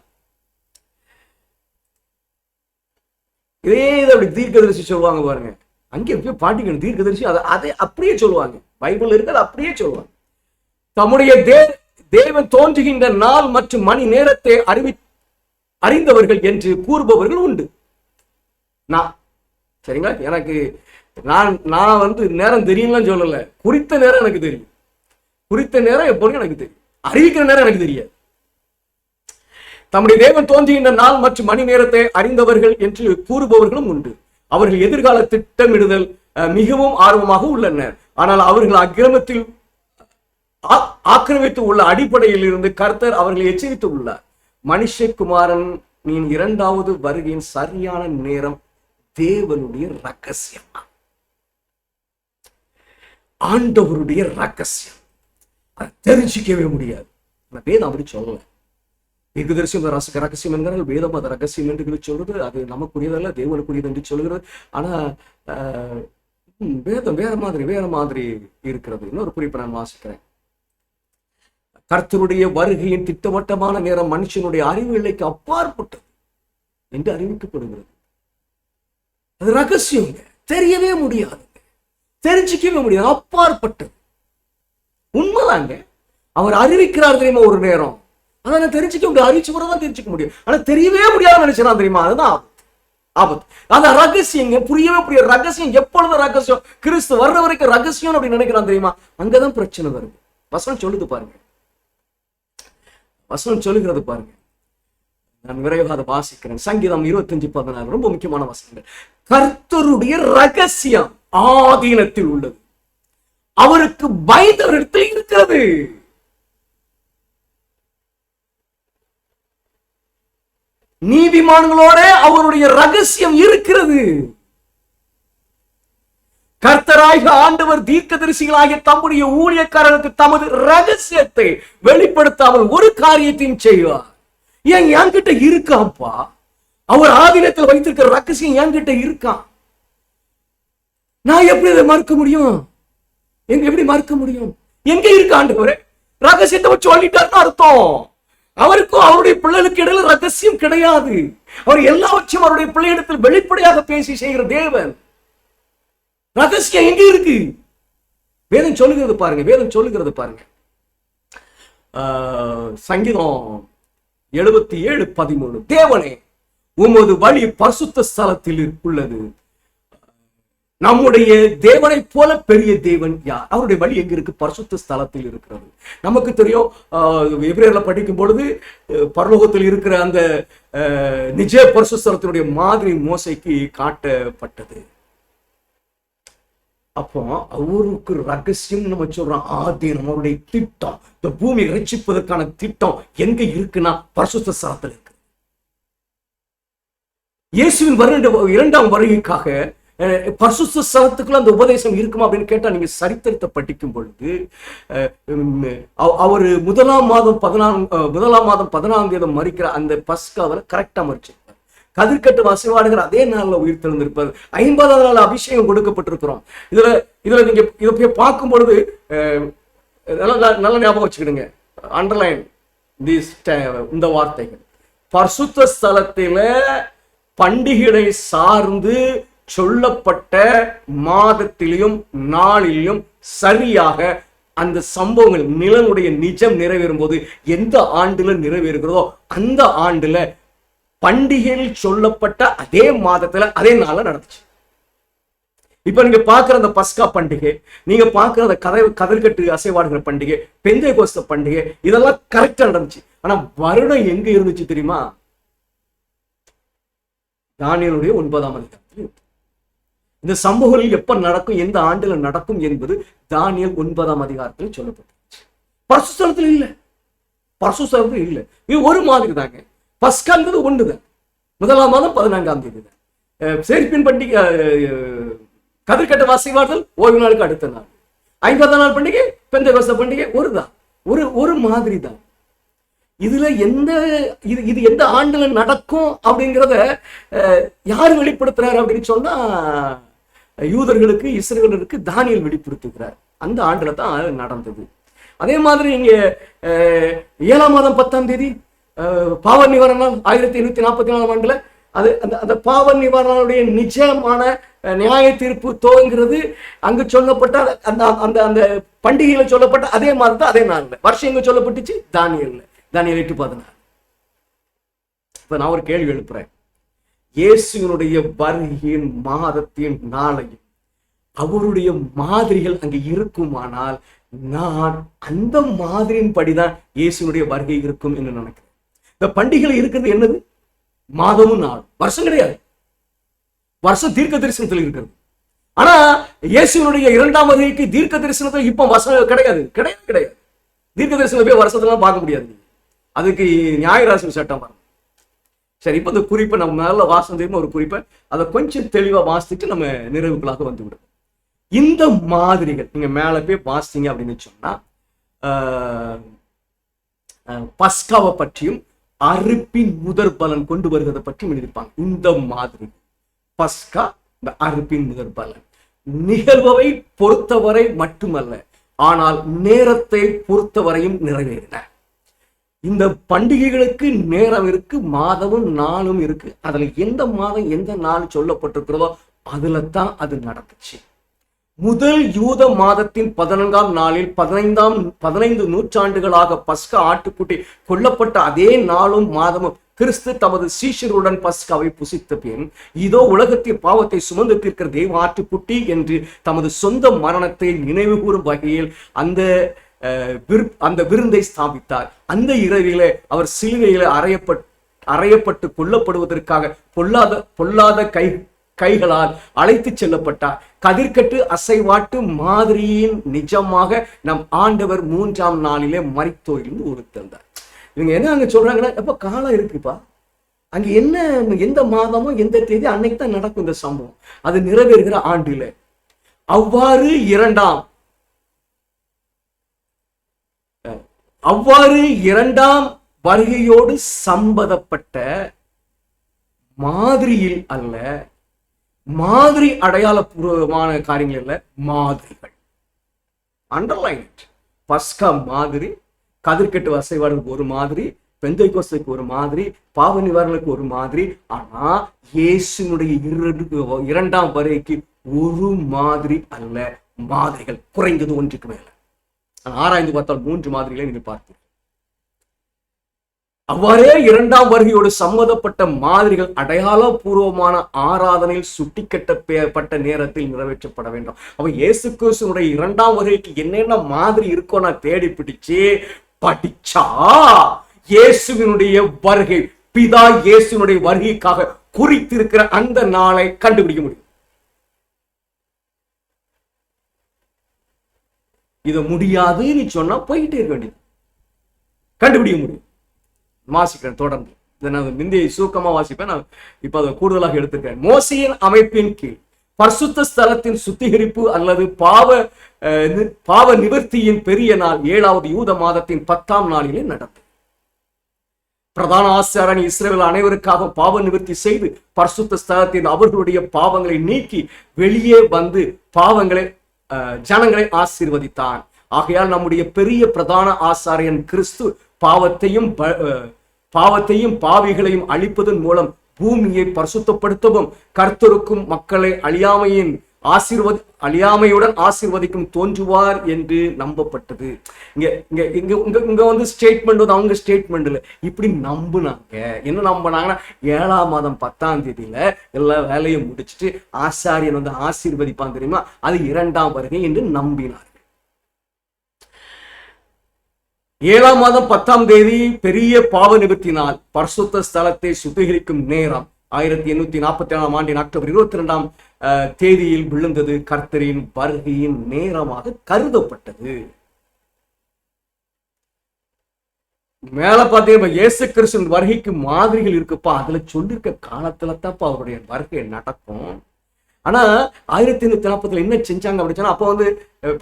இதே அப்படி தீர்க்கதரிசி சொல்லுவாங்க பாருங்க. அங்கே போய் பாட்டிக்கணும், தீர்க்கதரிசி அதை அப்படியே சொல்லுவாங்க. பைபிள் இருக்கிறது அப்படியே சொல்லுவாங்க. தம்முடைய தேவன் தோன்றுகின்ற நாள் மற்றும் மணி நேரத்தை அறிந்தவர்கள் என்று கூறுபவர்கள் உண்டு. சரிங்களா? எனக்கு நான் நேரம் தெரியும்லாம் சொல்லல. குறித்த நேரம் எனக்கு தெரியும். குறித்த நேரம் எப்போதும் எனக்கு தெரியும். அறிவிக்கிற நேரம் எனக்கு தெரியாது. தம்முடைய தேவன் தோன்றுகின்ற நாள் மற்றும் மணி நேரத்தை அறிந்தவர்கள் என்று கூறுபவர்களும் உண்டு. அவர்கள் எதிர்கால திட்டமிடுதல் மிகவும் ஆர்வமாக உள்ளனர். ஆனால் அவர்கள் அக்கிரமத்தில் ஆக்கிரமித்து உள்ள அடிப்படையில் இருந்து கர்த்தர் அவர்களை எச்சரித்து உள்ளார். மனுஷகுமாரன் இரண்டாவது வருகையின் சரியான நேரம் தேவனுடைய ரகசியம், ஆண்டவருடைய ரகசியம். அதை தெரிஞ்சிக்கவே முடியாது. வேதம் அப்படி சொல்லல. தீர்க்கதரிசியம் ரகசியம் என்கிறார்கள், வேதம் அது ரகசியம் என்று சொல்றது. அது நமக்குரியதல்ல, தேவனுக்குரியது என்று சொல்கிறது. ஆனா வேதம் வேற மாதிரி இருக்கிறது. இன்னொரு குறிப்பை நான் வாசிக்கிறேன். கர்த்தருடைய வருகையின் திட்டவட்டமான நேரம் மனுஷனுடைய அறிவு எல்லைக்கு அப்பாற்பட்டது என்று அறிவிக்கப்படுகிறது. அது ரகசியம், தெரியவே முடியாது, தெரிஞ்சிக்கவே முடியாது, அப்பாற்பட்டது. உண்மைதாங்க. அவர் அறிவிக்கிறார் தெரியுமா ஒரு நேரம், அதை தெரிஞ்சிக்க முடியும். அறிவிச்சு தான் தெரிஞ்சிக்க முடியும். ஆனா தெரியவே முடியாது நினைச்சா தெரியுமா, அதுதான் ஆபத்து. அந்த ரகசியங்க புரியவே புரியாது. ரகசியம் எப்பொழுது ரகசியம்? கிறிஸ்து வர்ற வரைக்கும் ரகசியம் அப்படின்னு நினைக்கிறான் தெரியுமா, அங்கதான் பிரச்சனை வருது. வசனம் சொல்லுது பாருங்க, வசனம் சொல்லுகிறது பாருங்க. நான் விரைவாக அதை வாசிக்கிறேன். சங்கீதம் 25:14 ரொம்ப முக்கியமான வசனங்கள். கர்த்தருடைய ரகசியம் ஆதீனத்தில் உள்ளது, அவருக்கு பயந்தவரிடத்தில் இருக்கிறது. நீதிமான்களோட அவருடைய ரகசியம் இருக்கிறது. கர்த்தராகிய ஆண்டவர் தீர்க்கதரிசிகளாகிய தம்முடைய ஊழியக்காரர்களுக்கு தமது ரகசியத்தை வெளிப்படுத்தாமல் ஒரு காரியத்தையும் செய்வார். ஏன் என்கிட்ட இருக்காப்பா, அவர் ஆதீனத்தில் வைத்திருக்கிற ரகசியம் என்கிட்ட இருக்கான். நான் எப்படி இதை மறுக்க முடியும்? எப்படி மறுக்க முடியும்? எங்க இருக்க ஆண்டவரே? ரகசியத்தை சொல்லிட்டாருன்னு அர்த்தம். அவருக்கும் அவருடைய பிள்ளைகளுக்கு இடையில ரகசியம் கிடையாது. அவர் எல்லாவற்றையும் அவருடைய பிள்ளையிடத்தில் வெளிப்படையாக பேசி செய்கிற தேவன். ரகசியம் எங்க இருக்கு? வேதம் சொல்லுகிறது பாருங்க, வேதம் சொல்லுகிறது பாருங்க. சங்கீதம் 77:13 தேவனே உமது வழி பரிசுத்த ஸ்தலத்தில் உள்ளது. நம்முடைய தேவனை போல பெரிய தேவன் யார்? அவருடைய வழி எங்க இருக்கு? பரிசுத்த ஸ்தலத்தில் இருக்கிறது. நமக்கு தெரியும், எபிரேயர்ல படிக்கும் பொழுது பரலோகத்தில் இருக்கிற அந்த நிஜ பரிசுத்த ஸ்தலத்தினுடைய மாதிரி மோசைக்கு காட்டப்பட்டது. அப்போ அவருக்கு ரகசியம் நம்ம சொல்றோம், ஆதீனம், அவருடைய திட்டம், இந்த பூமியை ரட்சிப்பதற்கான திட்டம் எங்க இருக்குன்னா பரிசுத்த ஸ்தலத்தில் இருக்கு. இயேசுவின் இரண்டாம் வருகைக்காக பரிசுத்த ஸ்தலத்துக்குள்ள அந்த உபதேசம் இருக்குமா அப்படின்னு கேட்டா, நீங்க சரித்திரத்தை படிக்கும் பொழுது அவர் முதலாம் மாதம் 14ஆம் தேதி மரிக்கிற அந்த பஸ்காவில் கரெக்டா மறிச்சிருப்பார். கதிர்கட்டு வசைவாடுகிற அதே நாள்ல உயிர் தெழுந்திருப்பார். 50ஆம் நாள் அபிஷேகம் கொடுக்கப்பட்டிருக்கிறோம். இதுல நீங்க இதை போய் பார்க்கும் பொழுது நல்ல ஞாபகம் வச்சுக்கிடுங்க, அண்டர்லைன் இந்த வார்த்தைகள். பரிசுத்த ஸ்தலத்தில பண்டிகையை சார்ந்து சொல்லப்பட்ட மாதத்திலையும் நாளிலும் சரியாக அந்த சம்பவங்கள் நிலனுடைய நிஜம் நிறைவேறும் போது எந்த ஆண்டுல நிறைவேறுகிறதோ அந்த ஆண்டுல பண்டிகையில் சொல்லப்பட்ட அதே மாதத்துல அதே நாள்ல நடந்துச்சு. இப்ப நீங்க பாக்குற அந்த பஸ்கா பண்டிகை, நீங்க பாக்குற அந்த கதிர்கட்டு அசைவாடுகிற பண்டிகை, பெந்தைகோஸ்த பண்டிகை, இதெல்லாம் கரெக்டா நடந்துச்சு. ஆனா வருடம் எங்க இருந்துச்சு தெரியுமா? தானியேலுடைய 9ஆம் அதிகாரத்தில். இந்த சம்பவங்கள் எப்ப நடக்கும், எந்த ஆண்டுல நடக்கும் என்பது தானியேல் 9ஆம் அதிகாரத்தில் சொல்லப்பட்டுச்சு. பரிசுத்தலத்தில் இல்ல, பரிசுத்தலத்தில் இல்ல. இது ஒரு மாதிரி தாங்க. பஸ்காங்கிறது ஒண்ணுதான். 1ஆம் மாதம் 14ஆம் தேதி தான் சேர்ப்பின் பண்டிகை, கதிர்கட்ட வாசைவாடுதல் ஓய்வு நாளுக்கு அடுத்த நாள். 50ஆம் நாள் பண்டிகை, பெந்தைகோஸ்த பண்டிகை ஒரு மாதிரி தான். இதுல இது எந்த ஆண்டுல நடக்கும் அப்படிங்கிறத யாரு வெளிப்படுத்துறாரு அப்படின்னு சொன்னா, யூதர்களுக்கு இஸ்ரவேலருக்கு தானியேல் வெளிப்படுத்துகிறார். அந்த ஆண்டுல தான் நடந்தது. அதே மாதிரி இங்க 7ஆம் மாதம் 10ஆம் தேதி பாவ நிவாரண நாள் 1844ஆம் ஆண்டுல அது அந்த பாவ நிவாரணுடைய நிஜமான நியாய தீர்ப்பு துவங்கிறது. அங்கு சொல்லப்பட்ட அந்த அந்த பண்டிகையில சொல்லப்பட்ட அதே மாதிரி தான் அதே நாள்ல. வருஷம் எங்க சொல்லப்பட்டுச்சு? தானியேல் 8:14. இப்ப நான் ஒரு கேள்வி எழுப்புறேன். இயேசுவினுடைய வருகையின் மாதத்தின் நாளையும் அவருடைய மாதிரிகள் அங்கே இருக்குமானால் நான் அந்த மாதிரியின் படிதான் இயேசுனுடைய வருகை இருக்கும் என்று நினைக்கிறேன். இந்த பண்டிகைகள் இருக்கிறது என்னது? மாதமும் நாள், வருஷம் கிடையாது. வருஷம் தீர்க்க தரிசனத்தில் இருக்கிறது. ஆனா இயேசுனுடைய இரண்டாம் வருகைக்கு தீர்க்க தரிசனத்தில் இப்ப வசனம் கிடையாது. தீர்க்க தரிசனம் போய் வருஷத்துல பார்க்க முடியாது. அதுக்கு நியாயராசி சட்டம் வரும். சரி, இப்ப இந்த குறிப்பை நம்ம நல்ல வாசம் தெரியுமா ஒரு குறிப்பை அதை கொஞ்சம் தெளிவா வாசிச்சுட்டு நம்ம நிறைவுகளாக வந்து விடும். இந்த மாதிரிகள் நீங்க மேல போய் வாசிங்க அப்படின்னு சொன்னா பஸ்காவை பற்றியும் அறுப்பின் முதற் பலன் கொண்டு வருவதை பற்றியும் எழுதியிருப்பாங்க. இந்த மாதிரி பஸ்கா, இந்த அறுப்பின் முதற் பலன் நிகழ்வை பொறுத்தவரை மட்டுமல்ல, ஆனால் நேரத்தை பொறுத்தவரையும் நிறைவேறின. இந்த பண்டிகைகளுக்கு நேரம் இருக்கு, மாதமும் நாளும் இருக்கு. அதுல எந்த மாதம் எந்த நாள் சொல்லப்பட்டிருக்கிறதோ அதுல தான் அது நடந்துச்சு. முதல் யூத மாதத்தின் 14ஆம் நாளில் 15 நூற்றாண்டுகளாக பஸ்கா ஆட்டுக்குட்டி கொல்லப்பட்ட அதே நாளும் மாதமும் கிறிஸ்து தமது சீஷருடன் பஸ்காவை புசித்த பின், இதோ உலகத்தின் பாவத்தை சுமந்து தீர்க்கிற தெய்வ ஆட்டுக்குட்டி என்று தமது சொந்த மரணத்தை நினைவு கூறும் வகையில் அந்த விருந்தை ஸ்தாபித்தார். அந்த இரவில அவர் சிலுவையில அறையப்பட்டு கொல்லப்படுவதற்காக பொல்லாத கைகளால் அழைத்து செல்லப்பட்டார். கதிர்கட்டு அசைவாட்டு மாதிரியின் நிஜமாக நம் ஆண்டவர் 3ஆம் நாளிலே மரித்தோரிலிருந்து உயிர்த்தெழுந்தார். இவங்க என்ன அங்க சொல்றாங்கன்னா, எப்ப காலம் இருக்குப்பா, அங்க என்ன எந்த மாதமோ எந்த தேதி அன்னைக்கு தான் நடக்கும் இந்த சம்பவம், அது நிறைவேறுகிற ஆண்டில. அவ்வாறு இரண்டாம் வருகையோடு சம்பந்தப்பட்ட மாதிரியில் அல்ல, மாதிரி அடையாளபூர்வமான காரியங்கள் இல்ல, மாதிரிகள். Underline it. பஸ்கா மாதிரி, கதிர்கட்டு அசைவாடுக்கு ஒரு மாதிரி, பெந்தைக்கோஸ்துக்கு ஒரு மாதிரி, பாவ நிவாரணத்துக்கு ஒரு மாதிரி. ஆனா இயேசுனுடைய இரண்டாம் வருகைக்கு ஒரு மாதிரி அல்ல, மாதிரிகள் குறைந்தது ஒன்றுக்கு மேல. ஆராய்ந்து பார்த்தால் 3 மாதிரிகளை நீங்கள் பார்த்தீர்கள். அவ்வாறே இரண்டாம் வருகையோடு சம்மந்தப்பட்ட மாதிரிகள் அடையாளபூர்வமான ஆராதனையில் சுட்டிக்கட்டப்பட்ட நேரத்தில் நிறைவேற்றப்பட வேண்டும். அப்ப இயேசு கிறிஸ்துவினுடைய இரண்டாம் வருகைக்கு என்னென்ன மாதிரி இருக்கோ நான் தேடி பிடிச்சு படிச்சா இயேசுவினுடைய வருகை, பிதா இயேசுவினுடைய வருகைக்காக குறித்திருக்கிற அந்த நாளை கண்டுபிடிக்க முடியும். இதை முடியாதுன்னு சொன்னா போயிட்டே இருக்க வேண்டியது, கண்டுபிடிக்க முடியும். வாசிக்கிறேன் தொடர்ந்து. இதை நான் முந்தைய சுருக்கமா வாசிப்பேன், நான் இப்ப அதை கூடுதலாக எடுத்துக்கிறேன். மோசையின் அமைப்பின் கீழ் பரிசுத்த ஸ்தலத்தின் சுத்திகரிப்பு அல்லது பாவ நிவர்த்தியின் பெரிய நாள் 7வது யூத மாதத்தின் 10ஆம் நாளிலே நடந்தது. பிரதான ஆசாரியன் இஸ்ரவேல் அனைவருக்காக பாவ நிவர்த்தி செய்து பரிசுத்த ஸ்தலத்தின் அவர்களுடைய பாவங்களை நீக்கி வெளியே வந்து ஜனங்களை ஆசீர்வதித்தான். ஆகையால் நம்முடைய பெரிய பிரதான ஆசாரியன் கிறிஸ்து பாவத்தையும் பாவிகளையும் அழிப்பதன் மூலம் பூமியை பரிசுத்தப்படுத்தவும் கர்த்தருக்கும் மக்களை அழியாமையுடன் ஆசீர்வதிக்கும் தோன்றுவார் என்று நம்பப்பட்டது. இங்க வந்து ஸ்டேட்மெண்ட் வந்து அவங்க ஸ்டேட்மெண்ட் இல்லை, இப்படி நம்புனாங்க. என்ன நம்பினாங்கன்னா 7ஆம் மாதம் 10ஆம் தேதியில எல்லா வேலையும் முடிச்சுட்டு ஆசாரியன் வந்து ஆசீர்வதிப்பான் தெரியுமா, அது இரண்டாம் வருகை என்று நம்பினார். 7ஆம் மாதம் 10ஆம் தேதி பெரிய பாவ நிவர்த்தினால் பரிசுத்த ஸ்தலத்தை சுத்திகரிக்கும் நேரம் 1847ஆம் ஆண்டின் அக்டோபர் 22ஆம் தேதியில் விழுந்தது கர்த்தரின் வருகையின் நேரமாக கருதப்பட்டது. மேல பார்த்தீங்கன்னா இயேசு கிறிஸ்துவின் வருகைக்கு மாதிரிகள் இருக்குப்பா, அதுல சொல்லிருக்க காலத்துல தான்ப்பா அவருடைய வருகை நடக்கும். ஆனா 1840 என்ன செஞ்சாங்க அப்படின்னு சொன்னா, அப்போ வந்து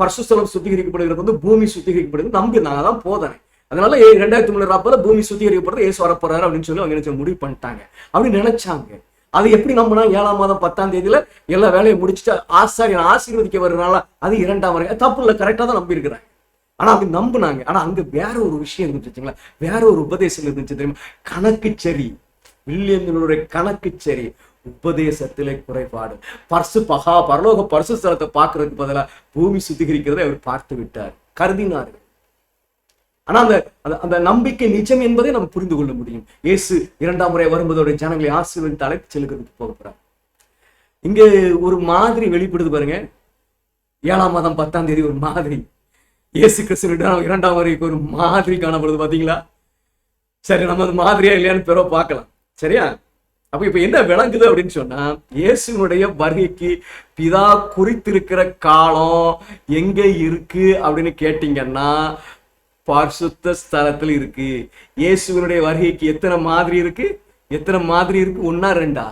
பரிசுத்தலம் சுத்திகரிக்கப்படுகிறது வந்து பூமி சுத்திகரிக்கப்படுகிறது நம்பினாங்க, தான் போதனை. அதனால 2003 பூமி சுத்திகரிக்கப்படுறது இயேசு வரப்போறாரு அப்படின்னு சொல்லி அவங்க முடிவு பண்ணிட்டாங்க அப்படின்னு நினைச்சாங்க. அது எப்படி நம்பினா 7ஆம் மாதம் 10ஆம் தேதியில எல்லா வேலையை முடிச்சுட்டு ஆசாரியன் ஆசீர்வதிக்க வருறதுனால அது இரண்டாம் வரை தப்பு இல்லை, கரெக்டா தான் நம்பி இருக்கிறாங்க. ஆனா அப்படி நம்பினாங்க. ஆனா அங்க வேற ஒரு விஷயம் இருந்துச்சுங்களா, வேற ஒரு உபதேசம் இருந்துச்சு தெரியுமா, கணக்கு சரி, வில்லியம்களுடைய கணக்கு சரி, உபதேசத்திலே குறைபாடு. பரலோக பரிசு ஸ்தலத்தை பார்க்கறதுக்கு பதிலாக பூமி சுத்திகரிக்கிறதை அவர் பார்த்து விட்டார், கருதினார்கள். ஆனா அந்த நம்பிக்கை நிஜம் என்பதை நம்ம புரிந்து கொள்ள முடியும். இயேசு இரண்டாம் முறை வரும்போதோடைய ஜனங்களை ஆசீர்வதித்து அழைத்து செல்கிறதுக்கு போகிறார். இங்க ஒரு மாதிரி வெளிப்படுது பாருங்க. 7ஆம் மாதம் 10ஆம் தேதி ஒரு மாதிரி, இயேசு கிறிஸ்து இரண்டாம் முறைக்கு ஒரு மாதிரி காணப்படுது. பாத்தீங்களா? சரி, நம்ம அது மாதிரியா இல்லையான்னு பிறகு பார்க்கலாம். சரியா? அப்ப இப்ப என்ன விளங்குது அப்படின்னு சொன்னா, இயேசுனுடைய வருகைக்கு பிதா குறித்திருக்கிற காலம் எங்க இருக்கு அப்படின்னு கேட்டீங்கன்னா, பரிசுத்த ஸ்தலத்தில் இருக்கு. இயேசுனுடைய வருகைக்கு எத்தனை மாதிரி இருக்கு? எத்தனை மாதிரி இருக்கு? ஒன்னா ரெண்டா?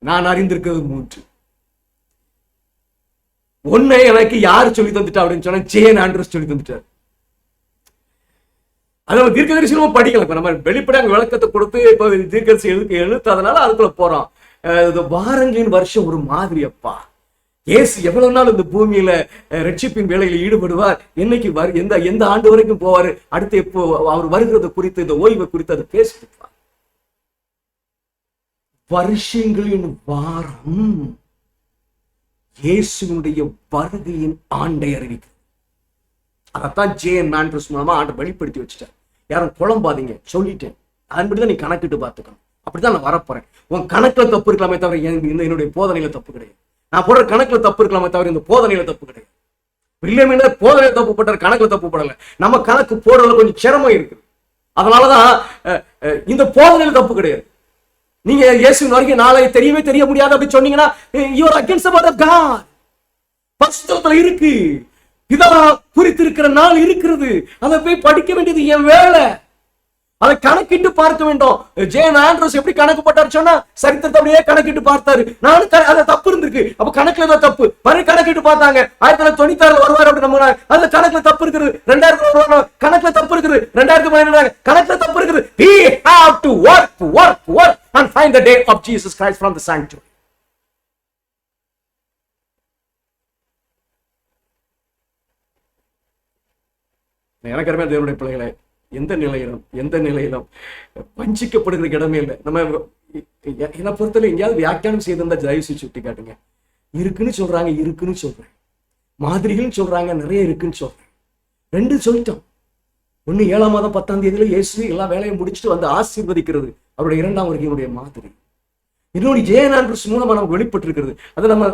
நான் அறிந்திருக்கிறது 3. ஒன்னை எனக்கு யாரு சொல்லி தந்துட்டா அப்படின்னு சொன்னா, ஜேன் ஆண்ட்ரூஸ் சொல்லி தந்துட்டார். அது நம்ம தீர்க்கதரிசனமும் படிக்கலாம். இப்ப நம்ம வெளிப்படையாக விளக்கத்தை கொடுத்து இப்ப தீர்க்கதரிசி எழுத்ததுனால அதுக்குள்ள போறோம். வாரங்களின் வருஷம் ஒரு மாதிரி அப்பா. இயேசு எவ்வளவு நாள் இந்த பூமியில ரட்சிப்பின் வேலையில ஈடுபடுவார், என்னைக்கு எந்த ஆண்டு வரைக்கும் போவாரு, அடுத்து எப்போ அவர் வருகிறது குறித்து, இந்த ஓய்வை குறித்து அதை பேசிட்டு வருஷங்களின் வாரம் இயேசுனுடைய வருகையின் ஆண்டை அறிவிக்கும். அதைத்தான் ஜேன் ஆண்ட்ரூஸ் மூலமா ஆண்டை வெளிப்படுத்தி வச்சுட்டேன். யாரும் குழம்பாதீங்க, சொல்லிட்டேன். அதன்படிதான் நீ கணக்கிட்டு பார்த்துக்கணும். அப்படிதான் நான் வரப்போறேன். உன் கணக்குல தப்பு இருக்கலாமே தவிர என்னுடைய போதனையில தப்பு கிடையாது. நான் போடுற கணக்குல தப்பு இருக்கலாமே தவிர இந்த போதனையில தப்பு கிடையாது. வில்லியம் போதனையில தப்பு போட்டார், கணக்குல தப்பு போடல. நம்ம கணக்கு போடுறதுல கொஞ்சம் சிரமம் இருக்கு. அதனாலதான் இந்த போதனையில தப்பு கிடையாது. நீங்க இயேசுவின் வருகை நாளை தெரிய முடியாது அப்படின்னு சொன்னீங்கன்னா, you are against the word of God. பரிசுத்தத்துல இருக்கு, பிதா குறித்திருக்கிற நாள் இருக்கிறது. அதை போய் படிக்க வேண்டியது என் வேலை. அதை கணக்கிட்டு பார்க்க வேண்டும். ஜேன் ஆண்ட்ரூஸ் எப்படி கணக்கு போட்டாரு சொன்னா, சரித்திரத்தை அப்படியே கணக்கிட்டு பார்த்தாரு. நானும் அது தப்பு இருந்திருக்கு, அப்ப கணக்குல ஏதோ தப்பு மறு கணக்கிட்டு பார்த்தாங்க. 1996 வருவார் அப்படி நம்புறாங்க. அதுல கணக்குல தப்பு இருக்குது. 2000 கணக்குல தப்பு இருக்குது. 2017 கணக்குல தப்பு இருக்குது. We have to work and find the day of Jesus Christ from the sanctuary. எனக்கு அருமையான தேவனுடைய பிள்ளைகளை, எந்த நிலையிலும் வஞ்சிக்கப்படுகிற இடமே இல்லை. நம்ம என்னை பொறுத்தவரை எங்கேயாவது வியாக்கியானம் செய்திருந்தா தயவு செய்து சுட்டி காட்டுங்க. இருக்குன்னு சொல்றேன், மாதிரிகள் சொல்றாங்க, நிறைய இருக்குன்னு சொல்றேன். 2 சொல்லிட்டோம். 1 7ஆம் மாதம் 10ஆம் தேதியில இயேசு எல்லா வேலையும் முடிச்சுட்டு வந்து ஆசீர்வதிக்கிறது அவருடைய 2ஆம் வருகையினுடைய மாதிரி. இன்னொரு ஜேன் ஆண்ட்ரூஸ் மூலமா நமக்கு வெளிப்பட்டு இருக்கிறது. அது நம்ம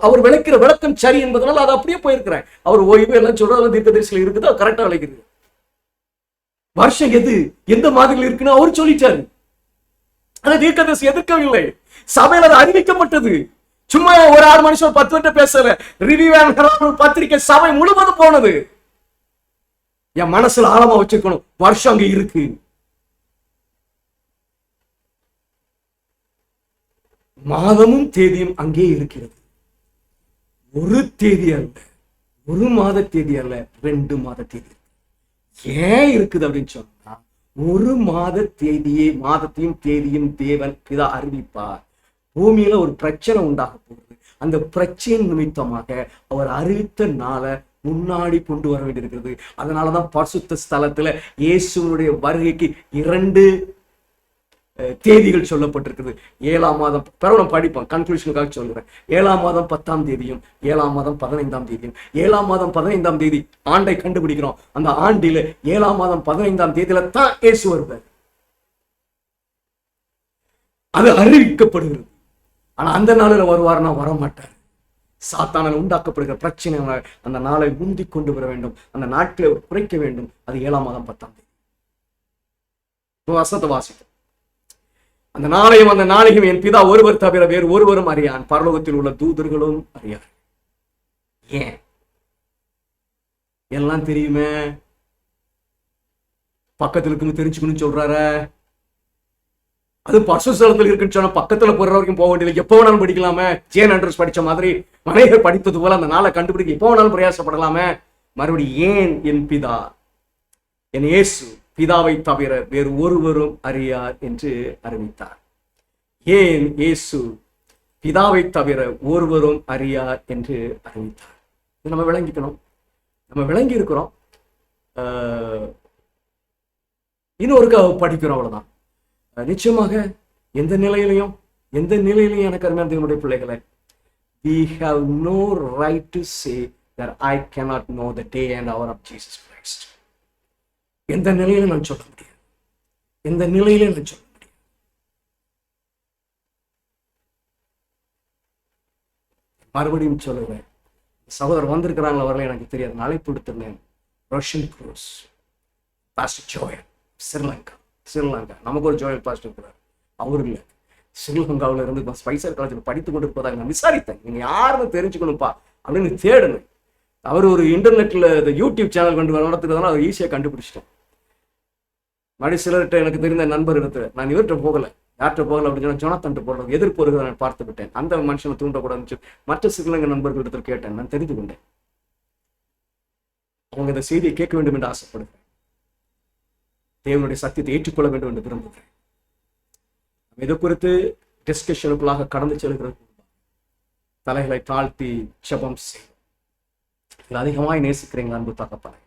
அவர் விளக்கிற விளக்கம் சரி என்பதனால அது அப்படியே போயிருக்கிறேன். அவர் ஓய்வு எல்லாம் சொல்றது தீர்க்கதரிசியில இருக்குது, அது கரெக்டா விளக்குது. வருஷம் எந்த மாதிரி இருக்குன்னு அவர் சொல்லிட்டாரு. அந்த தீர்க்கதரிசி எதிர்க்கவில்லை. சபையில் அது அறிவிக்கப்பட்டது. சும்மா ஒரு 6 மனுஷன் 10 பேர்ட்ட பேசல. ரிவ்யூ பத்திரிகை சபை முழுவதும் போனது. என் மனசுல ஆழமா வச்சிருக்கணும், வருஷம் அங்க இருக்கு. மாதமும் தேதியும் அங்கே இருக்கிறது. ஒரு தேதி அல்ல, ஒரு மாத தேதி அல்ல, 2 மாத தேதி. ஏன் இருக்குது அப்படின்னு சொன்னா, ஒரு மாதத்தையும் தேதியும் தேவன் பிதா அறிவிப்பார். பூமியில ஒரு பிரச்சனை உண்டாக போகுது. அந்த பிரச்சனை நிமித்தமாக அவர் அறிவித்த நாளை முன்னாடி கொண்டு வர வேண்டியிருக்கிறது. அதனாலதான் பரிசுத்த ஸ்தலத்துல இயேசுனுடைய வருகைக்கு 2 தேதிகள் சொல்லப்பட்டிருக்கிறது. 7ஆம் மாதம் பரவ படிப்போம், கன்க்ளூஷனுக்காக சொல்கிறேன். 7ஆம் மாதம் 10ஆம் தேதியும் 7ஆம் மாதம் 15ஆம் தேதியும். 7ஆம் மாதம் 15ஆம் தேதி ஆண்டை கண்டுபிடிக்கிறோம். அந்த ஆண்டில 7ஆம் மாதம் 15ஆம் தேதியில தான் இயேசு வருவார். அது அறிவிக்கப்படுகிறது. ஆனா அந்த நாளில் வருவார்னா வரமாட்டார். சாத்தானால் உண்டாக்கப்படுகிற பிரச்சனை அந்த நாளை முந்தி கொண்டு வர வேண்டும், அந்த நாட்களை குறைக்க வேண்டும். அது 7ஆம் மாதம் 10ஆம் தேதி. வசனத்தை வாசிக்கும். அந்த நாளையும் அந்த நாளையும் என் பிதா ஒருவர் தவிர வேறு ஒருவரும் அறியான், பரலோகத்தில் உள்ள தூதர்களும் அறியார். ஏன்? எல்லாம் தெரியுமே, பக்கத்துல இருக்குன்னு தெரிஞ்சுக்கணும்னு சொல்றாரு. அது பரிசுத்தலத்தில் இருக்குன்னு சொன்னா பக்கத்துல போற வரைக்கும் போக வேண்டியது, எப்போ வேணாலும் படிக்கலாமே. ஜேன் ஆண்ட்ரூஸ் படிச்ச மாதிரி மனைவர் படித்தது போல அந்த நாளை கண்டுபிடிக்க எப்போ வேணாலும் பிரயாசப்படலாமே. மறுபடியும் ஏன் என் பிதா, என் இயேசு பிதாவை தவிர வேறு ஒருவரும் அறியார் என்று அறிவித்தார். ஏன் இயேசு பிதாவை தவிர ஒருவரும் அறியார் என்று அறிவித்தார்? இதை நம்ம விளங்கிக்கணும். நம்ம விளங்கி இருக்கிறோம். இன்னொருக்கா படிக்கிறோம், அவ்வளவுதான். நிச்சயமாக எந்த நிலையிலையும் எனக்கு அருமையான தேவனுடைய பிள்ளைகளை, we have no right to say that I cannot know the day and hour of Jesus Christ. எந்த நிலையில நான் சொல்ல முடியாது, எந்த நிலையில நான் சொல்ல முடியாது. மறுபடியும் சொல்லுவேன், சகோதரர் வந்திருக்கிறாங்களா வரல எனக்கு தெரியாது. அழைப்பு கொடுத்திருந்தேன். Russian Cruz pastor Joel, Sri Lanka. நமக்கு ஒரு ஜோயல் பாஸ்டர் இருக்கிறார். அவர் இல்லை, ஸ்ரீலங்காவில் இருந்து ஸ்பைசர் காலேஜில் படித்து கொண்டு இருப்பதாக நான் விசாரித்தேன். நீங்க யாருன்னு தெரிஞ்சுக்கணும்ப்பா அப்படின்னு தேடுனேன். அவர் ஒரு இன்டர்நெட்ல இந்த யூடியூப் சேனல் கொண்டு நடத்துறதுனால அவர் ஈஸியாக கண்டுபிடிச்சிட்டேன். மறுபடியும் சிலர்கிட்ட எனக்கு தெரிந்த நண்பர் இடத்துல நான் இவர்கிட்ட போகல, யார்கிட்ட போகல அப்படின்னு சொன்னா ஜொனாத்தன் போடுறது எதிர்ப்பு வருகிறத நான் பார்த்து விட்டேன். அந்த மனுஷனை தூண்டக்கூடாதுன்னு மற்ற சிலங்க நண்பர்கள் இடத்துல கேட்டேன். நான் தெரிந்து கொண்டேன் அவங்க இந்த செய்தியை கேட்க வேண்டும் என்று ஆசைப்படுகிறேன். தேவனுடைய சத்தியத்தை ஏற்றுக்கொள்ள வேண்டும் என்று விரும்புகிறேன். இது குறித்து டிஸ்கஷனுக்குள்ளாக கடந்து செல்கிறது தலைகளை தாழ்த்தி ஜெபம் செய்யும். அதிகமாய் நேசிக்கிறீங்க அன்பு தகப்பனே.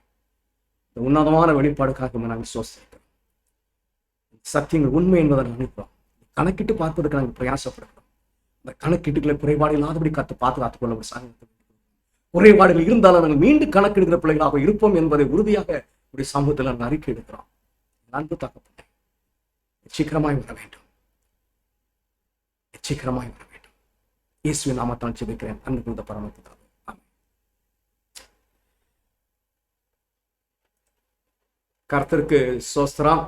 இந்த உன்னதமான வெளிப்பாடுக்காக நாங்கள் விசுவாசிக்கிறோம். சத்தியங்கள் உண்மை என்பதை நினைக்கிறோம். கணக்கிட்டு பார்ப்பதற்கு நாங்கள் பிரயாசப்படுகிறோம். அந்த கணக்கீட்டுகளை குறைபாடு இல்லாதபடி பாதுகாத்துக் கொள்ள ஒரு சாதனத்தை குறைபாடுகள் இருந்தாலும் நாங்கள் மீண்டும் கணக்கெடுக்கிற பிள்ளைகளாக இருப்போம் என்பதை உறுதியாக ஒரு சமூகத்தில் நாங்கள் அறிக்கை எடுக்கிறோம். அன்பு தகப்பனே, சீக்கிரமாய் வர வேண்டும், சீக்கிரமாய் வர வேண்டும். இயேசுவின் நாமத்தால் ஜெபிக்கிறேன் அன்பு பரமபிதாவே. ஆமென். கர்த்தருக்கு ஸ்தோத்திரம்.